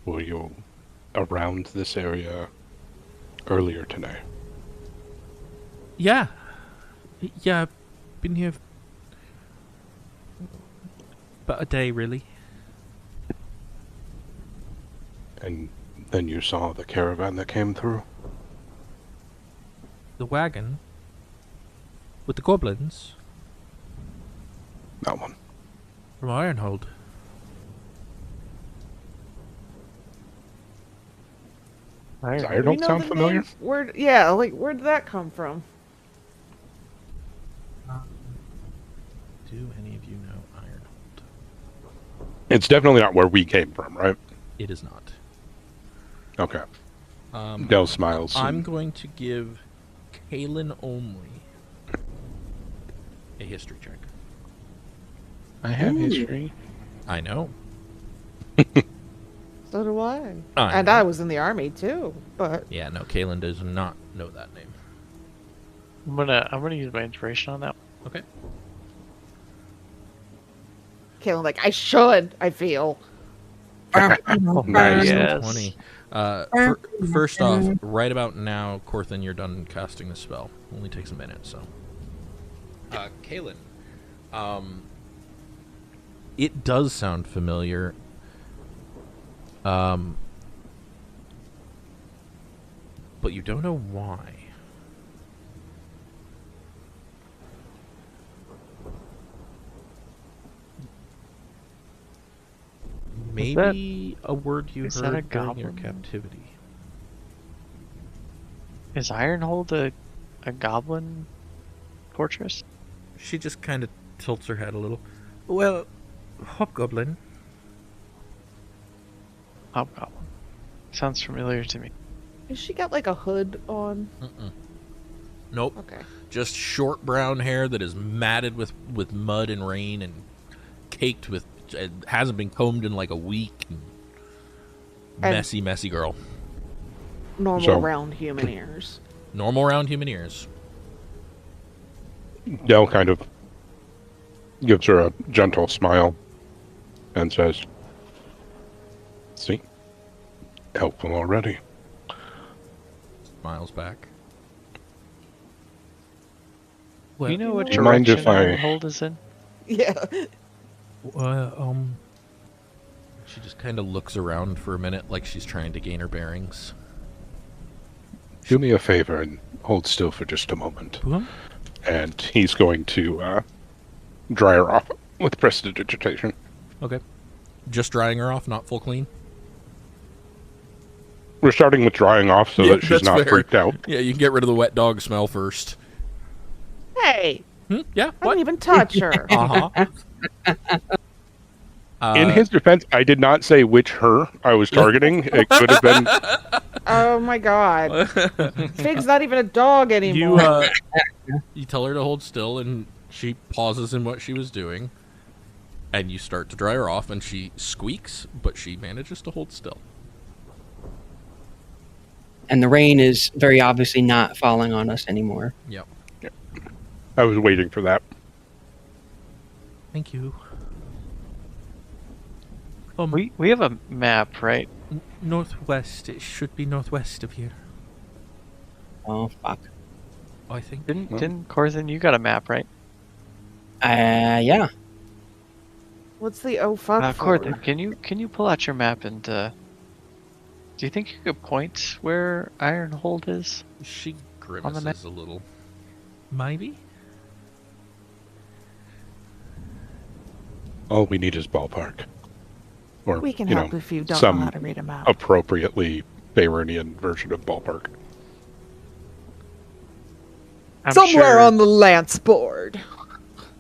Were you around this area earlier today? Yeah. Yeah, I've been here about a day, really. And then you saw the caravan that came through? The wagon? With the goblins? That one. From Ironhold. Does Do we Ironhold know sound the familiar? name? Where'd that come from? Do any of you know Ironhold? It's definitely not where we came from, right? It is not. Okay. Um, Del smiles. I'm going to give Kaelen only a history check. I have history. I know. So do I. I And know. I was in the army too, but Yeah, no, Kaelen does not know that name. I'm gonna use my inspiration on that. Okay. Kaelen like, I should, I feel. Nice. Yes. 20. First off, right about now, Corthynd, you're done casting the spell. Only takes a minute, so. Kaelen, it does sound familiar. But you don't know why. Maybe a word you is that a heard during your goblin? captivity. Is Ironhold a goblin fortress? She just kind of tilts her head a little. Well, hobgoblin. Hobgoblin. Sounds familiar to me. Has she got like a hood on? Mm-mm. Nope. Okay. Just short brown hair that is matted with mud and rain and caked with. It hasn't been combed in like a week. And- Messy girl. Normal So- round human ears. Normal round human ears. Del kind of gives her a gentle smile and says, "See? Helpful already." Smiles back. Do you know what Do you mind direction if I- Ironhold is in? Yeah. She just kind of looks around for a minute like she's trying to gain her bearings. Do me a favor and hold still for just a moment. Huh? And he's going to dry her off with prestidigitation. Okay. Just drying her off, not full clean? We're starting with drying off so Yeah, that she's that's not fair. freaked out. Yeah, you can get rid of the wet dog smell first. Hey, Yeah, I what? didn't even touch her. Uh-huh. In his defense, I did not say which her I was targeting. It could have been... Oh my god. Fig's not even a dog anymore. You tell her to hold still, and she pauses in what she was doing, and you start to dry her off, and she squeaks, but she manages to hold still. And the rain is very obviously not falling on us anymore. Yep. I was waiting for that. Thank you. We have a map, right? Northwest. It should be northwest of here, Oh, fuck. I think. Didn't Corthynd, you got a map, right? Yeah. What's the oh fuck for? Corthynd, can you pull out your map and do you think you could point where Ironhold is? She On the grimaces a little. Maybe? All we need is ballpark. Or, We can you help know, if you don't some know how to read a map. appropriately Faerunian version of ballpark. I'm Somewhere sure, on the lance board.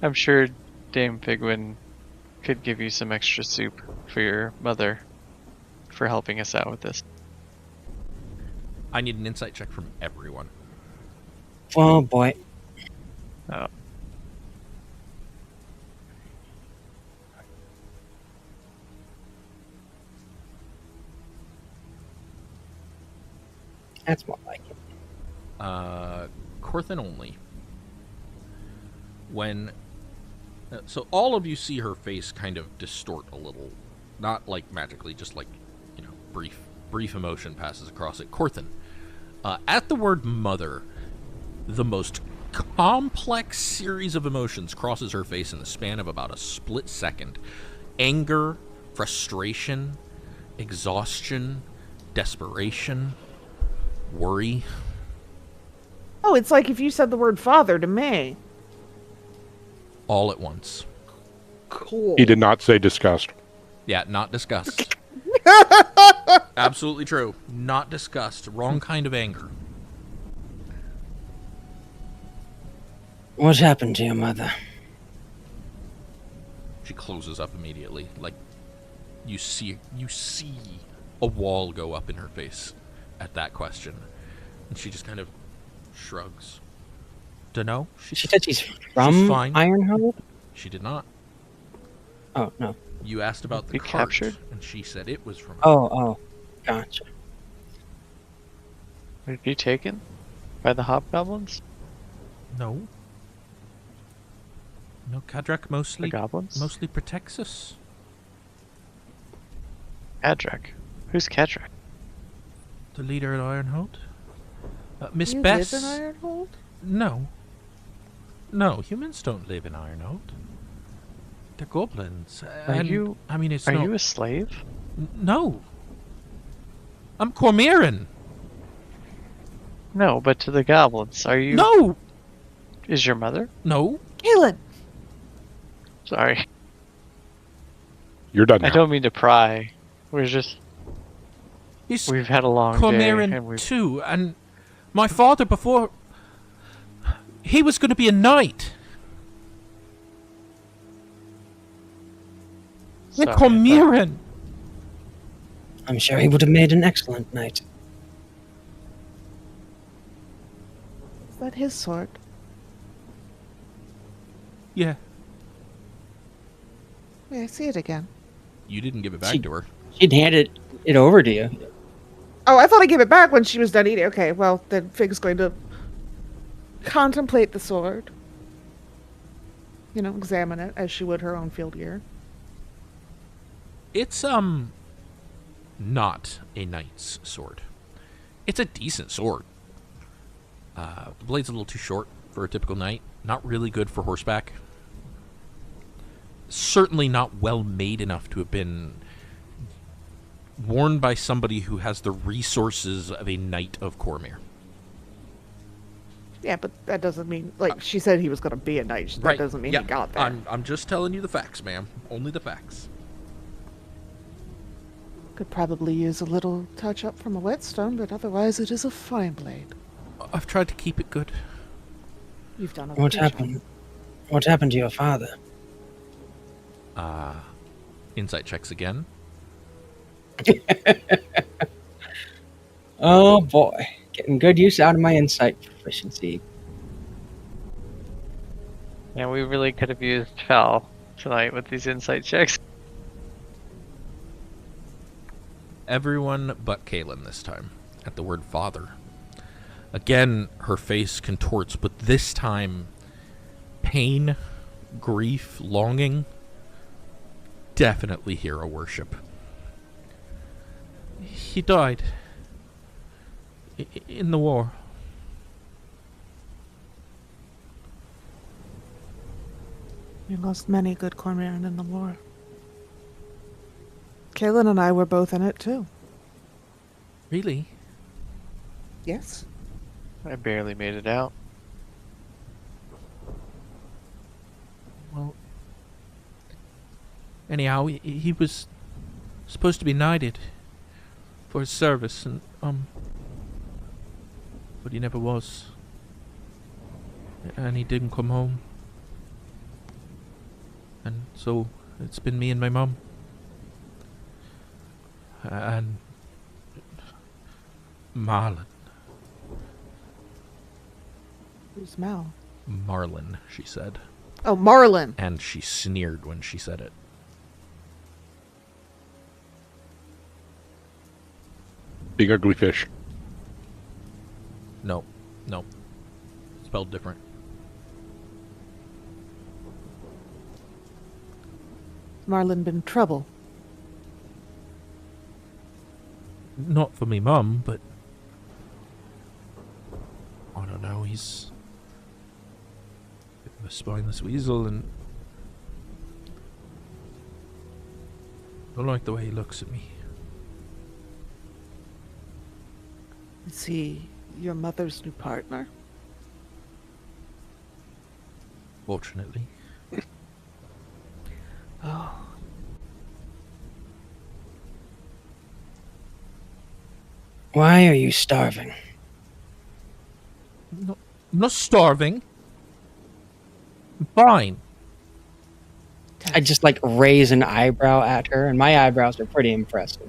I'm sure Dame Figwyn could give you some extra soup for your mother for helping us out with this. I need an insight check from everyone. Oh, boy. Oh. That's more like it. Corthynd only. When... so all of you see her face kind of distort a little. Not like magically, just like, you know, brief emotion passes across it. Corthynd, at the word mother, the most complex series of emotions crosses her face in the span of about a split second. Anger, frustration, exhaustion, desperation, worry. Oh, it's like if you said the word father to me. All at once. Cool. He did not say disgust. Yeah, not disgust. Absolutely true. Not disgust. Wrong kind of anger. What happened to your mother? She closes up immediately. Like, You see a wall go up in her face at that question. And she just kind of shrugs. Dunno. She said she's from fine. Ironhold? She did not. Oh, no. You asked about the Be cart, captured? and she said it was from. Oh, gotcha. Would it be taken by the hobgoblins? No. No, Kadrak The mostly goblins? protects us. Kadrak. Who's Kadrak? The leader at Ironhold. Miss You Bess. live in Ironhold? No. No, humans don't live in Ironhold. They're goblins. Are And, you? I mean, it's Are not. you a slave? No. I'm Cormyran. No, but to the goblins. Are you? No. Is your mother? No. Kaelen! Sorry. You're done now. I don't mean to pry. We've had a long day, Cormyran and we've too, and my father before he was going to be a knight. We're Sorry, Cormyran. I'm sure he would have made an excellent knight. Is that his sword? Yeah, May I see it again? you didn't give it back She- to her. She'd handed it over to you. Oh, I thought I gave it back when she was done eating. Okay, well, then Fig's going to contemplate the sword. You know, examine it as she would her own field gear. It's not a knight's sword. It's a decent sword. The blade's a little too short for a typical knight. Not really good for horseback. Certainly not well made enough to have been worn by somebody who has the resources of a knight of Cormyr. Yeah, but that doesn't mean, like, she said he was going to be a knight. That doesn't mean he got there. I'm just telling you the facts, ma'am. Only the facts. Could probably use a little touch up from a whetstone, but otherwise it is a fine blade. I've tried to keep it good. You've done a What good job. happened? What happened to your father? Insight checks again. Oh boy, getting good use out of my insight proficiency. Yeah, we really could have used Fal tonight with these insight checks. Everyone but Kaelen this time, at the word father. Again, her face contorts, but this time, pain, grief, longing, definitely hero worship. He died. In the war. We lost many good Cormyr in the war. Kaelen and I were both in it, too. Really? Yes. I barely made it out. Well, anyhow, he was supposed to be knighted for his service, and but he never was, and he didn't come home, and so it's been me and my mum, and Marlin. Who's Mal? Marlin, she said, Oh, Marlin. and she sneered when she said it. Big ugly fish. No, spelled different. Marlin been trouble. Not for me mum, but I don't know, he's a bit of a spineless weasel, and I don't like the way he looks at me. Is he your mother's new partner? Fortunately. Oh. Why are you starving? No, I'm not starving. I'm fine. I just like raise an eyebrow at her, and my eyebrows are pretty impressive.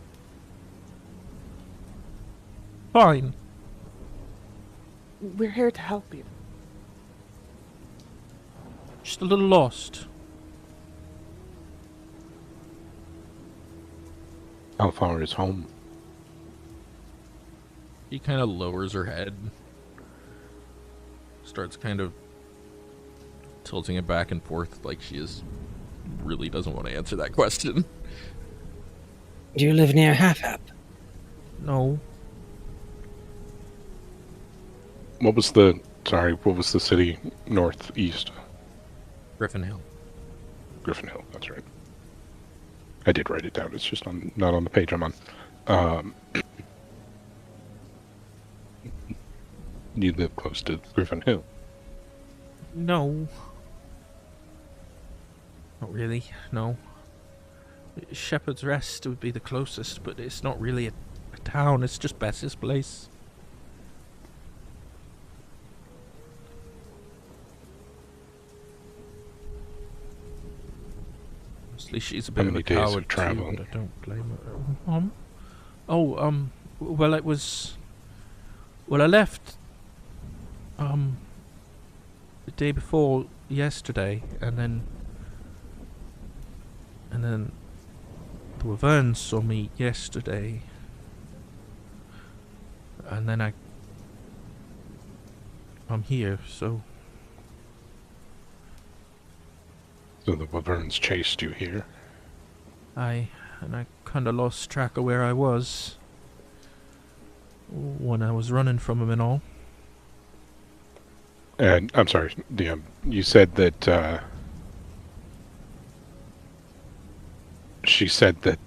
Fine. We're here to help you. Just a little lost. How far is home? She kind of lowers her head. Starts kind of tilting it back and forth like she really doesn't want to answer that question. Do you live near Half-Hap? No. What was the city northeast? Griffin Hill. Griffin Hill, that's right. I did write it down, it's just not on the page I'm on. You live close to Griffin Hill? No. Not really, no. Shepherd's Rest would be the closest, but it's not really a town, it's just Bess's place. Honestly, she's a bit of a coward too, but I don't blame her. Well, I left the day before yesterday, and then the Wyverns saw me yesterday, and then I'm here, so. So the Wyverns chased you here? And I kinda lost track of where I was when I was running from them and all. And, I'm sorry, DM, you said that, she said that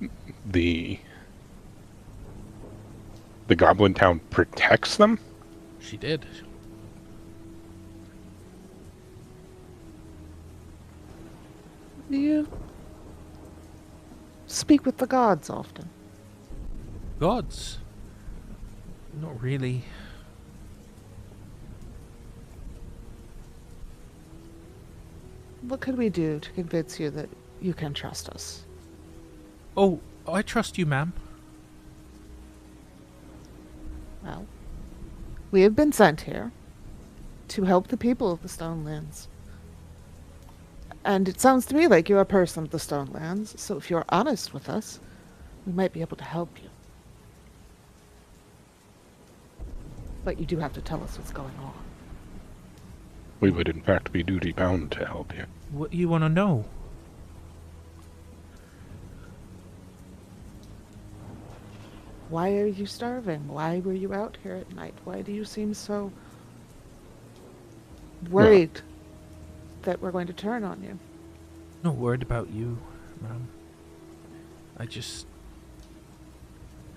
the Goblin Town protects them? She did. Do you speak with the gods often? Gods? Not really. What could we do to convince you that you can trust us? Oh, I trust you, ma'am. Well, we have been sent here to help the people of the Stonelands. And it sounds to me like you're a person of the Stonelands, so if you're honest with us, we might be able to help you. But you do have to tell us what's going on. We would in fact be duty-bound to help you. What do you want to know? Why are you starving? Why were you out here at night? Why do you seem so worried that we're going to turn on you? Not worried about you, ma'am.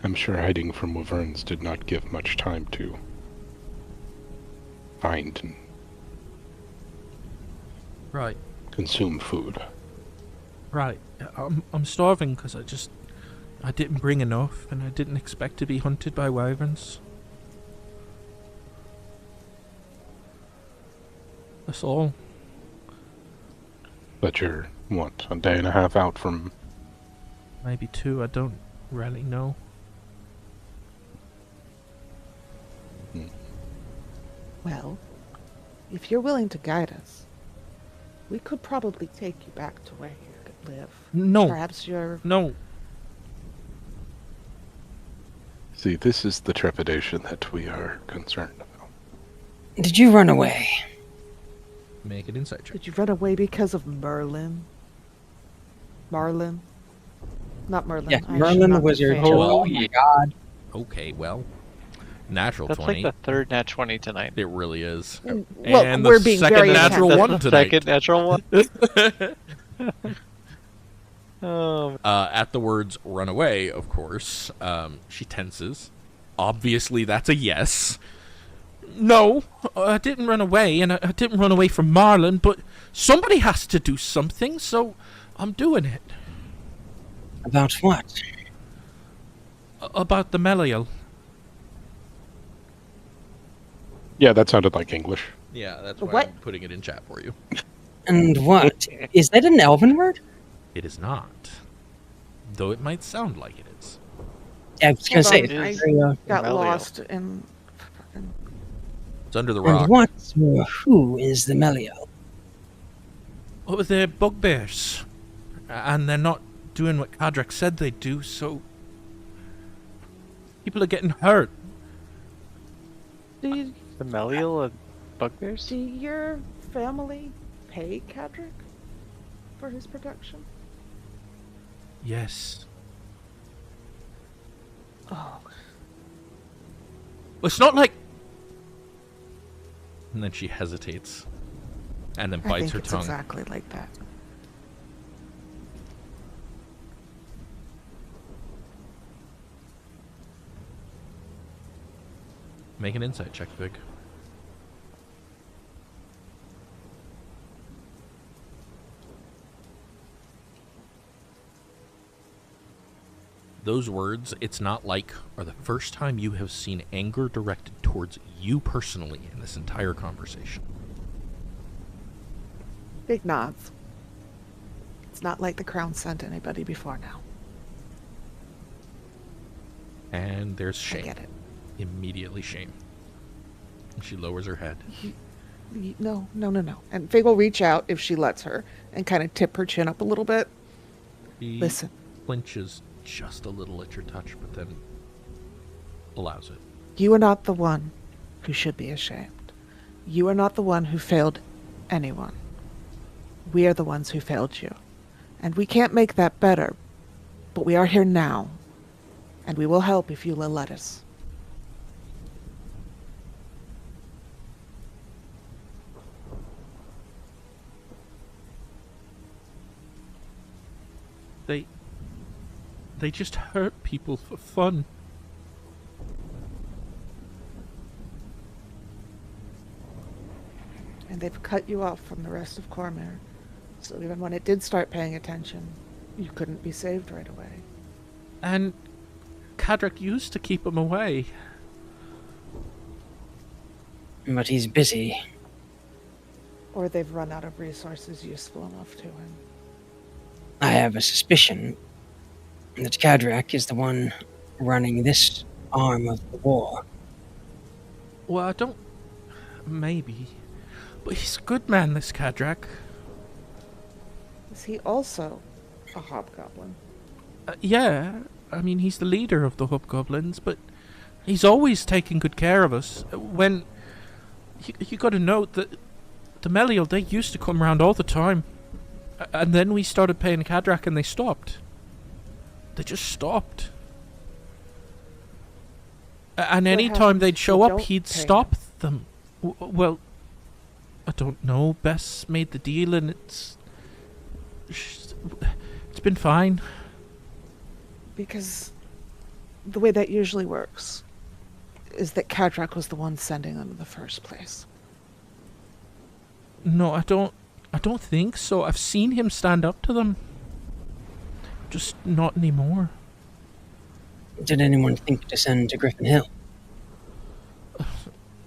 I'm sure hiding from Wyverns did not give much time to find and Right. consume food. Right. I'm starving because I didn't bring enough, and I didn't expect to be hunted by wyverns. That's all. But you're, what, a day and a half out from... Maybe 2, I don't really know. Well, if you're willing to guide us, we could probably take you back to where you could live. No. Perhaps you're... No. See, this is the trepidation that we are concerned about. Did you run away? Make an insight check. Did you run away because of Merlin? Marlin? Not Merlin. Yeah, I should Merlin not the be wizard. saying Oh, Oh that. my yeah. god. Okay, well. Natural That's 20. like the third nat 20 tonight. It really is. Well, and we're the being second very natural attentive. one That's the tonight. second natural one. At the words run away, of course, she tenses. Obviously, that's a yes. No, I didn't run away, and I didn't run away from Marlin, but somebody has to do something, so I'm doing it. About what? About the Meliel. Yeah, that sounded like English. Yeah, that's why What? I'm putting it in chat for you. And what? Is that an elven word? It is not. Though it might sound like it is. Yeah, I was going to say, Hold on, it's I very, got Meliel. lost in fucking. It's under the and rock. what's more, who is the Meliel? Oh, they're bugbears. And they're not doing what Kadrak said they'd do, so... People are getting hurt. Do The Meliel and bugbears? your family pay Kadric for his protection? Yes. Oh, Well, it's not like... And then she hesitates. And then I bites think her it's tongue. exactly like that. Make an insight check, Fig. Those words, "it's not like," are the first time you have seen anger directed towards you personally in this entire conversation. Big nods. It's not like the crown sent anybody before now. And there's I shame. get it. Immediately shame. And she lowers her head. No. And Fig will reach out if she lets her and kind of tip her chin up a little bit. She Listen, flinches just a little at your touch, but then allows it. you are not the one who should be ashamed. You are not the one who failed anyone. We are the ones who failed you. And we can't make that better, but we are here now. And we will help if you will let us. They just hurt people for fun. And they've cut you off from the rest of Cormyr. So even when it did start paying attention, you couldn't be saved right away. And Kadrak used to keep him away. But he's busy. Or they've run out of resources useful enough to him. I have a suspicion that Kadrak is the one running this arm of the war. Well, I don't... Maybe. But he's a good man, this Kadrak. Is he also a hobgoblin? Yeah, I mean, he's the leader of the Hobgoblins, but he's always taking good care of us. When... You gotta note that the Meliel, they used to come around all the time. And then we started paying Kadrak and they stopped. They just stopped. And any time happens they'd if show you up, don't he'd pay stop them. Well, I don't know. Bess made the deal and it's been fine. Because the way that usually works is that Kadrak was the one sending them in the first place. No, I don't think so. I've seen him stand up to them. Just not anymore. Did anyone think to send to Griffin Hill?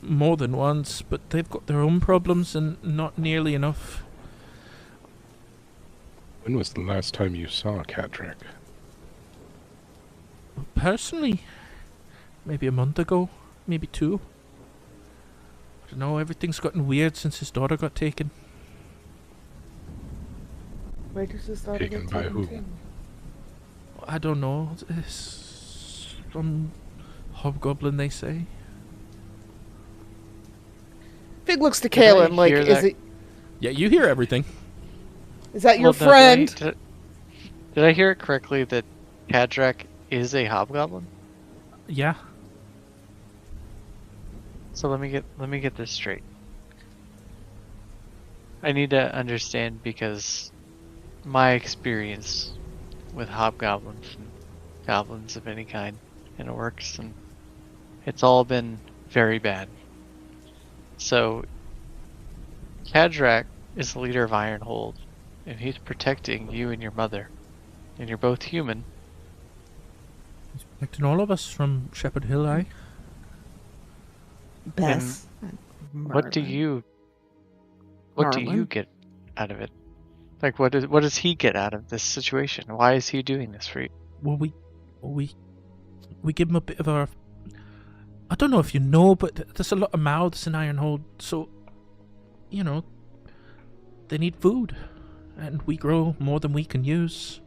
More than once, but they've got their own problems and not nearly enough. When was the last time you saw Kadrak? Personally, maybe a month ago, maybe 2. I don't know, everything's gotten weird since his daughter got taken. Where does this daughter Taken get by taken who? to? I don't know. It's some hobgoblin, they say. Fig looks to Did I Kaelen like, hear is that- Yeah, you hear everything. that your Well, no, friend? Did I hear it correctly that Kadrak is a hobgoblin? Yeah. So let me get this straight. I need to understand because my experience with hobgoblins and goblins of any kind and orcs, and it's all been very bad. So Kadrak is the leader of Ironhold, and he's protecting you and your mother, and you're both human. He's protecting all of us from Shepherd Hill, eh? Bess. What do Merlin. you get out of it? Like, what does he get out of this situation? Why is he doing this for you? Well, we give him a bit of our... I don't know if you know, but there's a lot of mouths in Ironhold, so, you know, they need food, and we grow more than we can use.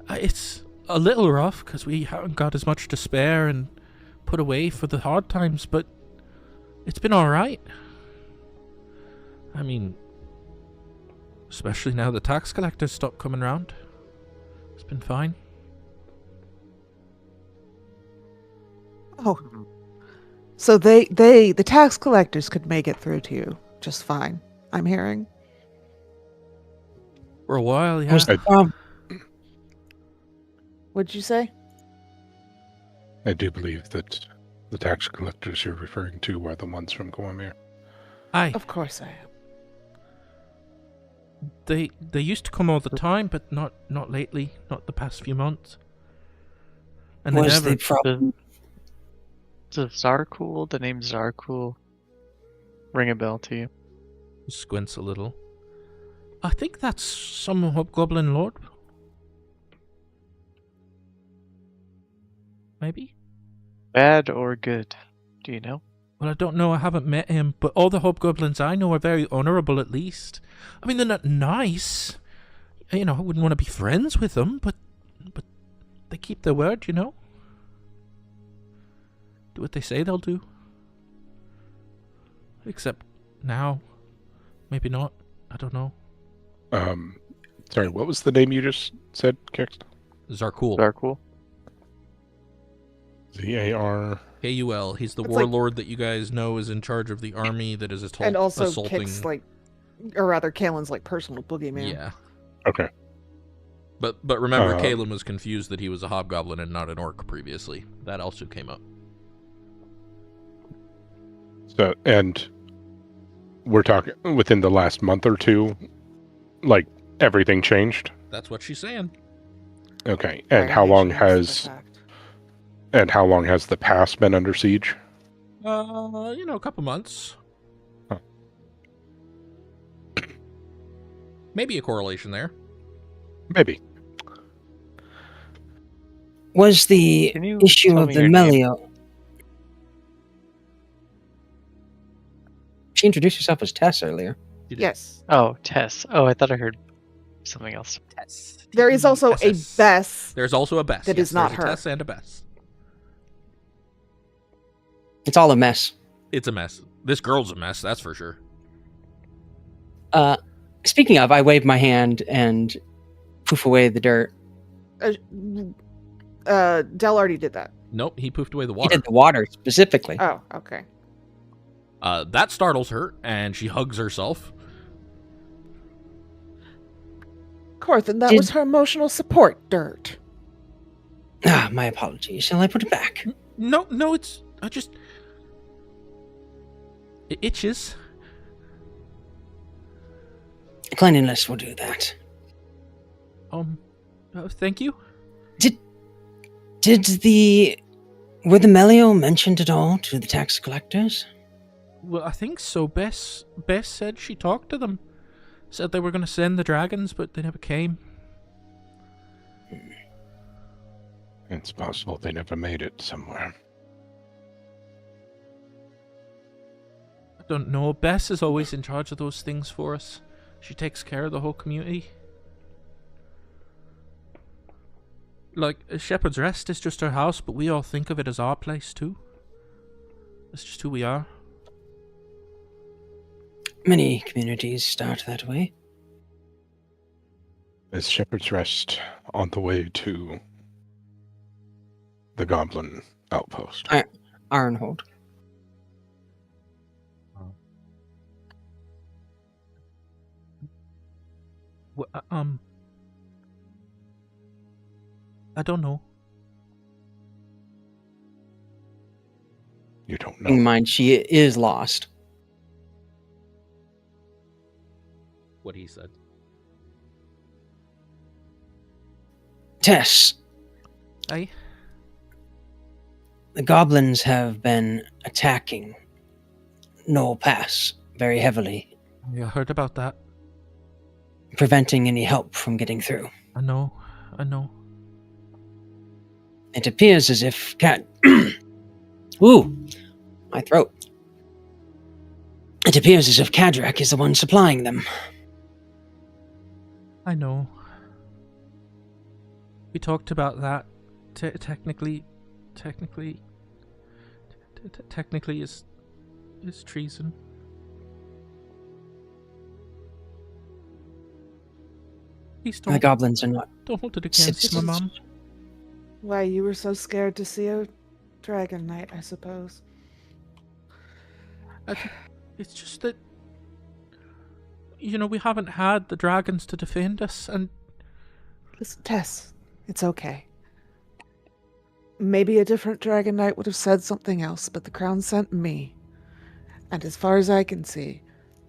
It's a little rough, because we haven't got as much to spare and put away for the hard times, but it's been alright. I mean, especially now the tax collectors stopped coming round. It's been fine. Oh. So the tax collectors could make it through to you just fine, I'm hearing. For a while, yeah. Was the problem? What'd you say? I do believe that the tax collectors you're referring to are the ones from Cormyr. Aye. Of course I am. They used to come all the time, but not lately, not the past few months. And they Was never... the problem? Does Zarkul, the name Zarkul, ring a bell to you? Squints a little. I think that's some hobgoblin lord. Maybe? Bad or good? Do you know? Well, I don't know, I haven't met him, but all the hobgoblins I know are very honourable at least. I mean, they're not nice. You know, I wouldn't want to be friends with them, but they keep their word, you know? Do what they say they'll do. Except now. Maybe not. I don't know. Sorry, what was the name you just said, Kixt? Zarkul. Zarkul? Z-A-R... K-U-L. He's the It's like- warlord that you guys know is in charge of the army that is And also assaulting... Kixt, like, or rather Kaelin's like personal boogeyman. Yeah. Okay. But remember, Uh, Kaelen was confused that he was a hobgoblin and not an orc previously. That also came up. So, and we're talking within the last month or two, like, everything changed? That's what she's saying. Okay, and Very how long nation after the has... fact. And how long has the pass been under siege? A couple months. Huh. Maybe a correlation there. Maybe. Was the Can you issue tell of me the your name? Melio? She introduced herself as Tess earlier. You did. Yes. Oh, Tess. Oh, I thought I heard something else. Tess. There is also a T-E-S-S. Bess. There's also a Bess. That yes, is not there's her. A Tess and a Bess. It's all a mess. It's a mess. This girl's a mess, that's for sure. Speaking of, I wave my hand and poof away the dirt. Del already did that. Nope, he poofed away the He water. did the water specifically. Oh, okay. That startles her, and she hugs herself. Corthynd, that Did- was her emotional support dirt. My apologies. Shall I put it back? No, it itches. Cleanliness will do that. Thank you. Were the Melio mentioned at all to the tax collectors? Well, I think so. Bess said she talked to them. Said they were going to send the dragons, but they never came. It's possible they never made it somewhere. I don't know. Bess is always in charge of those things for us. She takes care of the whole community. Like, Shepherd's Rest is just our house, but we all think of it as our place too. That's just who we are. Many communities start that way. Is Shepherd's Rest on the way to the Goblin outpost? Ironhold. I don't know. You don't Keep in know. mind, she is lost. What he said. Tess, Aye. the goblins have been attacking Knoll Pass very heavily. Yeah, I heard about that. preventing any help from getting through. I know. It appears as if Ooh, my throat. It appears as if Kadrak is the one supplying them. I know. We talked about that. Technically is treason. Please The goblins are not don't hold it against my citizens. mom. Why, you were so scared to see a dragon knight, I suppose. It's just that, we haven't had the dragons to defend us, and Listen, Tess, it's okay. Maybe a different dragon knight would have said something else, but the crown sent me. And as far as I can see,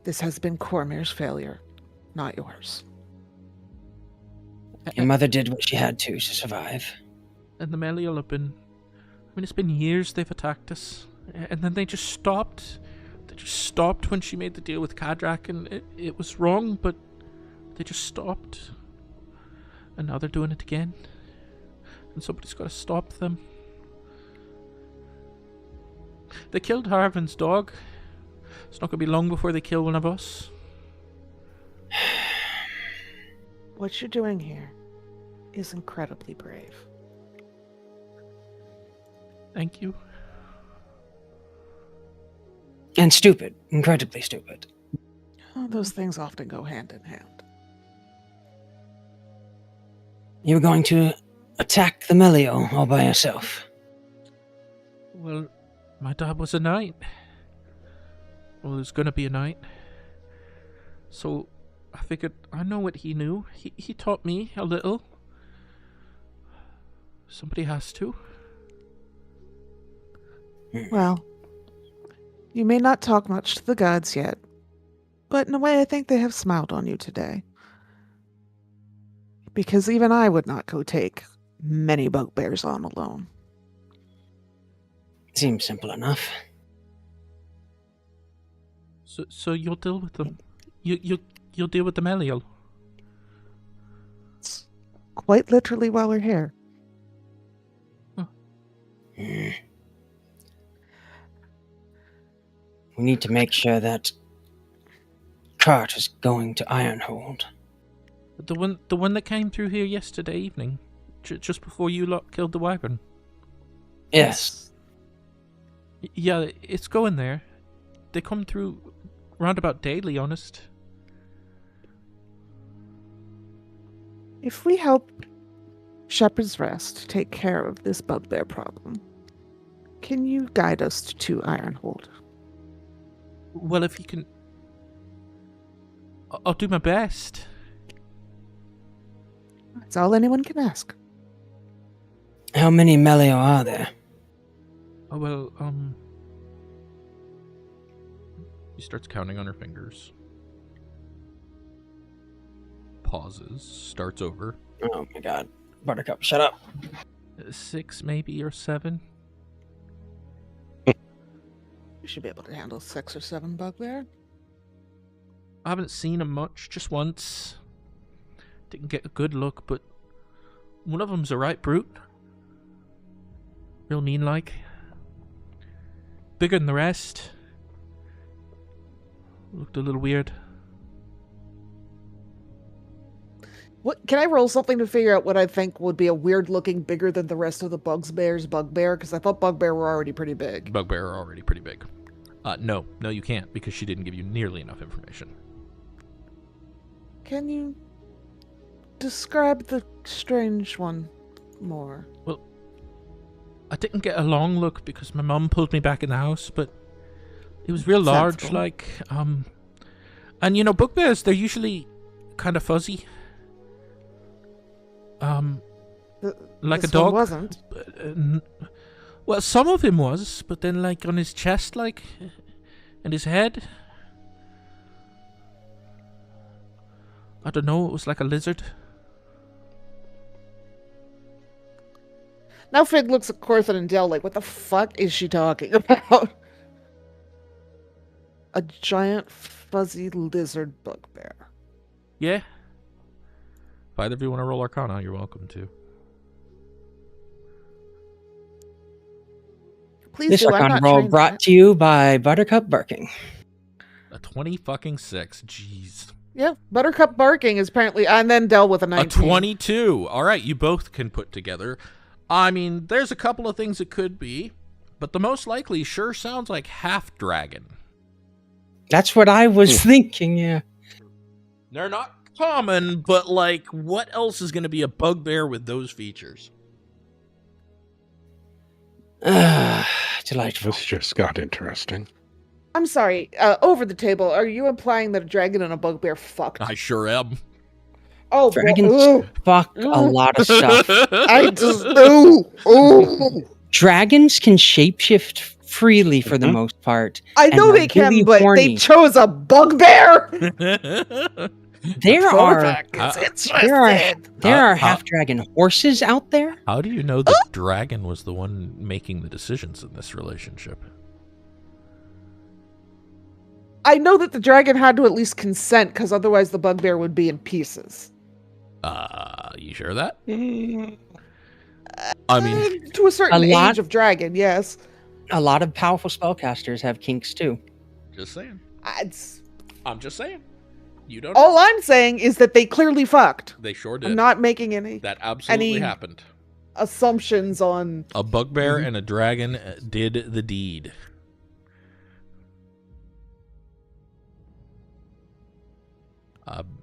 this has been Cormyr's failure, not yours. Your mother did what she had to survive. and the Melial have been... it's been years they've attacked us, and then they just stopped. They just stopped when she made the deal with Kadrak, and it was wrong, but they just stopped. And now they're doing it again. And somebody's got to stop them. They killed Harvin's dog. It's not going to be long before they kill one of us. What you're doing here is incredibly brave. Thank you. And stupid. Incredibly stupid. Oh, those things often go hand in hand. You were going to attack the Melio all by yourself. Well, my dad was a knight. Well, there's going to be a knight. So I figured I know what he knew. He taught me a little. Somebody has to. Well, you may not talk much to the gods yet, but in a way I think they have smiled on you today. Because even I would not go take many bugbears on alone. Seems simple enough. So you'll deal with them. You'll deal with the Melial. Quite literally while we're here. We need to make sure that cart is going to Ironhold. The one that came through here yesterday evening, just before you lot killed the wyvern. Yes. Yeah, it's going there. They come through roundabout daily, honest. If we help Shepherd's Rest take care of this bugbear problem, can you guide us to Ironhold? Well, if you can... I'll do my best. That's all anyone can ask. How many Melio are there? Oh, well, She starts counting on her fingers. Pauses. Starts over. Oh my god. Buttercup, shut up. 6 maybe, or 7. You should be able to handle 6 or 7 bugbear. I haven't seen him much, just once. Didn't get a good look, but one of them's a right brute. Real mean-like. Bigger than the rest. Looked a little weird. What can I roll something to figure out what I think would be a weird looking bigger than the rest of the bugbear? Because I thought bugbear were already pretty big. Bugbear are already pretty big. No, you can't, because she didn't give you nearly enough information. Can you describe the strange one more? Well, I didn't get a long look because my mum pulled me back in the house, but it was real large, Sensible. like, and bugbears, they're usually kind of fuzzy. Like This a dog. one wasn't. Well, some of him was, but then, like, on his chest, like, and his head, I don't know, it was like a lizard. Now Fig looks at Corthyndahast and Del like, what the fuck is she talking about? A giant fuzzy lizard bugbear. Yeah, If either of you want to roll Arcana, you're welcome to. Please This do. I'm Arcana not roll trained brought yet. to you by Buttercup Barking. A 20-fucking-6. Jeez. Yeah, Buttercup barking is apparently, and then Del with a A 19. 22. All right, you both can put together. I mean, there's a couple of things it could be, but the most likely sure sounds like half dragon. That's what I was thinking, yeah. They're not common, but like, what else is going to be a bugbear with those features? Delightful. This just got interesting. I'm sorry. Over the table, are you implying that a dragon and a bugbear fucked? I sure am. Oh, Dragons ooh, fuck a lot of stuff. I just ooh. Dragons can shapeshift freely for the most part. I and know are they can, really but horny. they chose a bugbear. There are It's there are half dragon horses out there. How do you know the dragon was the one making the decisions in this relationship? I know that the dragon had to at least consent, because otherwise the bugbear would be in pieces. You sure of that? I mean, to a certain a lot- age of dragon, yes. A lot of powerful spellcasters have kinks too. just saying. It's, I'm just saying. You don't know. all I'm saying is that they clearly fucked. They sure did. I'm not making any That absolutely any- happened. assumptions on. A bugbear and a dragon did the deed.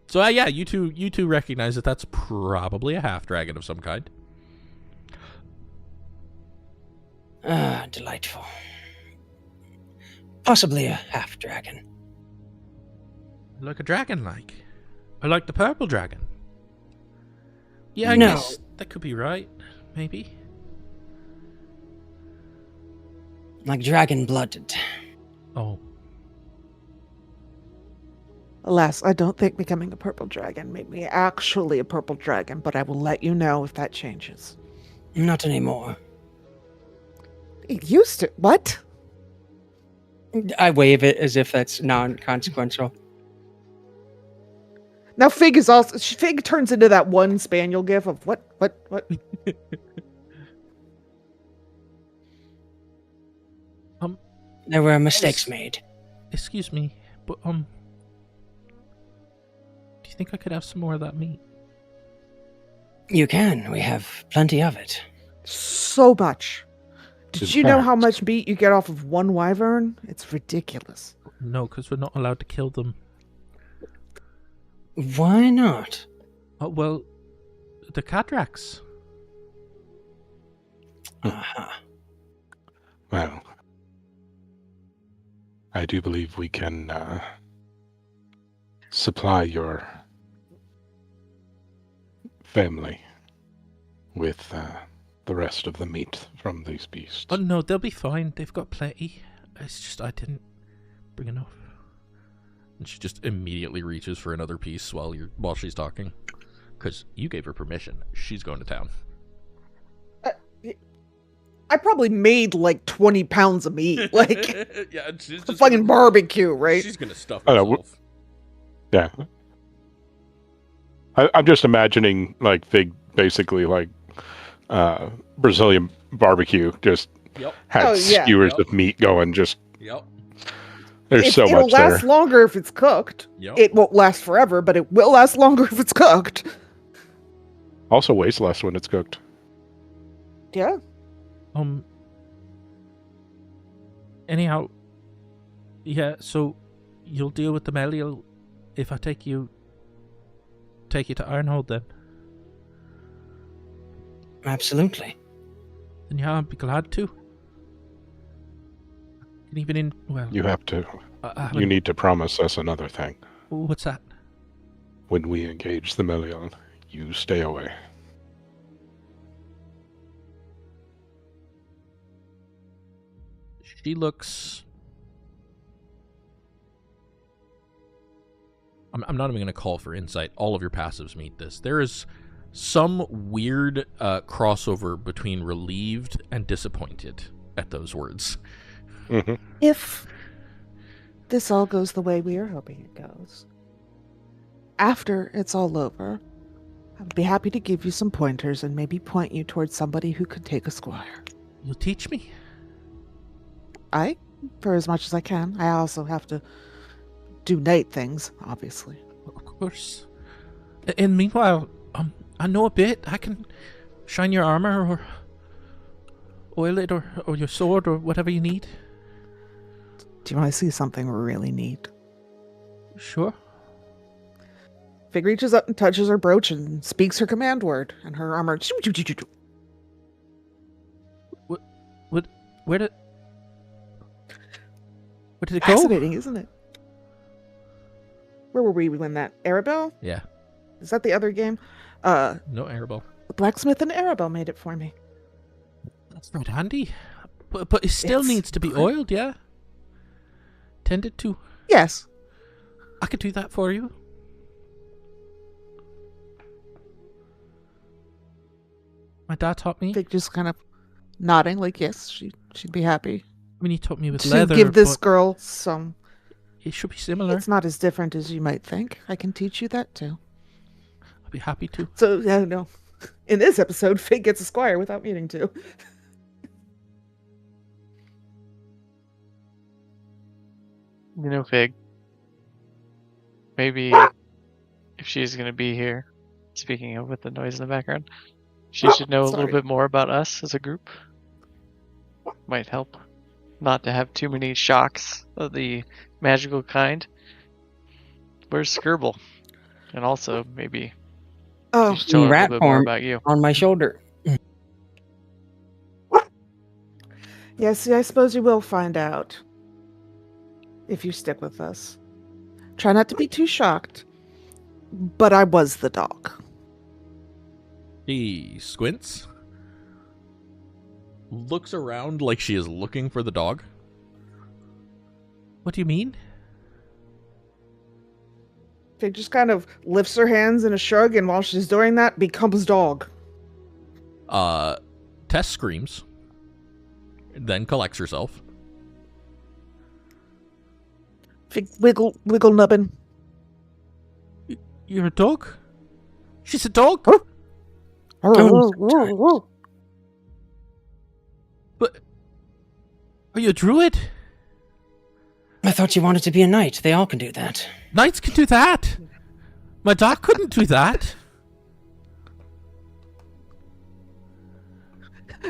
So yeah, you two recognize that that's probably a half dragon of some kind. Delightful. Possibly a half dragon. Like a dragon, or like the purple dragon. Yeah, I No. guess that could be right. Maybe. Like dragon blooded. Oh, Alas, I don't think becoming a purple dragon made me actually a purple dragon, but I will let you know if that changes. Not anymore. It used to. What? I wave it as if that's non-consequential. Now Fig is also. Fig turns into that one spaniel gif of what? There were mistakes made. excuse me, but do you think I could have some more of that meat? You can. We have plenty of it. So much. Did In you know how fact- much meat you get off of one wyvern? It's ridiculous. No, because we're not allowed to kill them. Why not? Oh, well, the cataracts. Uh-huh. Well, I do believe we can supply your family with the rest of the meat from these beasts. Oh no, they'll be fine. They've got plenty. It's just I didn't bring enough. And she just immediately reaches for another piece while she's talking, because you gave her permission. She's going to town. I probably made like 20 pounds of meat. Like, yeah, she's it's a fucking barbecue, right? She's gonna stuff I know, herself. Yeah. I'm just imagining like Fig basically like Brazilian barbecue, just Yep. had Oh, yeah. skewers Yep. of meat going. Just Yep. there's so It'll much last there. longer if it's cooked. Yep. It won't last forever, but it will last longer if it's cooked. Also weighs less when it's cooked. Yeah. Anyhow, yeah. So you'll deal with the Meliel if I take you to Ironhold then. Absolutely. Then yeah, I'd be glad to. And even in You have to. I You need to promise us another thing. what's that? When we engage the Melion, you stay away. She looks. I'm not even going to call for insight. All of your passives meet this. There is some weird crossover between relieved and disappointed at those words. Mm-hmm. If this all goes the way we are hoping it goes, after it's all over, I'd be happy to give you some pointers and maybe point you towards somebody who could take a squire. You'll teach me? For as much as I can. I also have to do night things, obviously. Of course. And meanwhile, I know a bit. I can shine your armor or oil it or your sword or whatever you need. Do you want to see something really neat? Sure. Fig reaches up and touches her brooch and speaks her command word, and her armor. Where did it go? Fascinating, isn't it? Where were we when that Arabelle? Yeah. Is that the other game? No Arabelle. The blacksmith and Arabelle made it for me. That's not handy. But it still It's needs to be oiled, yeah? Tended to. Yes. I could do that for you. My dad taught me. Fig just kind of nodding, like yes, she'd be happy I mean, he taught me with to leather. give this but girl some. it should be similar. It's not as different as you might think. I can teach you that too. I'll be happy to. So yeah, no. In this episode, Fig gets a squire without meaning to. You know, Fig. Maybe if she's going to be here, speaking of with the noise in the background, she should know a little Sorry. bit more about us as a group. Might help. Not to have too many shocks of the magical kind. Where's Skirble? And also, maybe Oh, you should tell her a rat little bit more form. about you. On my shoulder. yeah, see, I suppose you will find out. If you stick with us. Try not to be too shocked. But I was the dog. He squints. Looks around like she is looking for the dog. What do you mean? Fig just kind of lifts her hands in a shrug, and while she's doing that, becomes dog. Tess screams. Then collects herself. Fig wiggle nubbin. You're a dog? She's a dog? Oh, But are you a druid? I thought you wanted to be a knight. They all can do that. Knights can do that. My dog couldn't do that.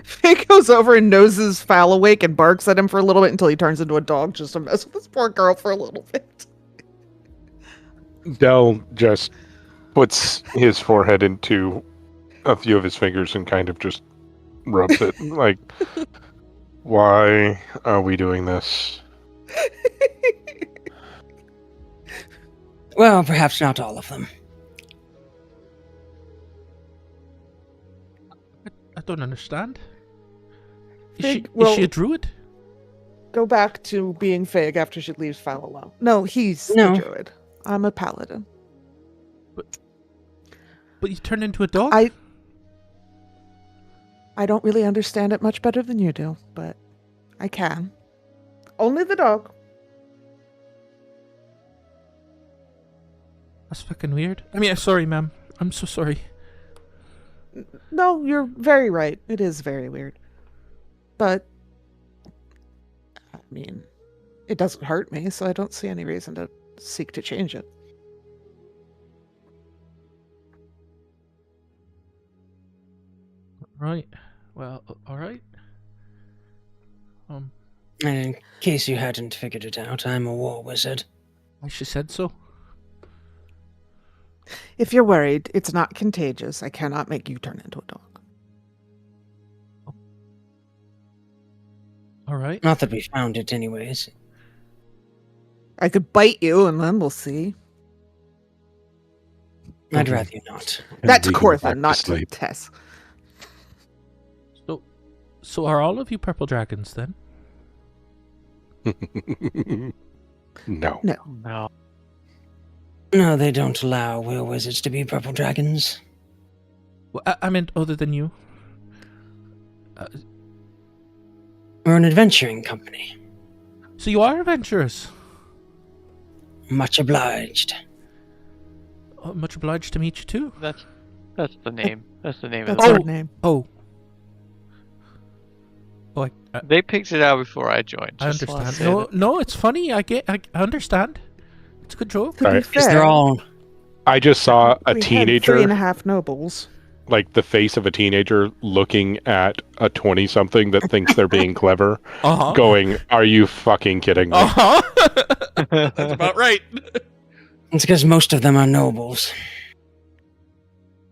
Fig goes over and noses Foul awake and barks at him for a little bit until he turns into a dog just to mess with this poor girl for a little bit. Del just puts his forehead into a few of his fingers and kind of just rubs it. Like, why are we doing this? Well, perhaps not all of them. I don't understand. Fig, Is she a druid? Go back to being Fig after she leaves Foul alone. No, he's No. a druid. I'm a paladin. But you turned into a dog? I don't really understand it much better than you do, but I can. Only the dog. That's fucking weird. I mean, sorry, ma'am. I'm so sorry. No, you're very right. It is very weird. But, I mean, it doesn't hurt me, so I don't see any reason to seek to change it. Right. Well, all right. And in case you hadn't figured it out, I'm a war wizard. She said so. If you're worried, it's not contagious. I cannot make you turn into a dog. All right. Not that we found it anyways. I could bite you, and then we'll see. I'd rather you not. That's And we go back Corthynd, to not sleep. Tess. So are all of you purple dragons then? No. No. No. No, they don't allow war wizards to be purple dragons. Well, I meant other than you. We're an adventuring company. So you are adventurous. Much obliged. Oh, much obliged to meet you too. That's the name. That's the name of That's the her Oh. name. Oh. Oh, They picked it out before I joined. I Just wanna understand. say No, that. no, it's funny. I understand. It's a good joke. To be Alright. Because they're fair, all I just saw a we had teenager, 3.5 nobles. like the face of a teenager looking at a 20-something that thinks they're being clever, Uh-huh. going, "Are you fucking kidding me?" Uh-huh. That's about right. it's because most of them are nobles.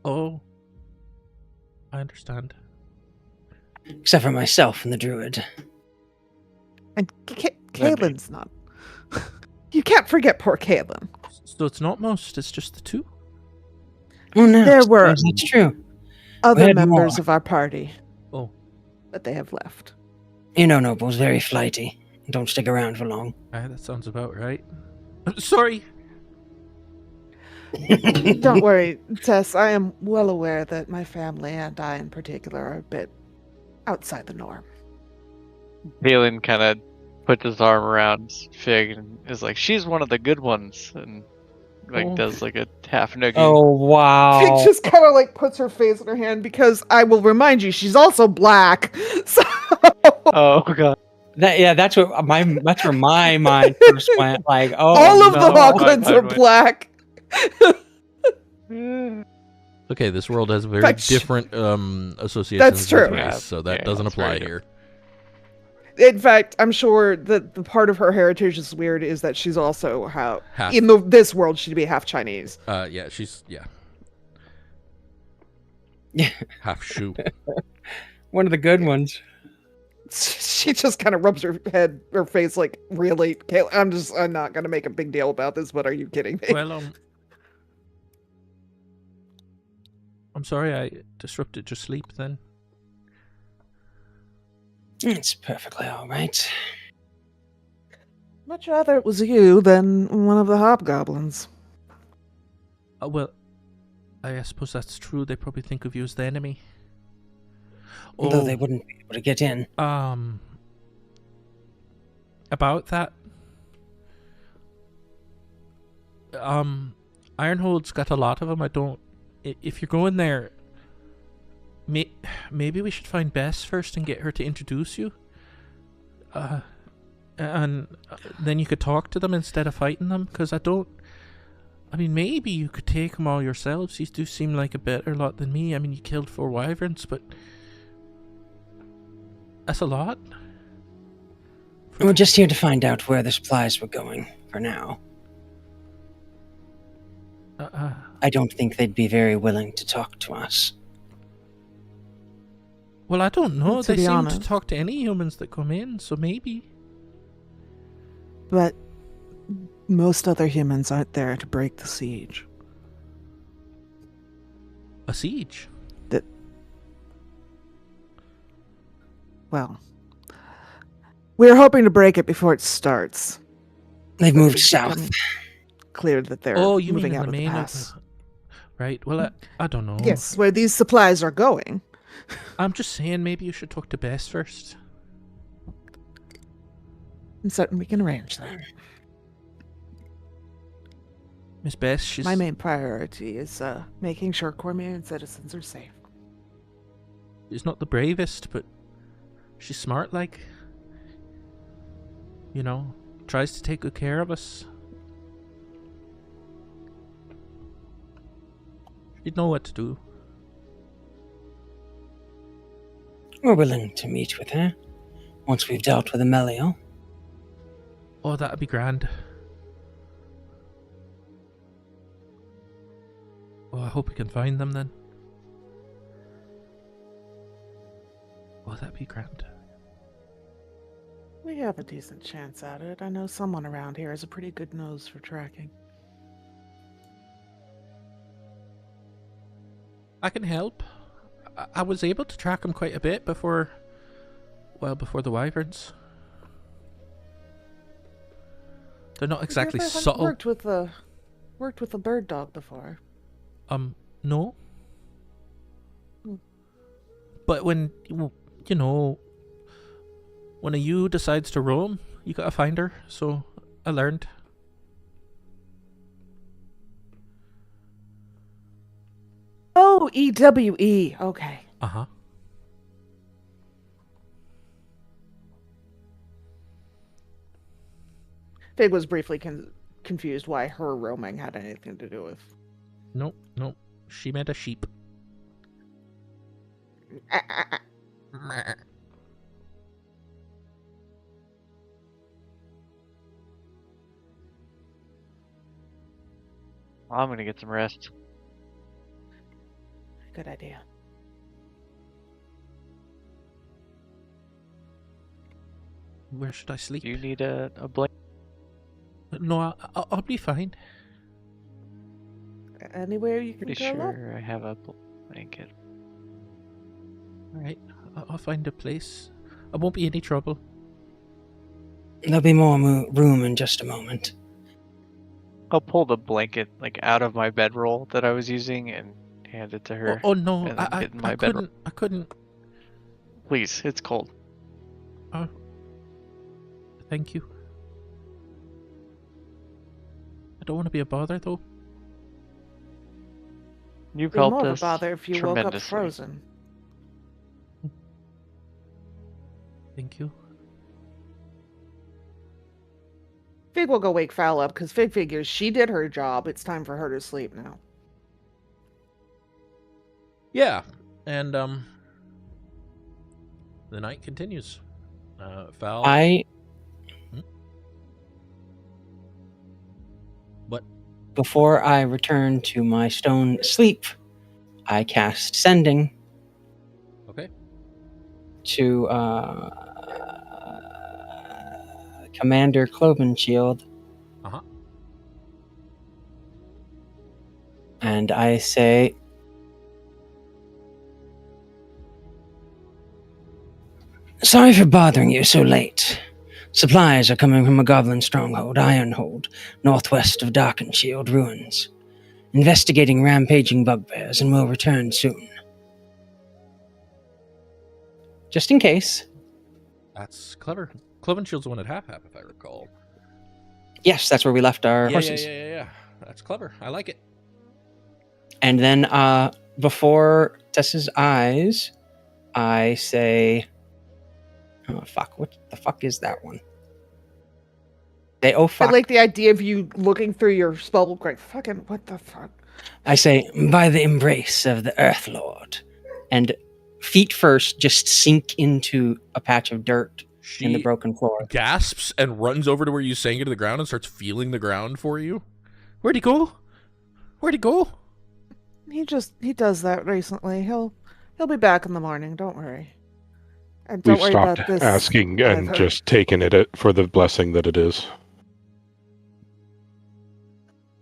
Oh. I understand. Except for myself and the druid. And Kaelin's not. You can't forget poor Kaelen. So it's not most, it's just the two? Oh no, There were that's true. other had members more. of our party. Oh. But they have left. You know nobles, very flighty. Don't stick around for long. That sounds about right. Sorry. Don't worry, Tess. I am well aware that my family and I in particular are a bit outside the norm. Kaelen kind of puts his arm around Fig and is like, "She's one of the good ones," and like Oh. does like a half noogie. Oh wow. Fig just kind of like puts her face in her hand because I will remind you, she's also black. So Oh god. That's where my mind first went. Like, oh, all of no. the Hawklins Fine, are fine. black. Okay, this world has very Fact, different associations That's with true. race, Yeah, so that yeah, doesn't that's very apply here. In fact, I'm sure that the part of her heritage is weird is that she's also Half. in this world she'd be half Chinese. Yeah, she's Yeah. half shoe. One of the good ones. She just kind of rubs her face like, really? Kaelen, I'm not gonna make a big deal about this, but are you kidding me? Well, I'm sorry I disrupted your sleep then. It's perfectly all right. Much rather it was you than one of the hobgoblins. Well, I suppose that's true. They probably think of you as the enemy. Although they wouldn't be able to get in. About that. Ironhold's got a lot of them. I don't. If you're going there, maybe we should find Bess first and get her to introduce you. And then you could talk to them instead of fighting them. Because I mean, maybe you could take them all yourselves. You do seem like a better lot than me. I mean, you killed 4 wyverns, but that's a lot. We're just here to find out where the supplies were going, for now. I don't think they'd be very willing to talk to us. Well, I don't know. To They be seem honest. to talk to any humans that come in, so maybe. But most other humans aren't there to break the siege. A siege? Well, we're hoping to break it before it starts. They've moved It's south. become Clear that they're Oh, you mean moving in out the of the main pass. Right. Well, I don't know. Yes, where these supplies are going. I'm just saying maybe you should talk to Bess first. I'm certain we can arrange that. Miss Bess, she's... My main priority is making sure Cormyr citizens are safe. She's not the bravest, but she's smart, like. You know, tries to take good care of us. She'd know what to do. We're willing to meet with her once we've dealt with Amelio. Oh, that'd be grand. Oh, I hope we can find them then. Oh, that'd be grand. We have a decent chance at it. I know someone around here has a pretty good nose for tracking. I can help. I was able to track them quite a bit before the wyverns. They're not exactly Have you ever subtle. worked with a bird dog before. No. Hmm. But when, you know, when a ewe decides to roam, you gotta find her, so I learned. Oh, Oh, EWE. Okay. Uh-huh. Fig was briefly confused why her roaming had anything to do with. Nope, nope. She meant a sheep. I'm gonna get some rest. Good idea. Where should I sleep? Do you need a blanket? No, I'll be fine. Anywhere you can Pretty curl up? sure I have a blanket. All right, I'll find a place. I won't be any trouble. There'll be more room in just a moment. I'll pull the blanket like out of my bedroll that I was using and hand it to her. Oh no, and then I get in my bedroll. couldn't. Please, it's cold. Oh, thank you. I don't want to be a bother though. You've Be helped more of a us bother if you woke up tremendously. frozen. Thank you. Fig will go wake Fowl up because Fig figures she did her job. It's time for her to sleep now. Yeah, and the night continues. Foul. What? Before I return to my stone sleep, I cast Sending Okay. to Commander Clovenshield. Uh-huh. And I say, sorry for bothering you so late. Supplies are coming from a goblin stronghold, Ironhold, northwest of Darkenshield ruins. Investigating rampaging bugbears and will return soon. Just in case. That's clever. Clovenshield's the one at half, if I recall. Yes, that's where we left our horses. Yeah. That's clever. I like it. And then before Tessa's eyes, I say, oh fuck, what the fuck is that one? Oh fuck. I like the idea of you looking through your spellbook like, fucking, what the fuck? I say, by the embrace of the Earth Lord. And feet first just sink into a patch of dirt in the broken floor. Gasps and runs over to where you sank into the ground and starts feeling the ground for you. Where'd he go? He does that recently. He'll be back in the morning, don't worry. And don't We've worry stopped about this. asking and either. just taken it for the blessing that it is.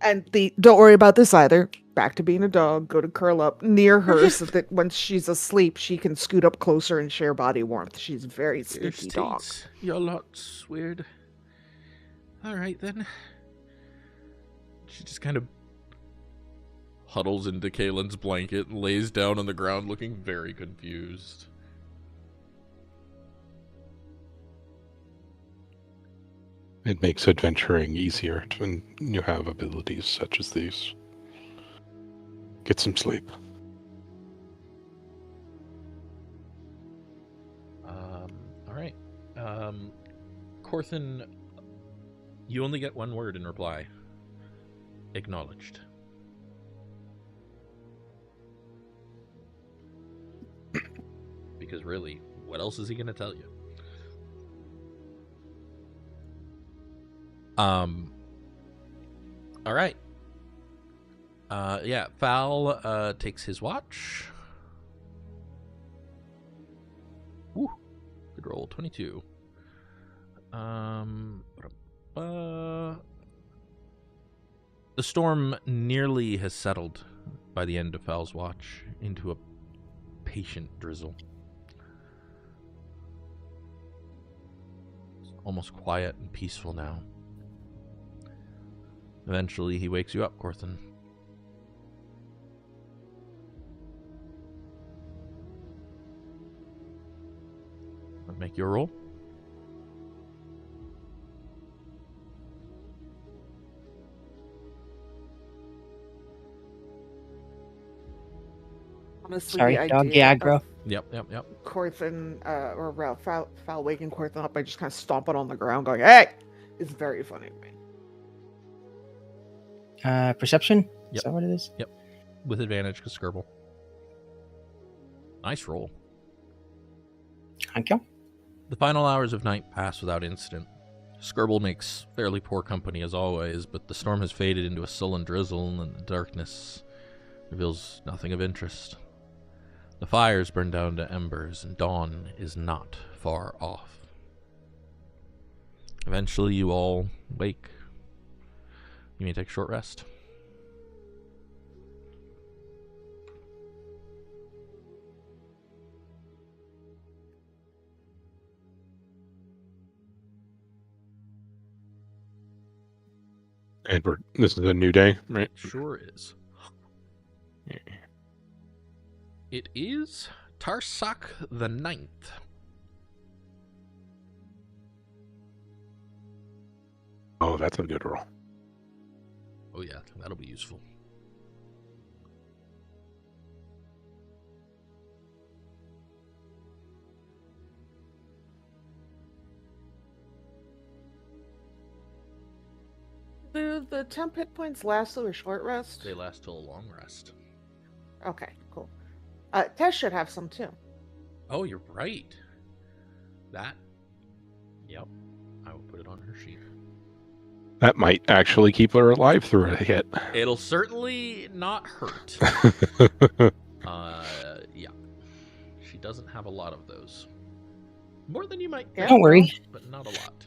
And don't worry about this either. Back to being a dog. Go to curl up near her so that once she's asleep, she can scoot up closer and share body warmth. She's a very sneaky dog. Your lot's weird. All right, then. She just kind of huddles into Kaelin's blanket and lays down on the ground looking very confused. It makes adventuring easier when you have abilities such as these. Get some sleep. All right. Corthin, you only get one word in reply. Acknowledged. Because really, what else is he going to tell you? All right. Yeah, Fowl takes his watch. Woo. Good roll, 22. The storm nearly has settled by the end of Fowl's watch into a patient drizzle. It's almost quiet and peaceful now. Eventually, he wakes you up, Corthin. Make your roll. Honestly, Sorry, the doggy idea aggro. of Yep. Corthin, or Foul waking Corthin up by just kind of stomping on the ground, going, "Hey!" is very funny to me. Perception? Yep. Is that what it is? Yep. With advantage, because Skirble. Nice roll. Thank you. The final hours of night pass without incident. Skirble makes fairly poor company as always, but the storm has faded into a sullen drizzle, and the darkness reveals nothing of interest. The fires burn down to embers, and dawn is not far off. Eventually, you all wake. You may take a short rest. And this is a new day, right? Sure is. It is Tarsak the 9th. Oh, that's a good roll. Oh yeah, that'll be useful. Do the temp hit points last till a short rest? They last till a long rest. Okay, cool. Tess should have some too. Oh, you're right. That. Yep. I will put it on her sheet. That might actually keep her alive through a hit. It'll certainly not hurt. Yeah. She doesn't have a lot of those. More than you might Yeah. think, Don't worry. but not a lot.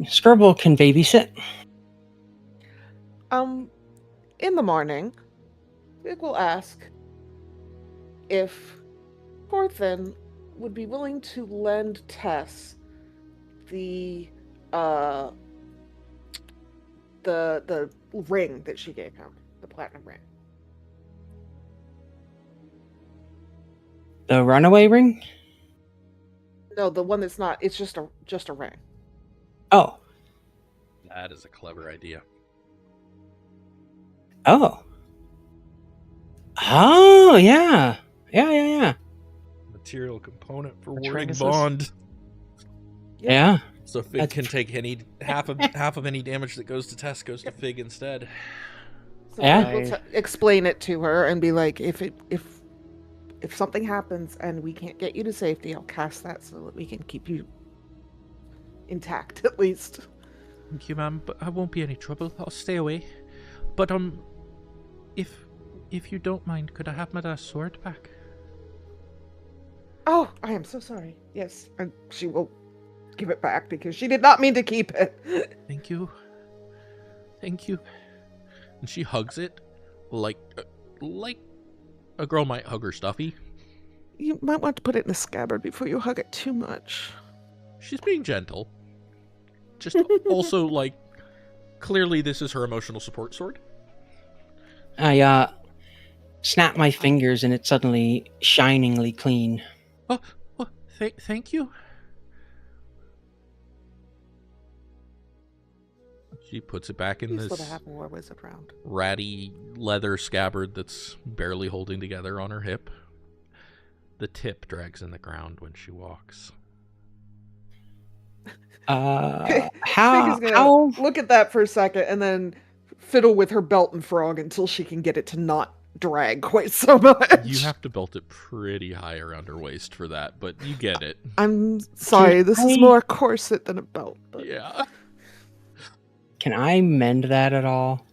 Skirble can babysit. In the morning, Vic will ask if Corthin would be willing to lend Tess the ring that she gave him, the platinum ring. The runaway ring? No, the one that's not. It's just a ring. Oh. That is a clever idea. Oh. Oh, yeah. Yeah. Material component for Which warding ring is bond. Yeah. So Fig That's can take any half of any damage that goes to Tess goes to Fig instead. So Yeah. Vic will explain it to her and be like, if something happens and we can't get you to safety, I'll cast that so that we can keep you intact at least. Thank you, ma'am, but I won't be any trouble. I'll stay away. But if you don't mind, could I have my sword back? Oh, I am so sorry. Yes, and she will give it back because she did not mean to keep it. Thank you. And she hugs it like a girl might hug her stuffy. You might want to put it in a scabbard before you hug it too much. She's being gentle. Just also clearly this is her emotional support sword. I snap my fingers and it's suddenly shiningly clean. Oh, thank you. She puts it back in Useful this to have a war wizard around. ratty leather scabbard that's barely holding together on her hip. The tip drags in the ground when she walks. Fig How is gonna look at that for a second and then fiddle with her belt and frog until she can get it to not drag quite so much. You have to belt it pretty high around her waist for that, but you get it. I'm sorry, this is more corset than a belt. But... Yeah. Can I mend that at all?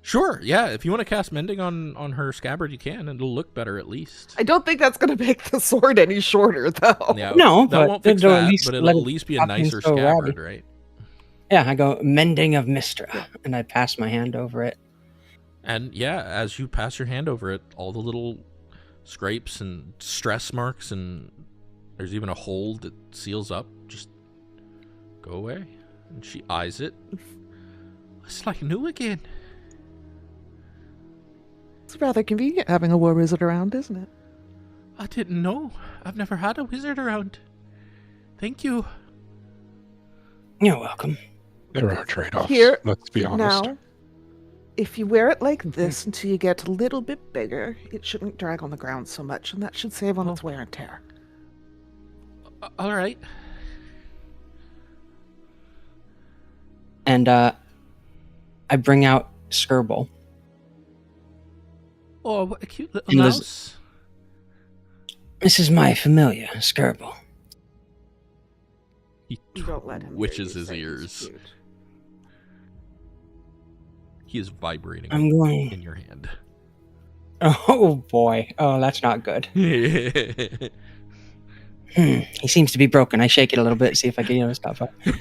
Sure, yeah. If you want to cast mending on her scabbard, you can, and it'll look better at least. I don't think that's going to make the sword any shorter, though. Yeah, No, that but won't fix it'll that, at least but it'll let at it least be a stop nicer being so scabbard, ratty. right? Yeah, I go, mending of Mistra, and I pass my hand over it. And yeah, as you pass your hand over it, all the little scrapes and stress marks, and there's even a hole that seals up, just go away. And she eyes it. It's like new again. It's rather convenient having a war wizard around, isn't it? I didn't know. I've never had a wizard around. Thank you. You're welcome. There are trade-offs. Here, Let's be honest. Now, If you wear it like this until you get a little bit bigger, it shouldn't drag on the ground so much, and that should save on its wear and tear. All right. And I bring out Skirble. Oh, what a cute little And there's- mouse. This is my familiar, Skirble. He Don't let him. hear wishes you his say he's ears. cute. He is vibrating I'm going... in your hand. Oh, boy. Oh, that's not good. Like, He seems to be broken. I shake it a little bit, see if I can, stop it. He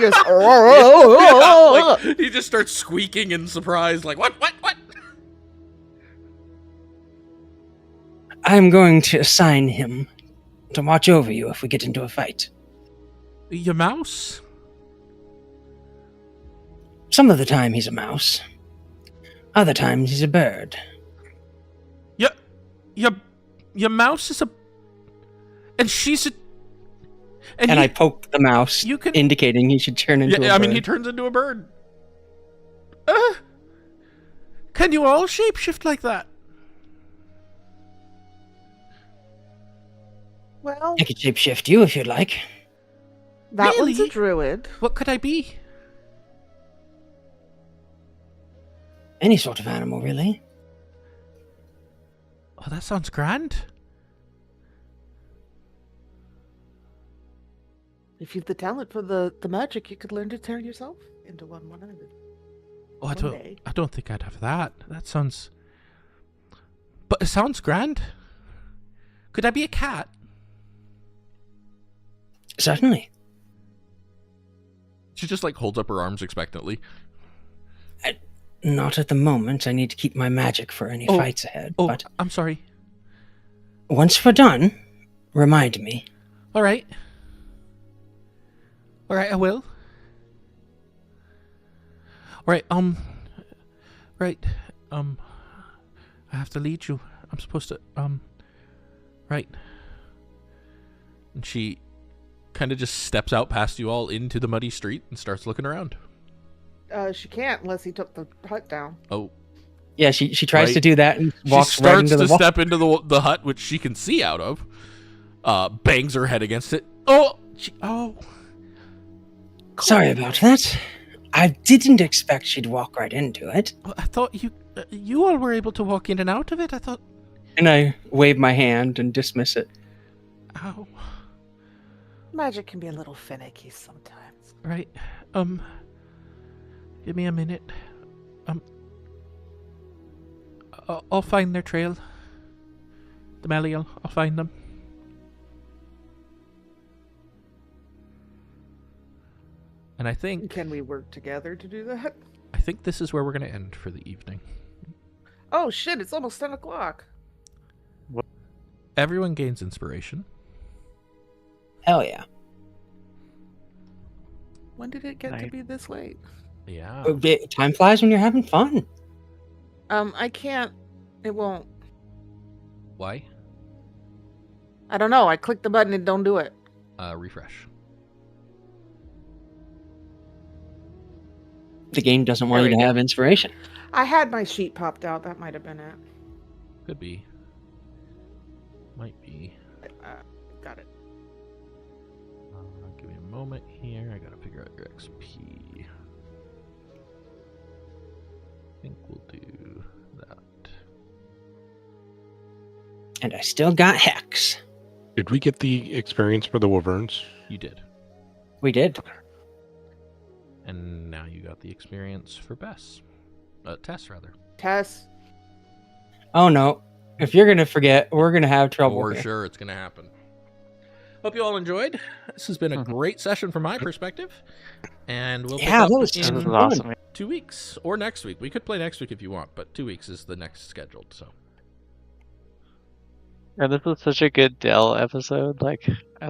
goes, "Oh." he just starts squeaking in surprise, like, what? I'm going to assign him to watch over you if we get into a fight. Your mouse? Some of the time he's a mouse. Other times he's a bird. Your mouse is a... And she's a... And I poke the mouse, You can... indicating he should turn into a bird. I mean, he turns into a bird. Can you all shapeshift like that? Well, I could shapeshift you if you'd like. that one's a Really? druid. What could I be? Any sort of animal, really. Oh, that sounds grand. If you've the talent for the magic, you could learn to turn yourself into one one-handed. Oh, One day. I don't think I'd have that. That sounds... But it sounds grand. Could I be a cat? Certainly. She just, like, holds up her arms expectantly. Not at the moment. I need to keep my magic for any Oh, fights ahead. Oh, But I'm sorry. once we're done, remind me. All right. All right, I will. All right, I have to lead you. I'm supposed to, right. And she kind of just steps out past you all into the muddy street and starts looking around. She can't unless he took the hut down. Oh, Yeah, she tries Right. to do that and she walks right starts into the to wall. step into the hut, which she can see out of. Bangs her head against it. Oh. Sorry about that. I didn't expect she'd walk right into it. Well, I thought you all were able to walk in and out of it. I thought... And I wave my hand and dismiss it. Ow. Magic can be a little finicky sometimes. Right. Give me a minute. I'll find their trail. The Meliel. I'll find them. And I think Can we work together to do that? this is where we're going to end for the evening. Oh shit, it's almost 10 o'clock. Everyone gains inspiration. Hell yeah. When did it get to Nice. be this late? Yeah. Time flies when you're having fun. I can't. It won't. Why? I don't know. I clicked the button and don't do it. Refresh. The game doesn't want There you we to go. have inspiration. I had my sheet popped out. That might have been it. Could be. Might be. Got it. Give me a moment here. I gotta figure out your XP. I think we'll do that. And I still got Hex. Did we get the experience for the Wyverns? You did. We did. And now you got the experience for Bess. Tess, rather. Tess. Oh no. If you're going to forget, we're going to have trouble. For here. sure, it's going to happen. Hope you all enjoyed. This has been a great session from my perspective. And we'll pick Yeah, up that was This in is fun. awesome. 2 weeks. Or next week. We could play next week if you want, but 2 weeks is the next scheduled, so. And this was such a good Dell episode. Like, I